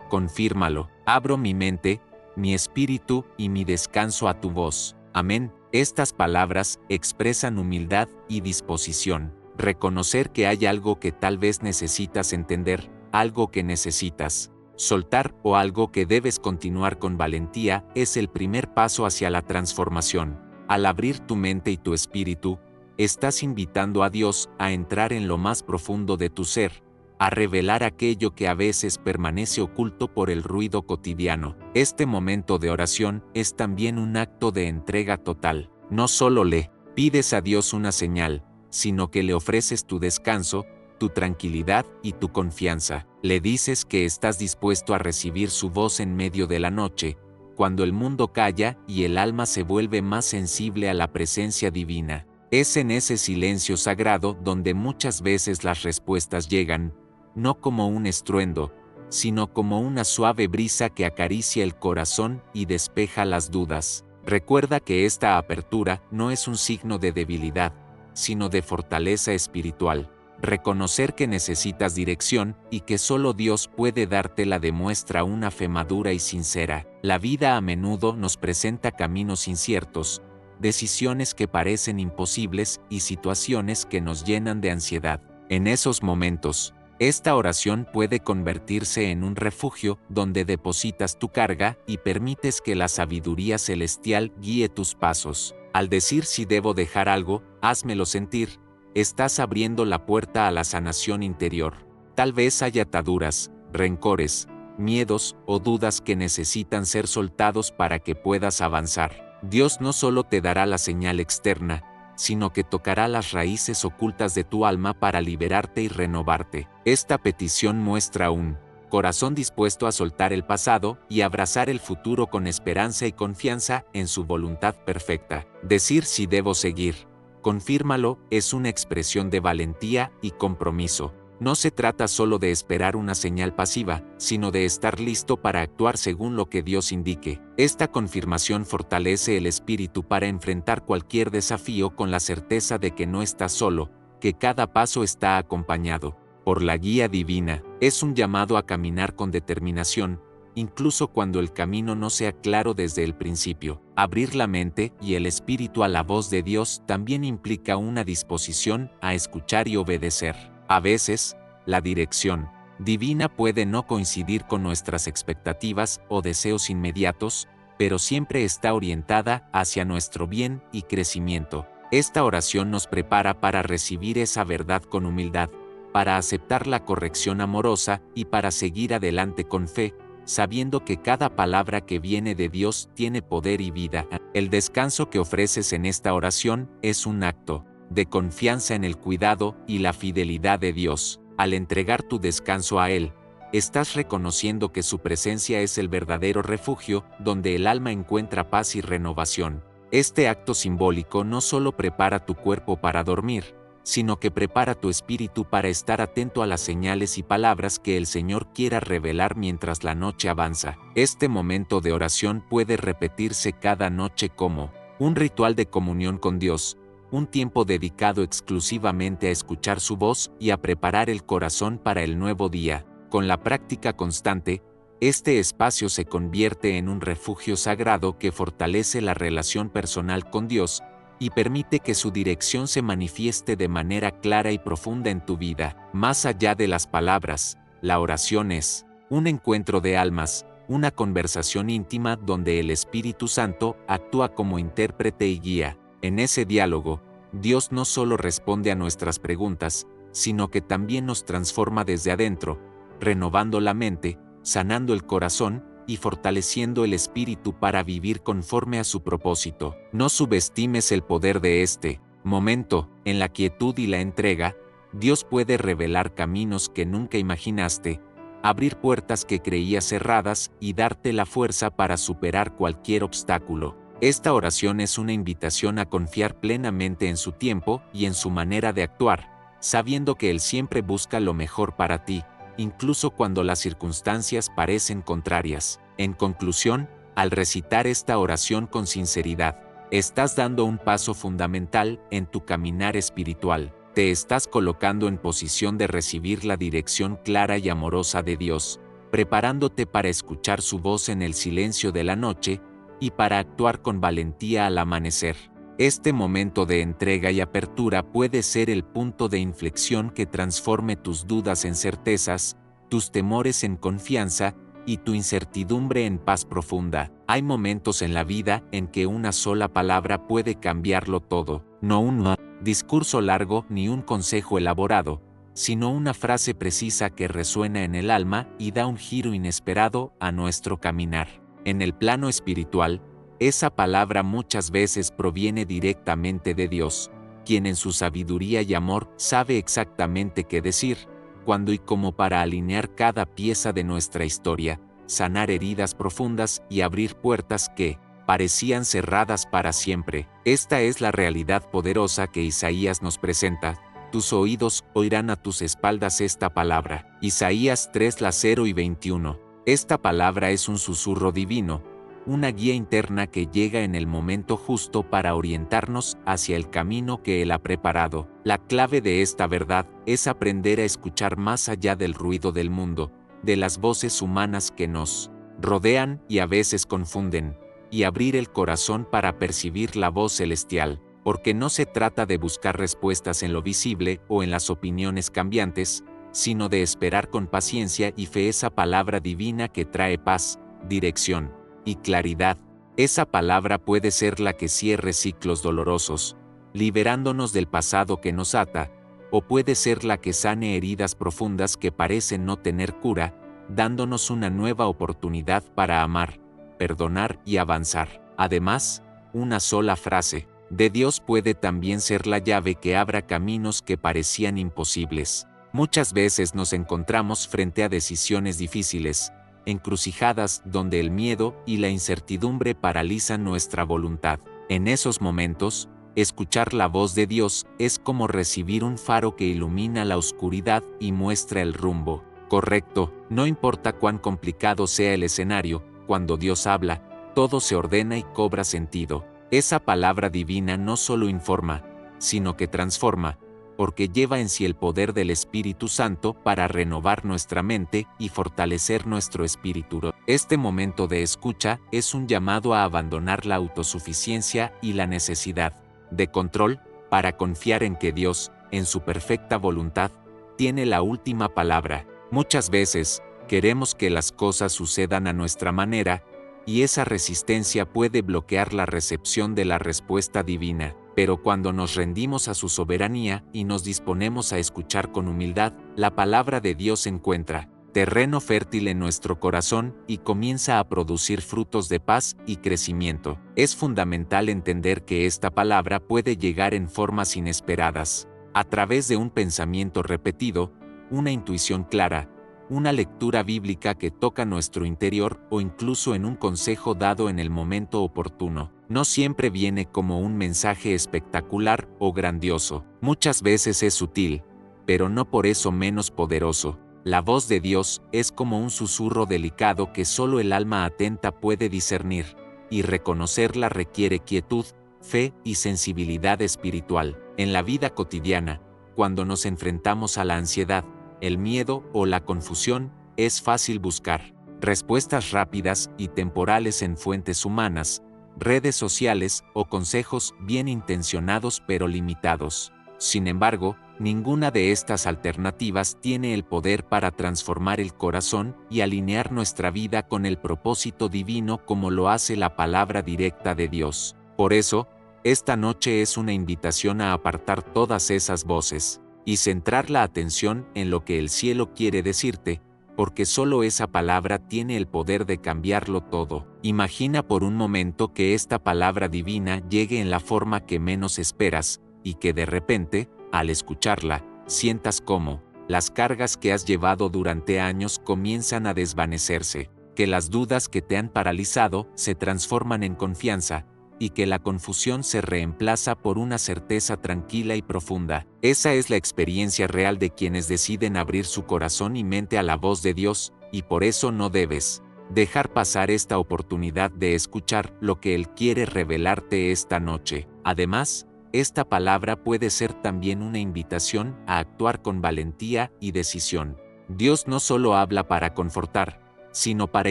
confírmalo. Abro mi mente, mi espíritu y mi descanso a tu voz. Amén. Estas palabras expresan humildad y disposición. Reconocer que hay algo que tal vez necesitas entender, algo que necesitas soltar o algo que debes continuar con valentía es el primer paso hacia la transformación. Al abrir tu mente y tu espíritu, estás invitando a Dios a entrar en lo más profundo de tu ser, a revelar aquello que a veces permanece oculto por el ruido cotidiano. Este momento de oración es también un acto de entrega total. No solo le pides a Dios una señal, sino que le ofreces tu descanso, tu tranquilidad y tu confianza. Le dices que estás dispuesto a recibir su voz en medio de la noche, cuando el mundo calla y el alma se vuelve más sensible a la presencia divina. Es en ese silencio sagrado donde muchas veces las respuestas llegan, no como un estruendo, sino como una suave brisa que acaricia el corazón y despeja las dudas. Recuerda que esta apertura no es un signo de debilidad, sino de fortaleza espiritual. Reconocer que necesitas dirección y que solo Dios puede dártela demuestra una fe madura y sincera. La vida a menudo nos presenta caminos inciertos, decisiones que parecen imposibles y situaciones que nos llenan de ansiedad. En esos momentos, esta oración puede convertirse en un refugio donde depositas tu carga y permites que la sabiduría celestial guíe tus pasos. Al decir si debo dejar algo, házmelo sentir, estás abriendo la puerta a la sanación interior. Tal vez haya ataduras, rencores, miedos o dudas que necesitan ser soltados para que puedas avanzar. Dios no solo te dará la señal externa, sino que tocará las raíces ocultas de tu alma para liberarte y renovarte. Esta petición muestra un corazón dispuesto a soltar el pasado y abrazar el futuro con esperanza y confianza en su voluntad perfecta. Decir si debo seguir, confírmalo, es una expresión de valentía y compromiso. No se trata solo de esperar una señal pasiva, sino de estar listo para actuar según lo que Dios indique. Esta confirmación fortalece el espíritu para enfrentar cualquier desafío con la certeza de que no estás solo, que cada paso está acompañado por la guía divina. Es un llamado a caminar con determinación, incluso cuando el camino no sea claro desde el principio. Abrir la mente y el espíritu a la voz de Dios también implica una disposición a escuchar y obedecer. A veces, la dirección divina puede no coincidir con nuestras expectativas o deseos inmediatos, pero siempre está orientada hacia nuestro bien y crecimiento. Esta oración nos prepara para recibir esa verdad con humildad, para aceptar la corrección amorosa y para seguir adelante con fe, sabiendo que cada palabra que viene de Dios tiene poder y vida. El descanso que ofreces en esta oración es un acto de confianza en el cuidado y la fidelidad de Dios. Al entregar tu descanso a Él, estás reconociendo que su presencia es el verdadero refugio donde el alma encuentra paz y renovación. Este acto simbólico no solo prepara tu cuerpo para dormir, sino que prepara tu espíritu para estar atento a las señales y palabras que el Señor quiera revelar mientras la noche avanza. Este momento de oración puede repetirse cada noche como un ritual de comunión con Dios, un tiempo dedicado exclusivamente a escuchar su voz y a preparar el corazón para el nuevo día. Con la práctica constante, este espacio se convierte en un refugio sagrado que fortalece la relación personal con Dios y permite que su dirección se manifieste de manera clara y profunda en tu vida. Más allá de las palabras, la oración es un encuentro de almas, una conversación íntima donde el Espíritu Santo actúa como intérprete y guía. En ese diálogo, Dios no solo responde a nuestras preguntas, sino que también nos transforma desde adentro, renovando la mente, sanando el corazón y fortaleciendo el espíritu para vivir conforme a su propósito. No subestimes el poder de este momento. En la quietud y la entrega, Dios puede revelar caminos que nunca imaginaste, abrir puertas que creías cerradas y darte la fuerza para superar cualquier obstáculo. Esta oración es una invitación a confiar plenamente en su tiempo y en su manera de actuar, sabiendo que Él siempre busca lo mejor para ti, incluso cuando las circunstancias parecen contrarias. En conclusión, al recitar esta oración con sinceridad, estás dando un paso fundamental en tu caminar espiritual. Te estás colocando en posición de recibir la dirección clara y amorosa de Dios, preparándote para escuchar su voz en el silencio de la noche y para actuar con valentía al amanecer. Este momento de entrega y apertura puede ser el punto de inflexión que transforme tus dudas en certezas, tus temores en confianza y tu incertidumbre en paz profunda. Hay momentos en la vida en que una sola palabra puede cambiarlo todo, no un discurso largo ni un consejo elaborado, sino una frase precisa que resuena en el alma y da un giro inesperado a nuestro caminar. En el plano espiritual, esa palabra muchas veces proviene directamente de Dios, quien en su sabiduría y amor sabe exactamente qué decir, cuándo y cómo para alinear cada pieza de nuestra historia, sanar heridas profundas y abrir puertas que parecían cerradas para siempre. Esta es la realidad poderosa que Isaías nos presenta. Tus oídos oirán a tus espaldas esta palabra. Isaías 3:0-21. Esta palabra es un susurro divino, una guía interna que llega en el momento justo para orientarnos hacia el camino que Él ha preparado. La clave de esta verdad es aprender a escuchar más allá del ruido del mundo, de las voces humanas que nos rodean y a veces confunden, y abrir el corazón para percibir la voz celestial, porque no se trata de buscar respuestas en lo visible o en las opiniones cambiantes, sino de esperar con paciencia y fe esa palabra divina que trae paz, dirección y claridad. Esa palabra puede ser la que cierre ciclos dolorosos, liberándonos del pasado que nos ata, o puede ser la que sane heridas profundas que parecen no tener cura, dándonos una nueva oportunidad para amar, perdonar y avanzar. Además, una sola frase de Dios puede también ser la llave que abra caminos que parecían imposibles. Muchas veces nos encontramos frente a decisiones difíciles, encrucijadas donde el miedo y la incertidumbre paralizan nuestra voluntad. En esos momentos, escuchar la voz de Dios es como recibir un faro que ilumina la oscuridad y muestra el rumbo correcto. No importa cuán complicado sea el escenario, cuando Dios habla, todo se ordena y cobra sentido. Esa palabra divina no solo informa, sino que transforma, porque lleva en sí el poder del Espíritu Santo para renovar nuestra mente y fortalecer nuestro espíritu. Este momento de escucha es un llamado a abandonar la autosuficiencia y la necesidad de control, para confiar en que Dios, en su perfecta voluntad, tiene la última palabra. Muchas veces, queremos que las cosas sucedan a nuestra manera, y esa resistencia puede bloquear la recepción de la respuesta divina. Pero cuando nos rendimos a su soberanía y nos disponemos a escuchar con humildad, la palabra de Dios encuentra terreno fértil en nuestro corazón y comienza a producir frutos de paz y crecimiento. Es fundamental entender que esta palabra puede llegar en formas inesperadas, a través de un pensamiento repetido, una intuición clara, una lectura bíblica que toca nuestro interior o incluso en un consejo dado en el momento oportuno. No siempre viene como un mensaje espectacular o grandioso. Muchas veces es sutil, pero no por eso menos poderoso. La voz de Dios es como un susurro delicado que solo el alma atenta puede discernir, y reconocerla requiere quietud, fe y sensibilidad espiritual. En la vida cotidiana, cuando nos enfrentamos a la ansiedad, el miedo o la confusión, es fácil buscar respuestas rápidas y temporales en fuentes humanas, redes sociales o consejos bien intencionados pero limitados. Sin embargo, ninguna de estas alternativas tiene el poder para transformar el corazón y alinear nuestra vida con el propósito divino como lo hace la palabra directa de Dios. Por eso, esta noche es una invitación a apartar todas esas voces y centrar la atención en lo que el cielo quiere decirte, porque solo esa palabra tiene el poder de cambiarlo todo. Imagina por un momento que esta palabra divina llegue en la forma que menos esperas, y que de repente, al escucharla, sientas cómo las cargas que has llevado durante años comienzan a desvanecerse, que las dudas que te han paralizado se transforman en confianza, y que la confusión se reemplaza por una certeza tranquila y profunda. Esa es la experiencia real de quienes deciden abrir su corazón y mente a la voz de Dios, y por eso no debes dejar pasar esta oportunidad de escuchar lo que Él quiere revelarte esta noche. Además, esta palabra puede ser también una invitación a actuar con valentía y decisión. Dios no solo habla para confortar, sino para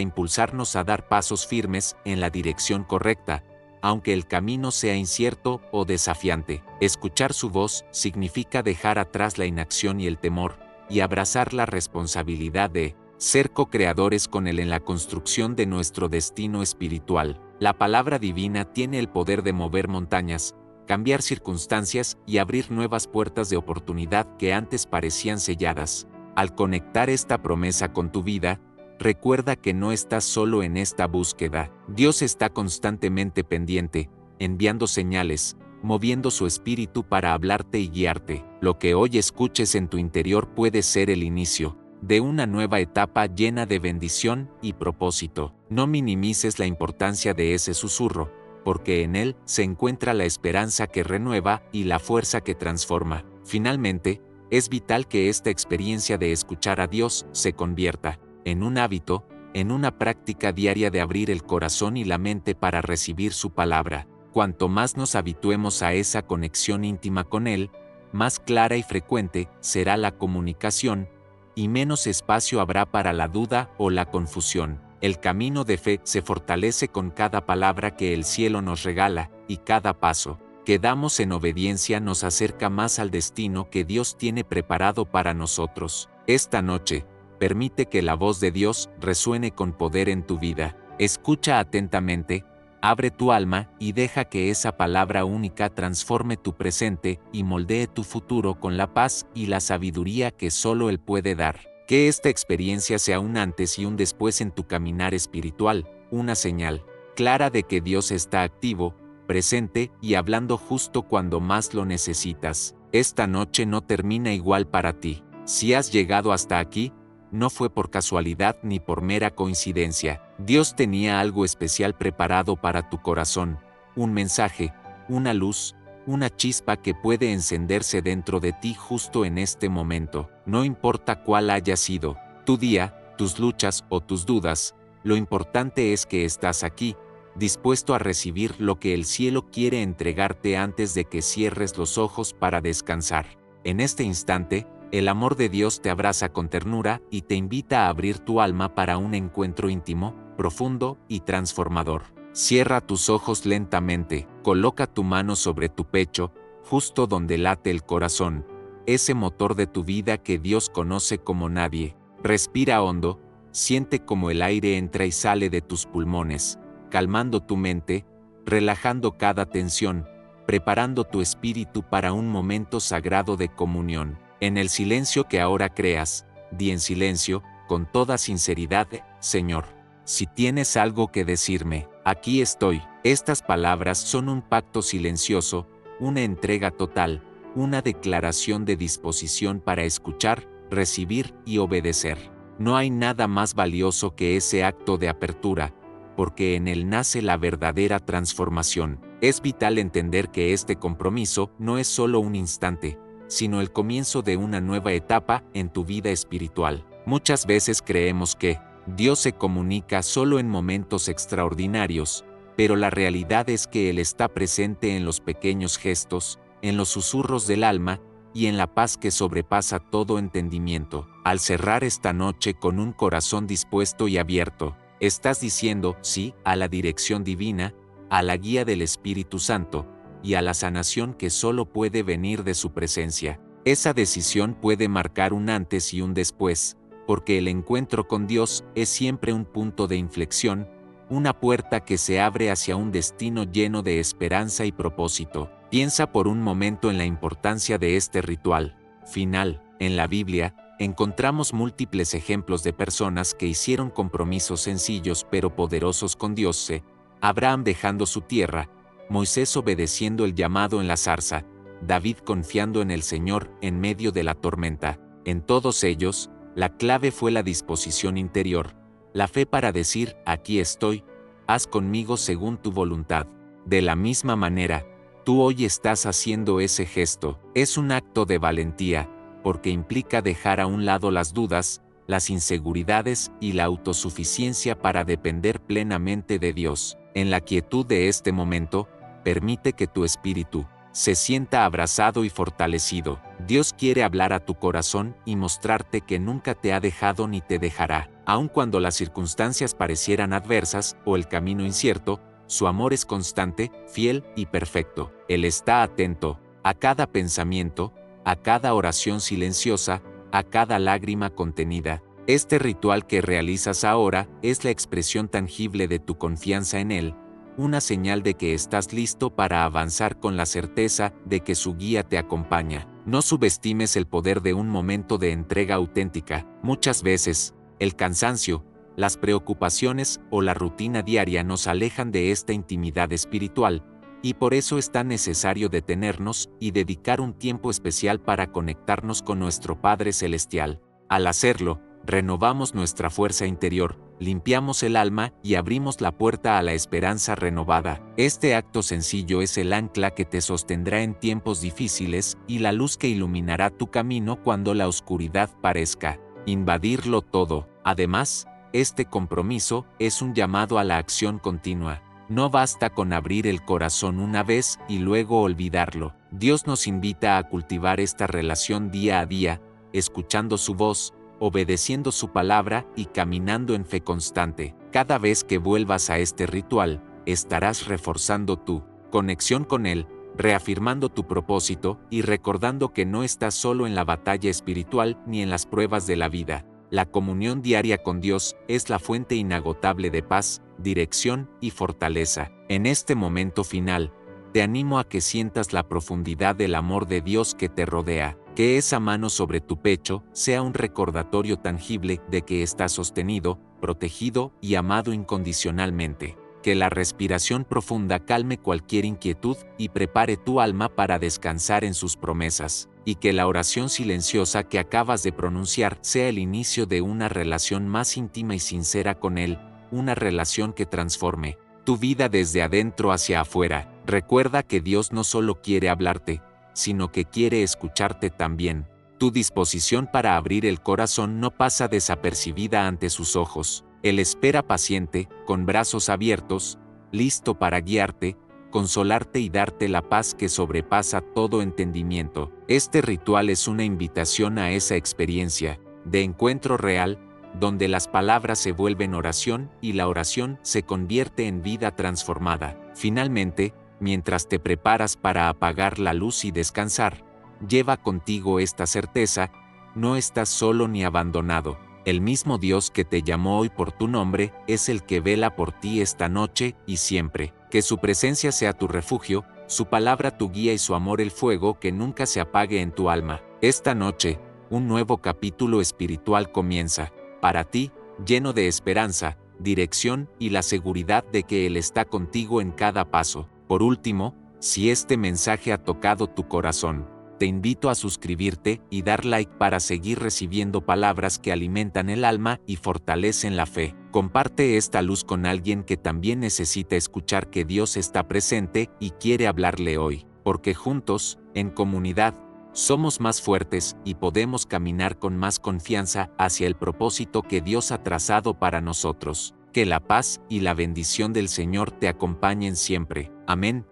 impulsarnos a dar pasos firmes en la dirección correcta, aunque el camino sea incierto o desafiante. Escuchar su voz significa dejar atrás la inacción y el temor, y abrazar la responsabilidad de ser co-creadores con Él en la construcción de nuestro destino espiritual. La palabra divina tiene el poder de mover montañas, cambiar circunstancias y abrir nuevas puertas de oportunidad que antes parecían selladas. Al conectar esta promesa con tu vida, recuerda que no estás solo en esta búsqueda. Dios está constantemente pendiente, enviando señales, moviendo su espíritu para hablarte y guiarte. Lo que hoy escuches en tu interior puede ser el inicio de una nueva etapa llena de bendición y propósito. No minimices la importancia de ese susurro, porque en él se encuentra la esperanza que renueva y la fuerza que transforma. Finalmente, es vital que esta experiencia de escuchar a Dios se convierta en un hábito, en una práctica diaria de abrir el corazón y la mente para recibir su palabra. Cuanto más nos habituemos a esa conexión íntima con Él, más clara y frecuente será la comunicación, y menos espacio habrá para la duda o la confusión. El camino de fe se fortalece con cada palabra que el cielo nos regala, y cada paso que damos en obediencia nos acerca más al destino que Dios tiene preparado para nosotros. Esta noche, permite que la voz de Dios resuene con poder en tu vida. Escucha atentamente, abre tu alma y deja que esa palabra única transforme tu presente y moldee tu futuro con la paz y la sabiduría que solo Él puede dar. Que esta experiencia sea un antes y un después en tu caminar espiritual, una señal clara de que Dios está activo, presente y hablando justo cuando más lo necesitas. Esta noche no termina igual para ti. Si has llegado hasta aquí, no fue por casualidad ni por mera coincidencia. Dios tenía algo especial preparado para tu corazón, un mensaje, una luz, una chispa que puede encenderse dentro de ti justo en este momento. No importa cuál haya sido tu día, tus luchas o tus dudas, lo importante es que estás aquí, dispuesto a recibir lo que el cielo quiere entregarte antes de que cierres los ojos para descansar. En este instante, el amor de Dios te abraza con ternura y te invita a abrir tu alma para un encuentro íntimo, profundo y transformador. Cierra tus ojos lentamente, coloca tu mano sobre tu pecho, justo donde late el corazón, ese motor de tu vida que Dios conoce como nadie. Respira hondo, siente cómo el aire entra y sale de tus pulmones, calmando tu mente, relajando cada tensión, preparando tu espíritu para un momento sagrado de comunión. En el silencio que ahora creas, di en silencio, con toda sinceridad, Señor, si tienes algo que decirme, aquí estoy. Estas palabras son un pacto silencioso, una entrega total, una declaración de disposición para escuchar, recibir y obedecer. No hay nada más valioso que ese acto de apertura, porque en él nace la verdadera transformación. Es vital entender que este compromiso no es solo un instante, sino el comienzo de una nueva etapa en tu vida espiritual. Muchas veces creemos que Dios se comunica solo en momentos extraordinarios, pero la realidad es que Él está presente en los pequeños gestos, en los susurros del alma y en la paz que sobrepasa todo entendimiento. Al cerrar esta noche con un corazón dispuesto y abierto, estás diciendo sí a la dirección divina, a la guía del Espíritu Santo, y a la sanación que solo puede venir de su presencia. Esa decisión puede marcar un antes y un después, porque el encuentro con Dios es siempre un punto de inflexión, una puerta que se abre hacia un destino lleno de esperanza y propósito. Piensa por un momento en la importancia de este ritual final. En la Biblia encontramos múltiples ejemplos de personas que hicieron compromisos sencillos pero poderosos con Dios. Abraham dejando su tierra, Moisés obedeciendo el llamado en la zarza, David confiando en el Señor en medio de la tormenta. En todos ellos, la clave fue la disposición interior, la fe para decir, aquí estoy, haz conmigo según tu voluntad. De la misma manera, tú hoy estás haciendo ese gesto. Es un acto de valentía, porque implica dejar a un lado las dudas, las inseguridades y la autosuficiencia para depender plenamente de Dios. En la quietud de este momento, permite que tu espíritu se sienta abrazado y fortalecido. Dios quiere hablar a tu corazón y mostrarte que nunca te ha dejado ni te dejará. Aun cuando las circunstancias parecieran adversas o el camino incierto, su amor es constante, fiel y perfecto. Él está atento a cada pensamiento, a cada oración silenciosa, a cada lágrima contenida. Este ritual que realizas ahora es la expresión tangible de tu confianza en Él, una señal de que estás listo para avanzar con la certeza de que su guía te acompaña. No subestimes el poder de un momento de entrega auténtica. Muchas veces, el cansancio, las preocupaciones o la rutina diaria nos alejan de esta intimidad espiritual, y por eso es tan necesario detenernos y dedicar un tiempo especial para conectarnos con nuestro Padre Celestial. Al hacerlo, renovamos nuestra fuerza interior, limpiamos el alma y abrimos la puerta a la esperanza renovada. Este acto sencillo es el ancla que te sostendrá en tiempos difíciles y la luz que iluminará tu camino cuando la oscuridad parezca invadirlo todo. Además, este compromiso es un llamado a la acción continua. No basta con abrir el corazón una vez y luego olvidarlo. Dios nos invita a cultivar esta relación día a día, escuchando su voz, obedeciendo su palabra y caminando en fe constante. Cada vez que vuelvas a este ritual, estarás reforzando tu conexión con Él, reafirmando tu propósito y recordando que no estás solo en la batalla espiritual ni en las pruebas de la vida. La comunión diaria con Dios es la fuente inagotable de paz, dirección y fortaleza. En este momento final, te animo a que sientas la profundidad del amor de Dios que te rodea, que esa mano sobre tu pecho sea un recordatorio tangible de que estás sostenido, protegido y amado incondicionalmente. Que la respiración profunda calme cualquier inquietud y prepare tu alma para descansar en sus promesas. Y que la oración silenciosa que acabas de pronunciar sea el inicio de una relación más íntima y sincera con Él, una relación que transforme tu vida desde adentro hacia afuera. Recuerda que Dios no solo quiere hablarte, sino que quiere escucharte también. Tu disposición para abrir el corazón no pasa desapercibida ante sus ojos. Él espera paciente, con brazos abiertos, listo para guiarte, consolarte y darte la paz que sobrepasa todo entendimiento. Este ritual es una invitación a esa experiencia de encuentro real, donde las palabras se vuelven oración y la oración se convierte en vida transformada. Finalmente, mientras te preparas para apagar la luz y descansar, lleva contigo esta certeza: no estás solo ni abandonado. El mismo Dios que te llamó hoy por tu nombre es el que vela por ti esta noche y siempre. Que su presencia sea tu refugio, su palabra tu guía y su amor el fuego que nunca se apague en tu alma. Esta noche, un nuevo capítulo espiritual comienza, para ti, lleno de esperanza, dirección y la seguridad de que Él está contigo en cada paso. Por último, si este mensaje ha tocado tu corazón, te invito a suscribirte y dar like para seguir recibiendo palabras que alimentan el alma y fortalecen la fe. Comparte esta luz con alguien que también necesita escuchar que Dios está presente y quiere hablarle hoy, porque juntos, en comunidad, somos más fuertes y podemos caminar con más confianza hacia el propósito que Dios ha trazado para nosotros. Que la paz y la bendición del Señor te acompañen siempre. Amén.